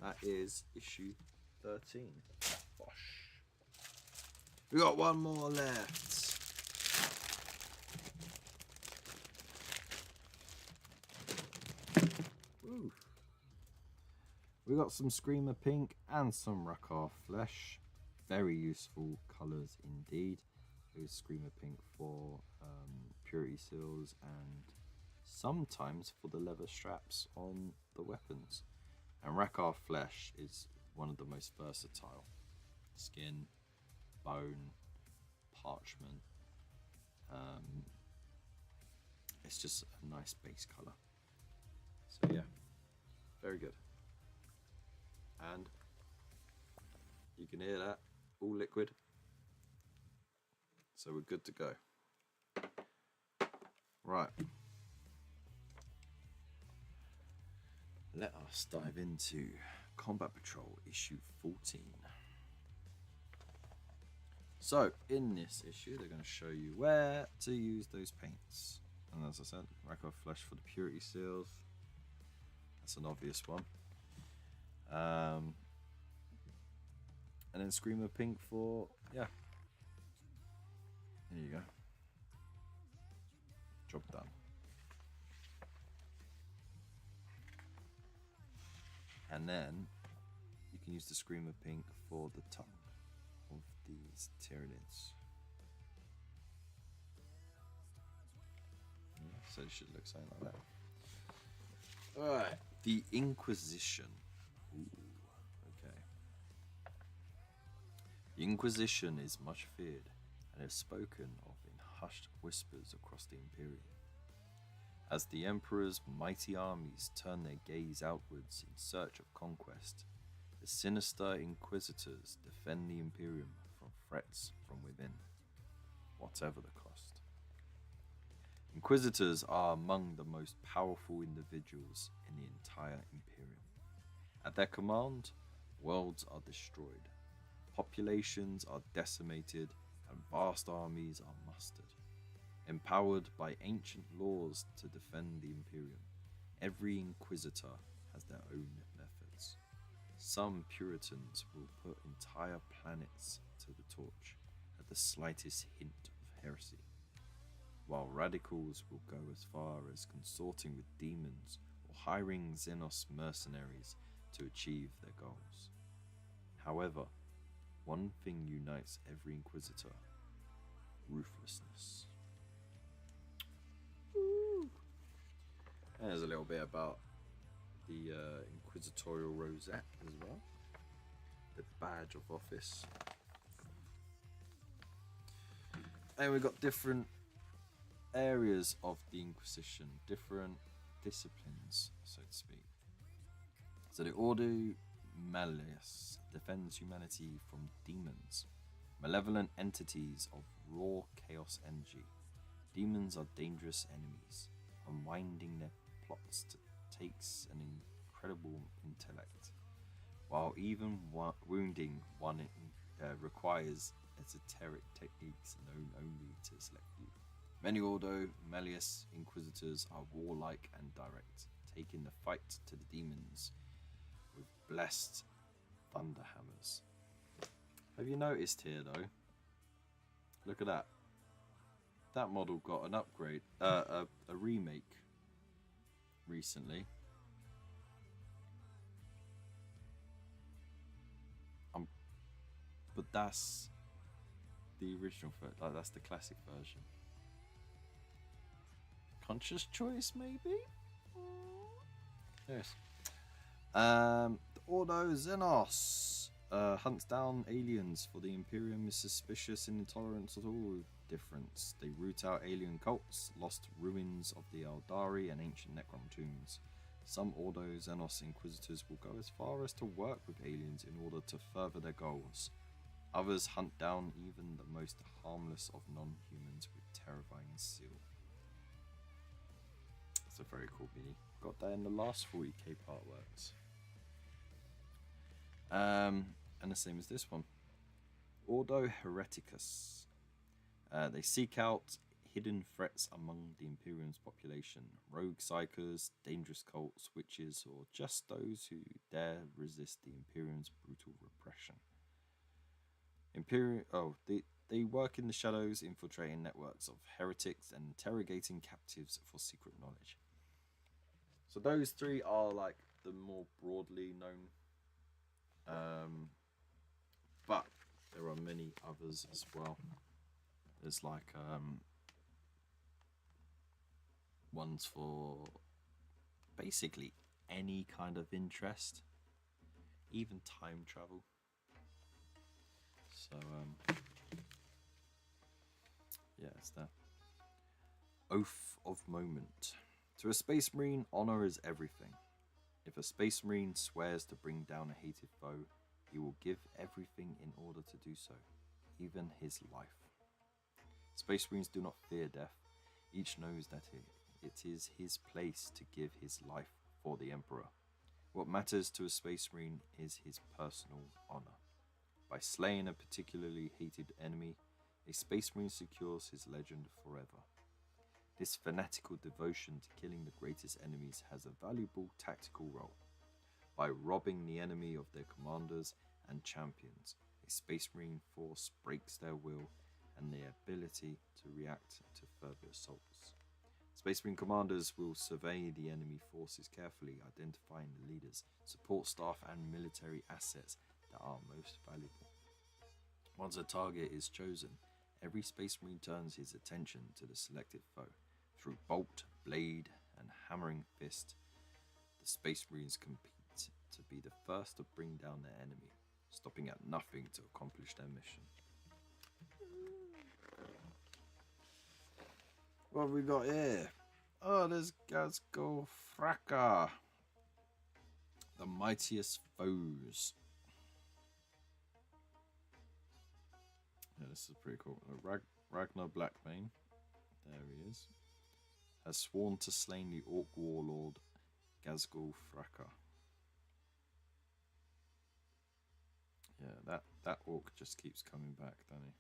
That is issue 13. Bosh. We got one more left. Woo. We got some Screamer Pink and some Rakarth Flesh. Very useful colours indeed. There's Screamer Pink for purity seals and sometimes for the leather straps on the weapons. And Rakarth Flesh is one of the most versatile. Skin, bone, parchment. It's just a nice base colour. So yeah, very good. And you can hear that, all liquid. So we're good to go. Right. Let us dive into Combat Patrol issue 14. So in this issue, they're going to show you where to use those paints. And as I said, Rakarth Flesh for the purity seals. That's an obvious one. And then Screamer Pink for, yeah. There you go. Job done. And then you can use the Screamer Pink for the tongue of these Tyranids. Yeah, so it should look something like that. Alright, the Inquisition. Ooh, okay. The Inquisition is much feared and is spoken of in hushed whispers across the Imperium. As the Emperor's mighty armies turn their gaze outwards in search of conquest, the sinister Inquisitors defend the Imperium from threats from within, whatever the cost. Inquisitors are among the most powerful individuals in the entire Imperium. At their command, worlds are destroyed, populations are decimated, and vast armies are mustered. Empowered by ancient laws to defend the Imperium, every Inquisitor has their own methods. Some Puritans will put entire planets to the torch at the slightest hint of heresy, while radicals will go as far as consorting with demons or hiring Xenos mercenaries to achieve their goals. However, one thing unites every Inquisitor: ruthlessness. And there's a little bit about the Inquisitorial Rosette as well, the badge of office. And we've got different areas of the Inquisition, different disciplines, so to speak. So the Ordo Malleus defends humanity from demons, malevolent entities of raw chaos energy. Demons are dangerous enemies, unwinding their plots takes an incredible intellect, while even wounding one requires esoteric techniques known only to a select few. Many Ordo Malleus Inquisitors are warlike and direct, taking the fight to the demons with blessed thunderhammers. Have you noticed here though? Look at that. That model got an upgrade, a remake recently. But that's the original, like that's the classic version. Conscious choice, maybe? Yes. The Ordo Xenos hunts down aliens, for the Imperium is suspicious and intolerant of all difference. They root out alien cults, lost ruins of the Eldari, and ancient Necron tombs. Some Ordo Xenos Inquisitors will go as far as to work with aliens in order to further their goals. Others hunt down even the most harmless of non-humans with terrifying zeal. It's a very cool mini. Got that in the last 40k part works. And the same as this one. Ordo Hereticus. They seek out hidden threats among the Imperium's population. Rogue psychers, dangerous cults, witches, or just those who dare resist the Imperium's brutal repression. They work in the shadows, infiltrating networks of heretics and interrogating captives for secret knowledge. So those three are like the more broadly known, but there are many others as well. There's like ones for basically any kind of interest, even time travel. So yeah, it's that. Oath of Moment. To a Space Marine, honor is everything. If a Space Marine swears to bring down a hated foe, he will give everything in order to do so, even his life. Space Marines do not fear death. Each knows that it is his place to give his life for the Emperor. What matters to a Space Marine is his personal honor. By slaying a particularly hated enemy, a Space Marine secures his legend forever. This fanatical devotion to killing the greatest enemies has a valuable tactical role. By robbing the enemy of their commanders and champions, a Space Marine force breaks their will and their ability to react to further assaults. Space Marine commanders will survey the enemy forces carefully, identifying the leaders, support staff, and military assets that are most valuable. Once a target is chosen, every Space Marine turns his attention to the selected foe. Through bolt, blade, and hammering fist, the Space Marines compete to be the first to bring down their enemy, stopping at nothing to accomplish their mission. What have we got here? Oh, there's Ghazghkull Thraka, the mightiest foes. Yeah, this is pretty cool. Ragnar Blackbane. There he is. has sworn to slay the Orc warlord Ghazghkull Thraka. Yeah, that orc just keeps coming back, doesn't he?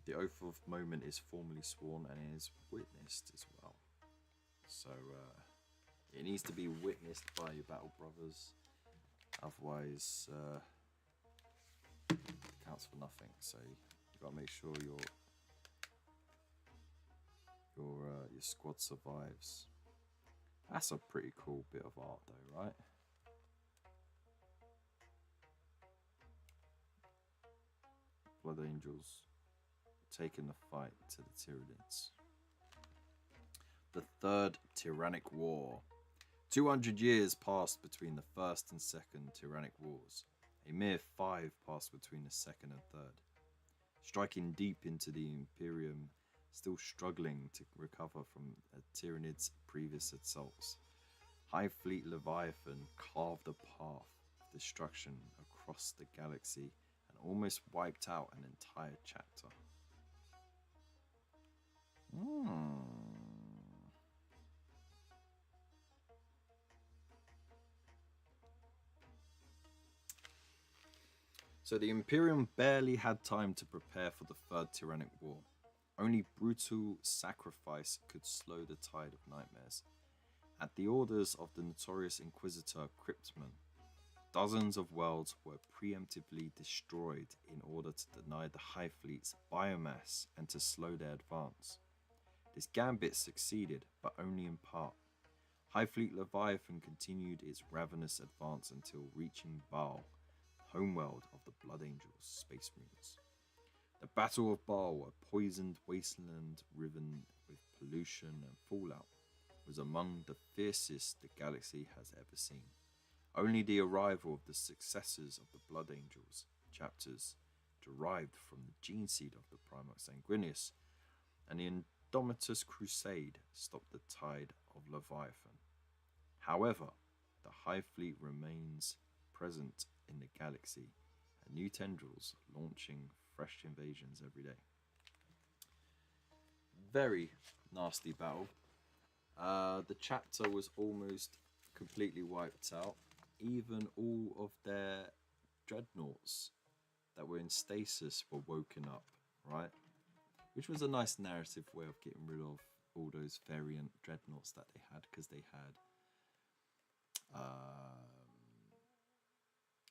The oath of moment is formally sworn and is witnessed as well. So it needs to be witnessed by your battle brothers, otherwise it counts for nothing. So you gotta make sure your squad survives. That's a pretty cool bit of art, though, right? Blood Angels taking the fight to the Tyranids. The Third Tyrannic War. 200 years passed between the First and Second Tyrannic Wars. A mere 5 passed between the Second and Third. Striking deep into the Imperium, still struggling to recover from Tyranids' previous assaults, High Fleet Leviathan carved a path of destruction across the galaxy and almost wiped out an entire chapter. So the Imperium barely had time to prepare for the Third Tyrannic War. Only brutal sacrifice could slow the tide of nightmares. At the orders of the notorious Inquisitor Cryptman, dozens of worlds were preemptively destroyed in order to deny the High Fleet's biomass and to slow their advance. This gambit succeeded, but only in part. High Fleet Leviathan continued its ravenous advance until reaching Baal, homeworld of the Blood Angels Space Marines. The Battle of Baal, a poisoned wasteland riven with pollution and fallout, was among the fiercest the galaxy has ever seen. Only the arrival of the successors of the Blood Angels, chapters derived from the gene seed of the Primarch Sanguinius, and the Indomitus Crusade stopped the tide of Leviathan. However, the High Fleet remains present in the galaxy, and new tendrils launching fresh invasions every day. Very nasty battle. The chapter was almost completely wiped out. Even all of their dreadnoughts that were in stasis were woken up, right? Which was a nice narrative way of getting rid of all those variant dreadnoughts that they had, because they had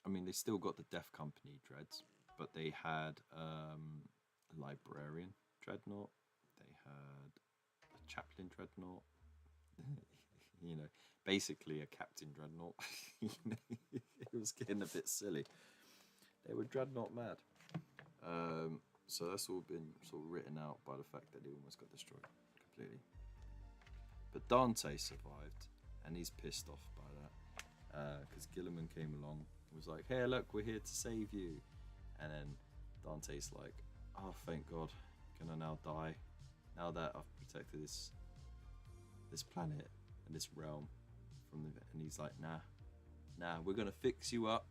I mean, they still got the Death Company dreads, but they had Librarian dreadnought, they had a Chaplain dreadnought, you know, basically a Captain dreadnought. It was getting a bit silly. They were dreadnought mad. So that's all been sort of written out by the fact that they almost got destroyed completely. But Dante survived, and he's pissed off by that, because Guilliman came along, was like, "Hey, look, we're here to save you," and then Dante's like, "Oh, thank God, gonna now die, now that I've protected this planet and this realm from the." And he's like, "Nah, we're gonna fix you up.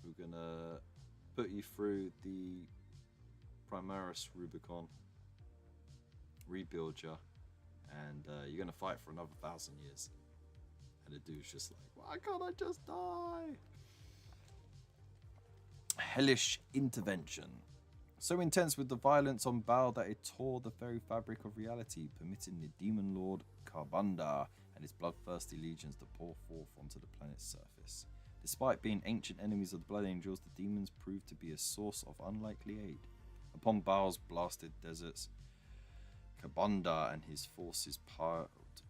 We're gonna put you through the Primaris Rubicon, rebuild you, and you're gonna fight for another 1,000 years." And the dude's just like, "Why can't I just die?" Hellish intervention. So intense with the violence on Baal that it tore the very fabric of reality, permitting the demon lord Karbanda and his bloodthirsty legions to pour forth onto the planet's surface. Despite being ancient enemies of the Blood Angels, the demons proved to be a source of unlikely aid. Upon Baal's blasted deserts, Karbanda and his forces piled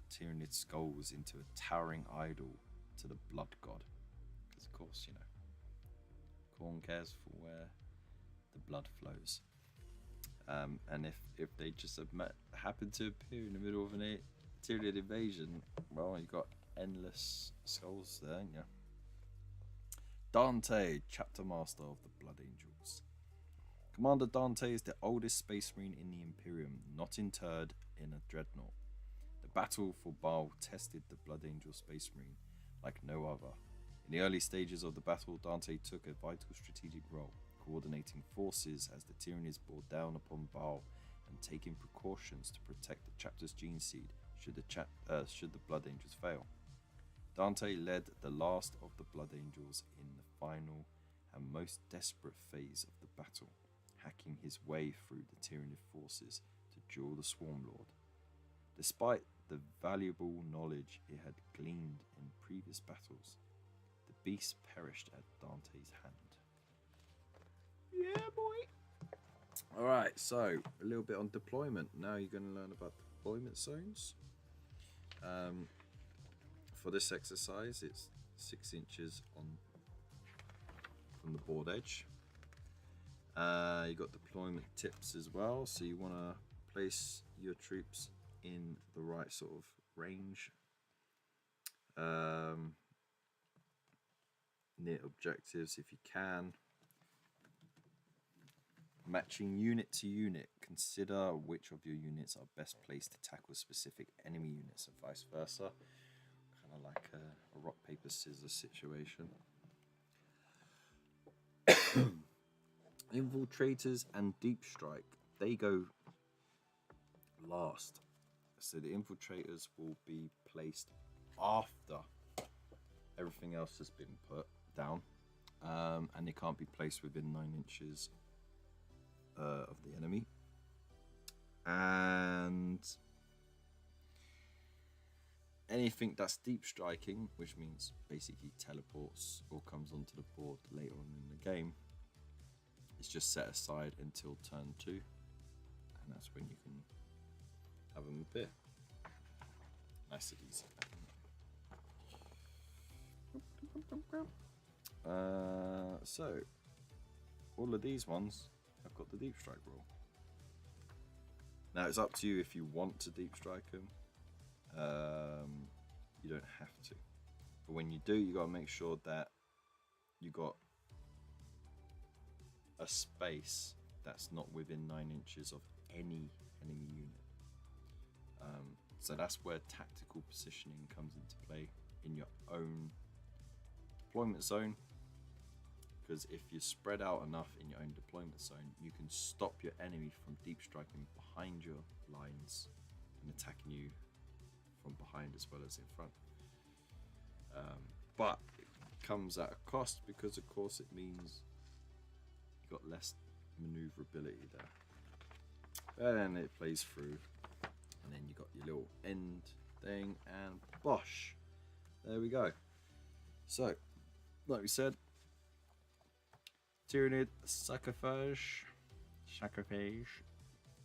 Tyranid skulls into a towering idol to the blood god. Because, of course, you know, Khorne cares for where the blood flows. And if they just happened to appear in the middle of an Tyranid invasion, well, you got endless skulls there, ain't you? Dante, chapter master of the Blood Angels. Commander Dante is the oldest space marine in the Imperium, not interred in a dreadnought. The battle for Baal tested the Blood Angel space marine like no other. In the early stages of the battle, Dante took a vital strategic role, coordinating forces as the Tyranids bore down upon Baal and taking precautions to protect the chapter's gene seed should the Blood Angels fail. Dante led the last of the Blood Angels in the final and most desperate phase of the battle, hacking his way through the Tyranid forces to duel the Swarm Lord. Despite the valuable knowledge it had gleaned in previous battles, the beast perished at Dante's hand. Yeah, boy! Alright, so a little bit on deployment. Now you're going to learn about deployment zones. For this exercise, it's 6 inches from the board edge. You got deployment tips as well, so you want to place your troops in the right sort of range, near objectives if you can. Matching unit to unit. Consider which of your units are best placed to tackle specific enemy units and vice versa. Kind of like a rock, paper, scissors situation. Infiltrators and Deep Strike, they go last. So the infiltrators will be placed after everything else has been put down, and they can't be placed within 9 inches of the enemy. And anything that's deep striking, which means basically teleports or comes onto the board later on in the game, is just set aside until turn 2, and that's when you can have them appear. Nice and easy. So all of these ones have got the deep strike rule. Now it's up to you if you want to deep strike them. You don't have to, but when you do, you got to make sure that you got a space that's not within 9 inches of any enemy unit. So that's where tactical positioning comes into play in your own deployment zone, because if you're spread out enough in your own deployment zone, you can stop your enemy from deep striking behind your lines and attacking you from behind as well as in front. But it comes at a cost, because of course it means you got less maneuverability there. And then it plays through, and then you got your little end thing, and bosh, there we go. So like we said, Tyranid Sarcophage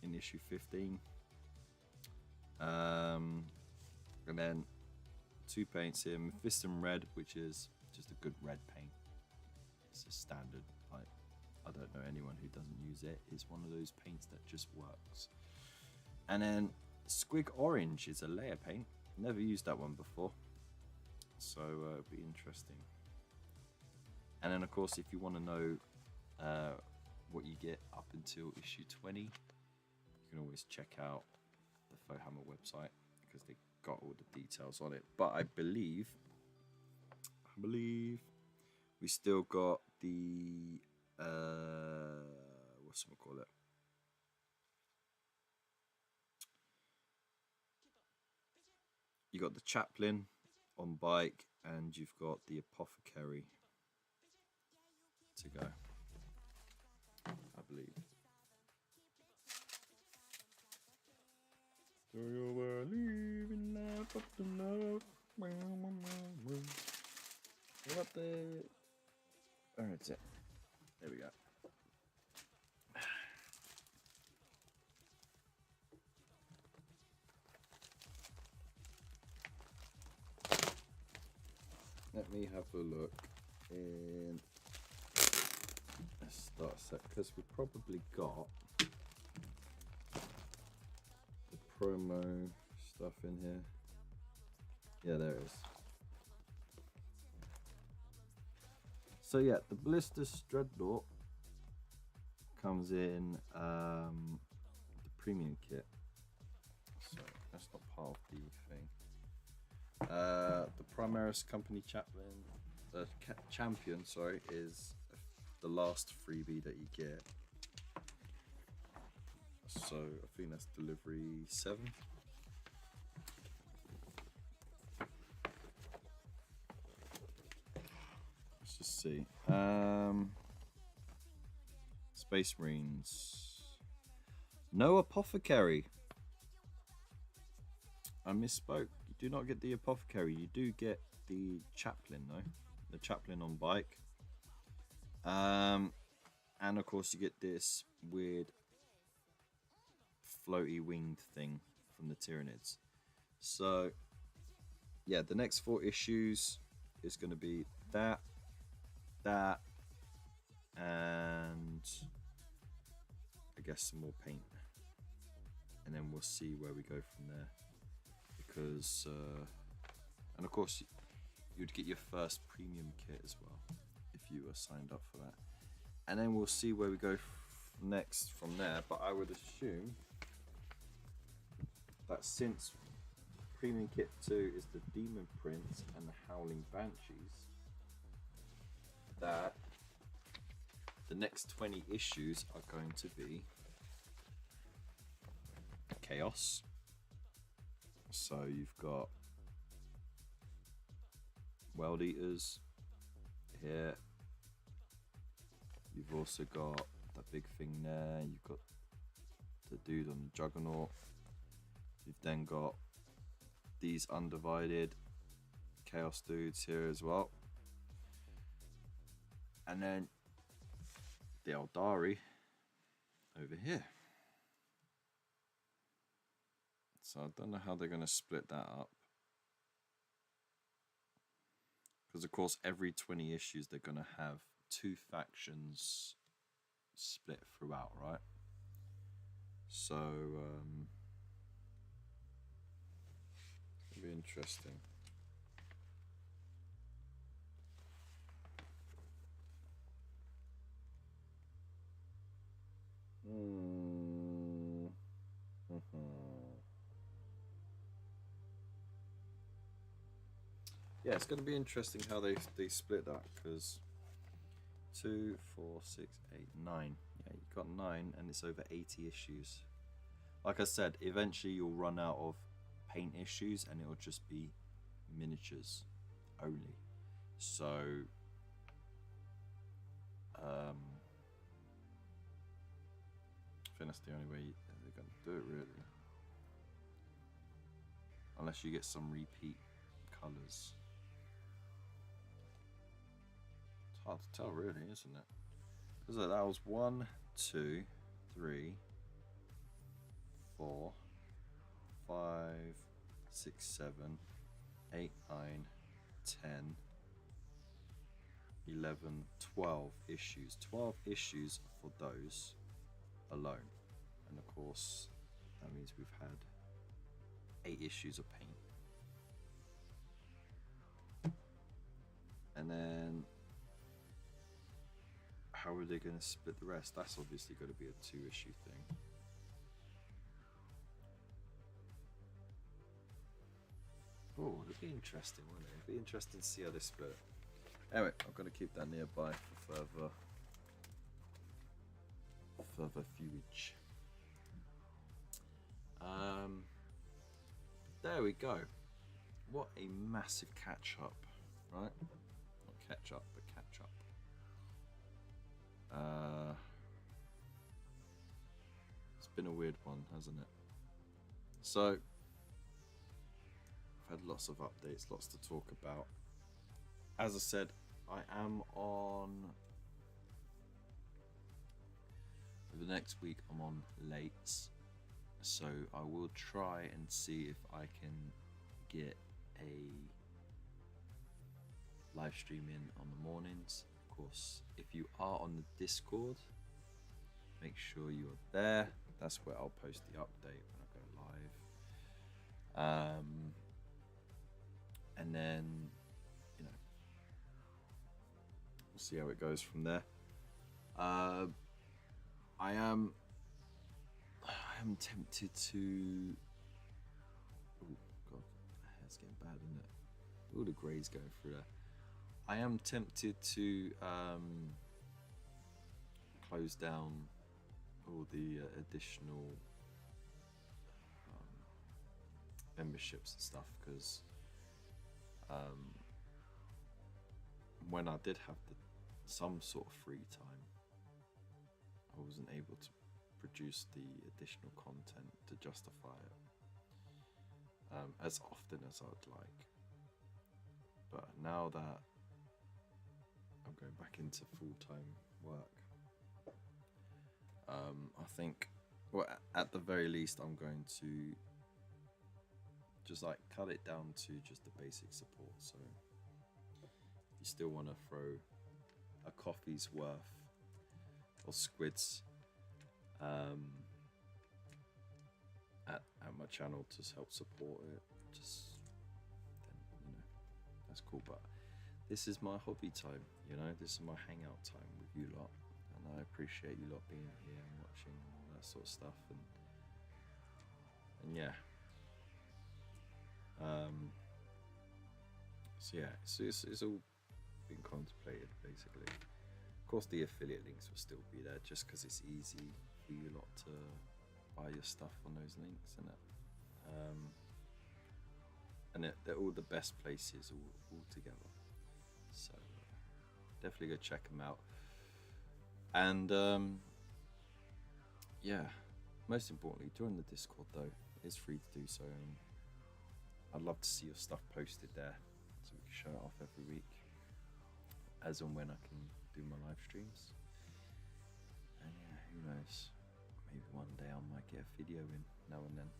in issue 15, and then 2 paints here, Mephiston Red, which is just a good red paint. It's a standard, like, I don't know anyone who doesn't use it. It's one of those paints that just works. And then Squig Orange is a layer paint. Never used that one before, so it'll be interesting. And then of course, if you want to know what you get up until issue 20, you can always check out the Fohammer website, because they got all the details on it. But I believe we still got the whatchamacallit, you got the Chaplain on bike, and you've got the Apothecary to go, I believe. Do you believe in life after love? What the? Oh, that's it. There we go. Let me have a look in a start set, because we probably got the promo stuff in here. Yeah, there it is. So yeah, the Ballistus Dreadnought comes in the premium kit, so that's not part of the thing. The Primaris Company Chaplain, the champion, sorry, is the last freebie that you get. So I think that's delivery 7. Let's just see. Space Marines. No Apothecary. I misspoke. You do not get the Apothecary. You do get the Chaplain though. The Chaplain on bike. And of course you get this weird floaty winged thing from the Tyranids. So yeah, the next 4 issues is going to be that, and I guess some more paint, and then we'll see where we go from there. Because and of course you'd get your first premium kit as well if you were signed up for that, and then we'll see where we go next from there. But I would assume that since Premium Kit 2 is the Demon Prince and the Howling Banshees, that the next 20 issues are going to be Chaos. So you've got World Eaters here. You've also got that big thing there. You've got the dude on the Juggernaut. You've then got these undivided Chaos dudes here as well. And then the Eldari over here. So I don't know how they're going to split that up. Because of course every 20 issues they're going to have 2 factions split throughout, right? So it'll be interesting. Yeah, it's going to be interesting how they split that, because 2, 4, 6, 8, 9. Yeah, you've got 9 and it's over 80 issues. Like I said, eventually you'll run out of paint issues and it'll just be miniatures only. So I think that's the only way they're going to do it, really. Unless you get some repeat colours. It's hard to tell, really, isn't it? Because that was 1, 2, 3, 4, 5, 6, 7, 8, 9, 10, 11, 12 issues. 12 issues for those alone. And of course, that means we've had 8 issues of paint. And then how are they going to split the rest? That's obviously going to be a 2-issue thing. Oh, it'll be interesting, won't it? It'll be interesting to see how they split. Anyway, I'm going to keep that nearby for further viewage. There we go. What a massive catch up, right? Not catch up, but catch up. It's been a weird one, hasn't it? So I've had lots of updates, lots to talk about. As I said, I am on, for the next week I'm on late, so I will try and see if I can get a live stream in on the mornings. Of course, if you are on the Discord, make sure you're there. That's where I'll post the update when I go live. And then, you know, we'll see how it goes from there. I am tempted to. Oh god, it's getting bad, isn't it? All the greys going through there. I am tempted to closed down all the additional memberships and stuff, because when I did have some sort of free time, I wasn't able to produce the additional content to justify it as often as I'd like. But now that I'm going back into full-time work, I think, well, at the very least, I'm going to just like cut it down to just the basic support. So if you still want to throw a coffee's worth or squids at my channel to help support it, just then, that's cool. But this is my hobby time, this is my hangout time with you lot, and I appreciate you lot being here and watching and all that sort of stuff, and yeah. So yeah, it's all been contemplated basically. Of course, the affiliate links will still be there, just because it's easy for you lot to buy your stuff on those links, and they're all the best places all together. So definitely go check them out. And yeah, most importantly, join the Discord though. It's free to do so. And I'd love to see your stuff posted there, so we can show it off every week, as and when I can do my live streams. And yeah, who knows? Maybe one day I might get a video in now and then.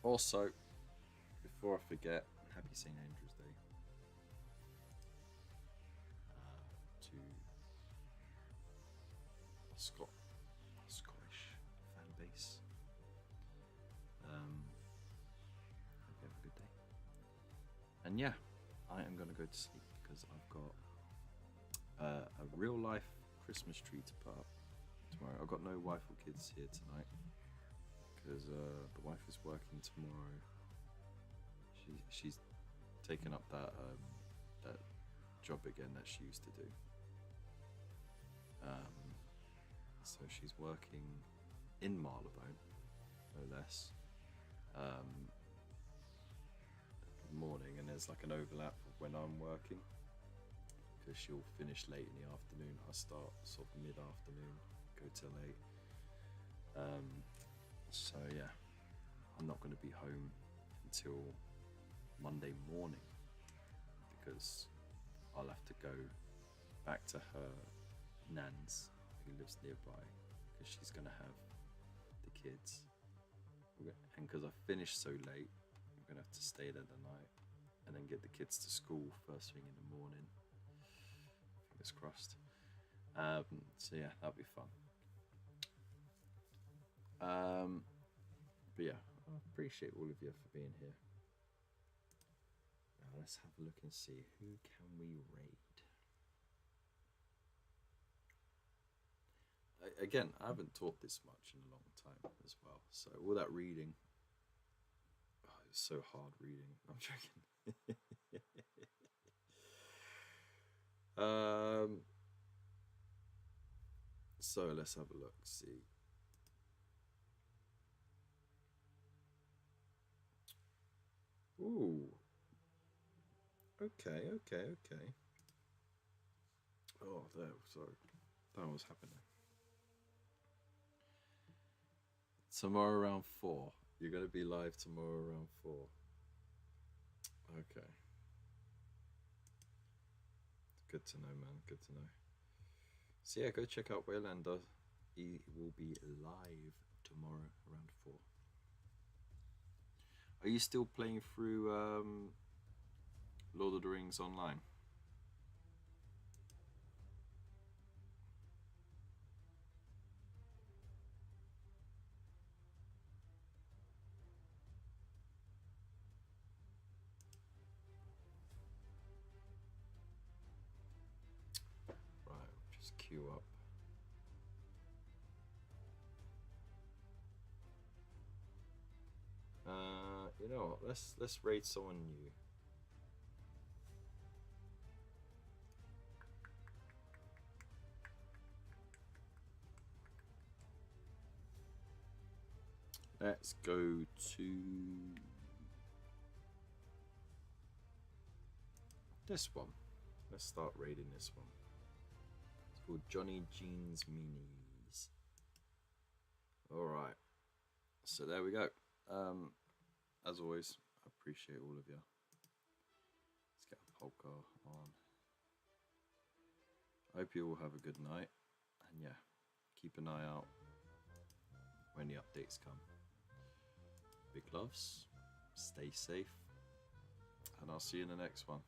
Also, before I forget, happy St. Andrew's Day to Scottish fan base. Hope you have a good day. And yeah, I am gonna go to sleep because I've got a real life Christmas tree to put up tomorrow. I've got no wife or kids here tonight because the wife is working tomorrow. She's taken up that job again that she used to do. So she's working in Marylebone, no less, in the morning, and there's like an overlap of when I'm working, because she'll finish late in the afternoon. I start sort of mid-afternoon, go till 8. So yeah, I'm not going to be home until Monday morning, because I'll have to go back to her nan's, who lives nearby, because she's going to have the kids. And because I finished so late, I'm going to have to stay there the night and then get the kids to school first thing in the morning. Fingers crossed. So yeah, that'll be fun. But yeah, I appreciate all of you for being here. Now let's have a look and see, who can we raid? Again, I haven't taught this much in a long time as well, so all that reading, it's so hard reading. I'm joking. So let's have a look, see. Ooh. Okay. Oh, there. Sorry, that was happening. Tomorrow around 4. You're gonna be live tomorrow around 4. Okay. Good to know, man. Good to know. So yeah, go check out Waylander. He will be live tomorrow around 4. Are you still playing through Lord of the Rings online? Right, just queue up. You know what, let's rate someone new. Let's go to this one. Let's start raiding this one. It's called Johnny Jeans Minis. Alright. So there we go. As always, I appreciate all of you. Let's get a polka on. I hope you all have a good night. And yeah, keep an eye out when the updates come. Big loves. Stay safe. And I'll see you in the next one.